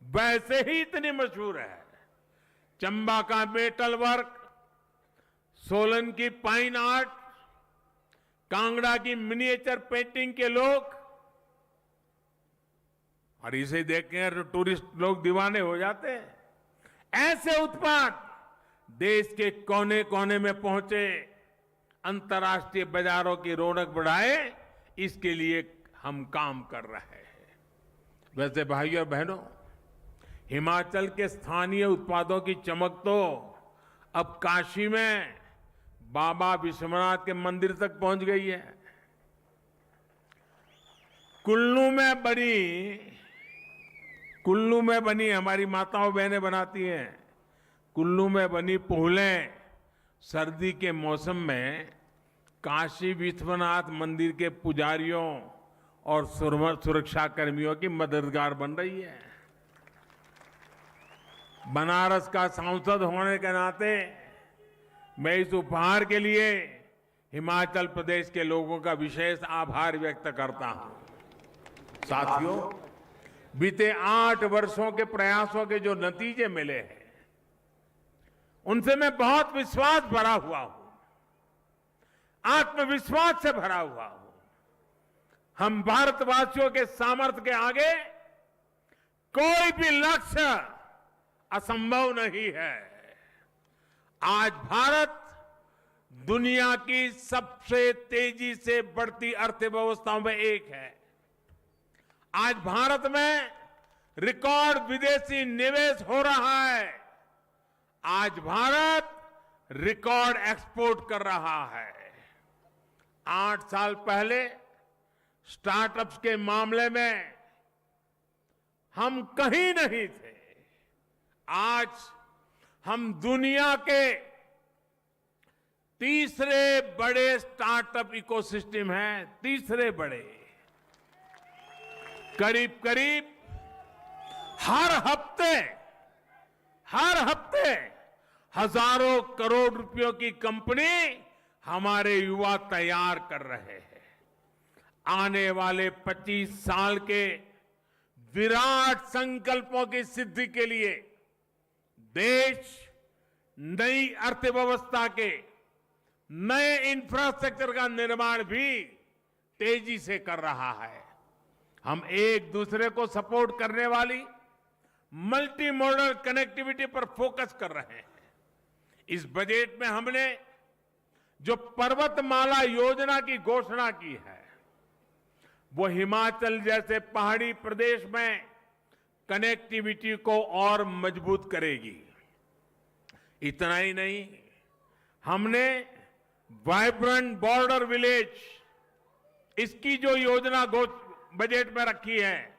वैसे ही इतनी मशहूर है। चंबा का मेटल वर्क, सोलन की पाइन आर्ट, कांगड़ा की मिनिएचर पेंटिंग के लोग, और इसे देखकर टूरिस्ट लोग दीवाने हो जाते हैं। ऐसे उत्पाद देश के कोने कोने में पहुंचे, अंतर्राष्ट्रीय बाजारों की रौनक बढ़ाए, इसके लिए हम काम कर रहे हैं। वैसे भाइयों और बहनों, हिमाचल के स्थानीय उत्पादों की चमक तो अब काशी में बाबा विश्वनाथ के मंदिर तक पहुंच गई है। कुल्लू में बनी हमारी माताओं बहनें बनाती हैं। कुल्लू में बनी पोहलें सर्दी के मौसम में काशी विश्वनाथ मंदिर के पुजारियों और सुरक्षा कर्मियों की मददगार बन रही है। बनारस का सांसद होने के नाते मैं इस उपहार के लिए हिमाचल प्रदेश के लोगों का विशेष आभार व्यक्त करता हूं। साथियों, बीते 8 वर्षों के प्रयासों के जो नतीजे मिले हैं, उनसे मैं बहुत विश्वास भरा हुआ हूं, आत्मविश्वास से भरा हुआ हूं। हम भारतवासियों के सामर्थ्य के आगे कोई भी लक्ष्य असंभव नहीं है। आज भारत दुनिया की सबसे तेजी से बढ़ती अर्थव्यवस्थाओं में एक है। आज भारत में रिकॉर्ड विदेशी निवेश हो रहा है। आज भारत रिकॉर्ड एक्सपोर्ट कर रहा है। 8 साल पहले स्टार्टअप्स के मामले में हम कहीं नहीं थे। आज हम दुनिया के तीसरे बड़े स्टार्टअप इकोसिस्टम हैं, तीसरे बड़े। करीब करीब हर हफ्ते हजारों करोड़ रुपयों की कंपनी हमारे युवा तैयार कर रहे हैं। आने वाले 25 साल के विराट संकल्पों की सिद्धि के लिए देश नई अर्थव्यवस्था के नए इंफ्रास्ट्रक्चर का निर्माण भी तेजी से कर रहा है। हम एक दूसरे को सपोर्ट करने वाली मल्टी मॉडल कनेक्टिविटी पर फोकस कर रहे हैं। इस बजट में हमने जो पर्वतमाला योजना की घोषणा की है, वो हिमाचल जैसे पहाड़ी प्रदेश में कनेक्टिविटी को और मजबूत करेगी। इतना ही नहीं, हमने वाइब्रेंट बॉर्डर विलेज, इसकी जो योजना बजट में रखी है,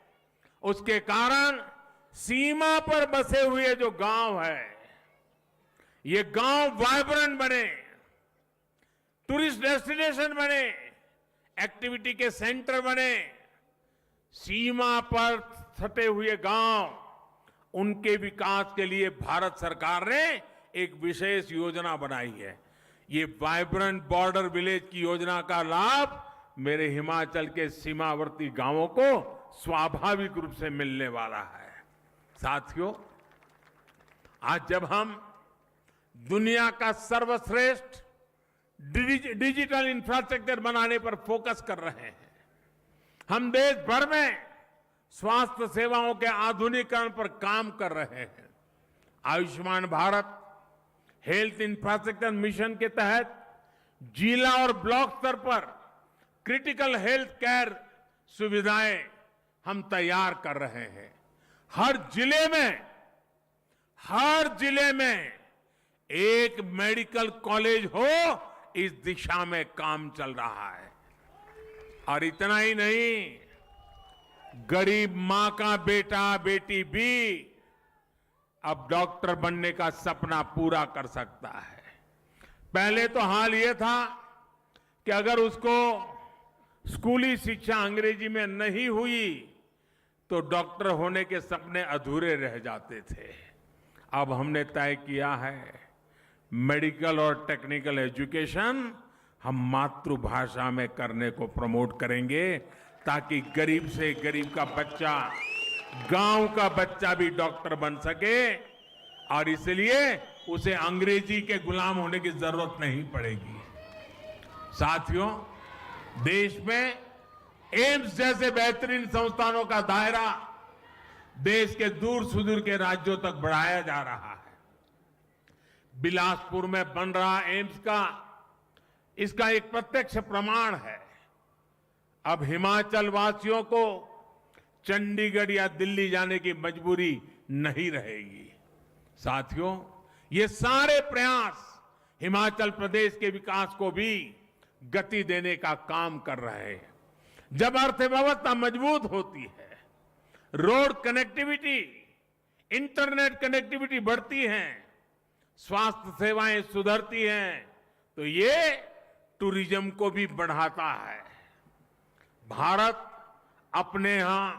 उसके कारण सीमा पर बसे हुए जो गांव है, ये गांव वाइब्रेंट बने, टूरिस्ट डेस्टिनेशन बने, एक्टिविटी के सेंटर बने। सीमा पर सटे हुए गांव, उनके विकास के लिए भारत सरकार ने एक विशेष योजना बनाई है। ये वाइब्रेंट बॉर्डर विलेज की योजना का लाभ मेरे हिमाचल के सीमावर्ती गांवों को स्वाभाविक रूप से मिलने वाला है। साथियों, आज जब हम दुनिया का सर्वश्रेष्ठ डिजिटल इंफ्रास्ट्रक्चर बनाने पर फोकस कर रहे हैं। हम देश भर में स्वास्थ्य सेवाओं के आधुनिकीकरण पर काम कर रहे हैं। Ayushman Bharat health infrastructure mission के तहत जिला और ब्लॉक स्तर पर क्रिटिकल हेल्थ केयर सुविधाएं हम तैयार कर रहे हैं। हर जिले में एक मेडिकल कॉलेज हो, इस दिशा में काम चल रहा है। और इतना ही नहीं, गरीब मां का बेटा बेटी भी अब डॉक्टर बनने का सपना पूरा कर सकता है। पहले तो हाल ये था कि अगर उसको स्कूली शिक्षा अंग्रेजी में नहीं हुई तो डॉक्टर होने के सपने अधूरे रह जाते थे। अब हमने तय किया है मेडिकल और टेक्निकल एजुकेशन हम मातृभाषा में करने को प्रमोट करेंगे, ताकि गरीब से गरीब का बच्चा, गांव का बच्चा भी डॉक्टर बन सके। और इसलिए उसे अंग्रेजी के गुलाम होने की जरूरत नहीं पड़ेगी। साथियों, देश में एम्स जैसे बेहतरीन संस्थानों का दायरा देश के दूर सुदूर के राज्यों तक बढ़ाया जा रहा है। बिलासपुर में बन रहा एम्स इसका एक प्रत्यक्ष प्रमाण है। अब हिमाचल वासियों को चंडीगढ़ या दिल्ली जाने की मजबूरी नहीं रहेगी। साथियों, ये सारे प्रयास हिमाचल प्रदेश के विकास को भी गति देने का काम कर रहे हैं। जब अर्थव्यवस्था मजबूत होती है, रोड कनेक्टिविटी, इंटरनेट कनेक्टिविटी बढ़ती है, स्वास्थ्य सेवाएं सुधरती हैं, तो ये टूरिज्म को भी बढ़ाता है। भारत अपने यहां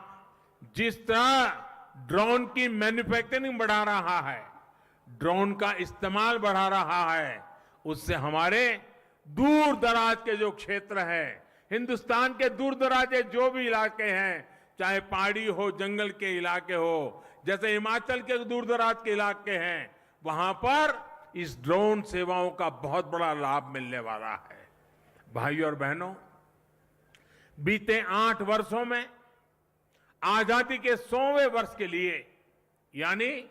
जिस तरह ड्रोन की मैन्युफैक्चरिंग बढ़ा रहा है, ड्रोन का इस्तेमाल बढ़ा रहा है, उससे हमारे दूर दराज के जो क्षेत्र हैं, हिंदुस्तान के दूर दराज के जो भी इलाके हैं, चाहे पहाड़ी हो, जंगल के इलाके हो, जैसे हिमाचल के दूर दराज के इलाके हैं, वहां पर इस ड्रोन सेवाओं का बहुत बड़ा लाभ मिलने वाला है। भाइयों और बहनों, बीते 8 वर्षों में आजादी के 100वें वर्ष के लिए, यानी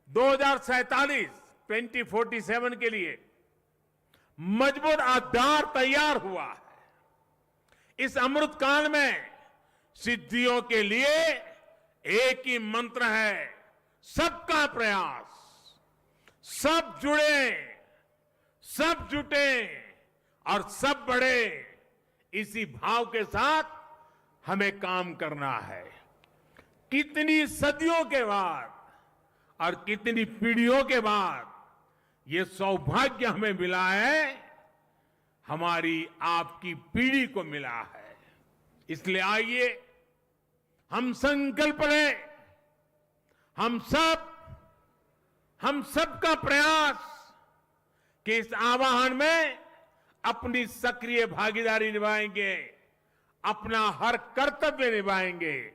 2047 के लिए मजबूत आधार तैयार हुआ है। इस अमृत काल में सिद्धियों के लिए एक ही मंत्र है, सबका प्रयास। सब जुड़े, सब जुटे और सब बढ़े, इसी भाव के साथ हमें काम करना है। कितनी सदियों के बाद और कितनी पीढ़ियों के बाद ये सौभाग्य हमें मिला है, हमारी आपकी पीढ़ी को मिला है। इसलिए आइए हम संकल्प लें, हम सब का प्रयास कि इस आह्वान में अपनी सक्रिय भागीदारी निभाएंगे, अपना हर कर्तव्य निभाएंगे।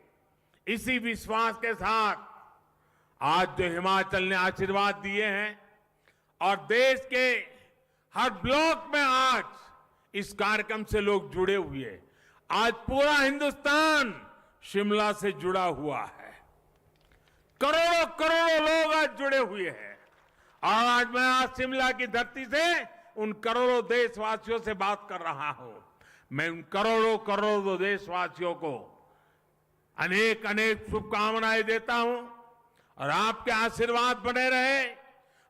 इसी विश्वास के साथ आज जो हिमाचल ने आशीर्वाद दिए हैं और देश के हर ब्लॉक में आज इस कार्यक्रम से लोग जुड़े हुए हैं। आज पूरा हिंदुस्तान शिमला से जुड़ा हुआ है। करोड़ों करोड़ों लोग आज जुड़े हुए हैं। और आज मैं आज शिमला की धरती से उन करोड़ों देशवासियों से बात कर रहा हूं। मैं उन करोड़ों करोड़ों देशवासियों को अनेक अनेक शुभकामनाएं देता हूं और आपके आशीर्वाद बने रहे,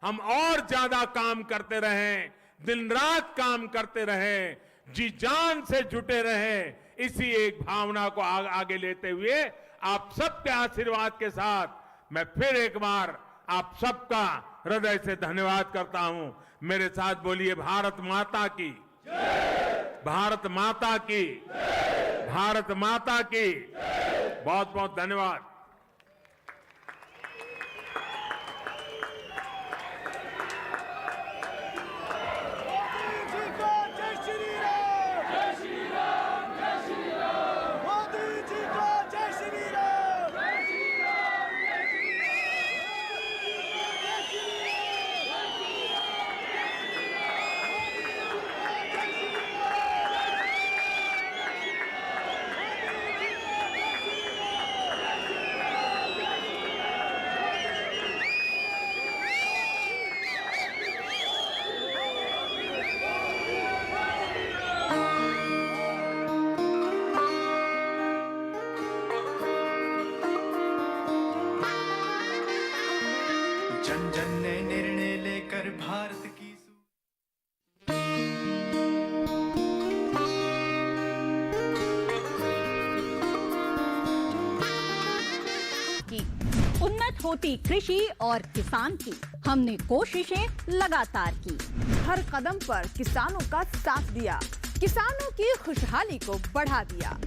हम और ज्यादा काम करते रहें, दिन रात काम करते रहें, जी जान से जुटे रहें। इसी एक भावना को आगे लेते हुए आप सबके आशीर्वाद के साथ मैं फिर एक बार आप सबका हृदय से धन्यवाद करता हूं। मेरे साथ बोलिए, भारत माता की, भारत माता की, भारत माता की। बहुत बहुत धन्यवाद। होती कृषि और किसान की, हमने कोशिशें लगातार की। हर कदम पर किसानों का साथ दिया, किसानों की खुशहाली को बढ़ा दिया।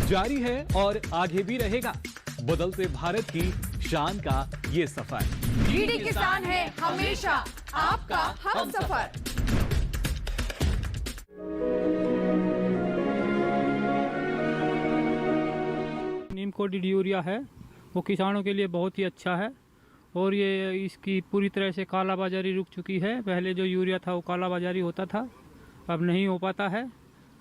जारी है और आगे भी रहेगा बदलते भारत की शान का ये सफर। डीडी किसान है हमेशा आपका हमसफर। नीम कोटेड यूरिया है वो किसानों के लिए बहुत ही अच्छा है और ये इसकी पूरी तरह से कालाबाजारी रुक चुकी है। पहले जो यूरिया था वो कालाबाजारी होता था, अब नहीं हो पाता है।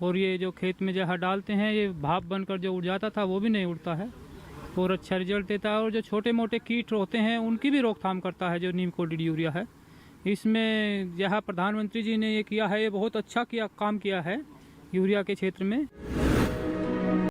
और ये जो खेत में जहाँ डालते हैं ये भाप बनकर जो उड़ जाता था वो भी नहीं उड़ता है और अच्छा रिजल्ट देता है। और जो छोटे मोटे कीट होते हैं उनकी भी रोकथाम करता है जो नीम कोटेड यूरिया है। इसमें जहाँ प्रधानमंत्री जी ने ये किया है, ये बहुत अच्छा काम किया है यूरिया के क्षेत्र में।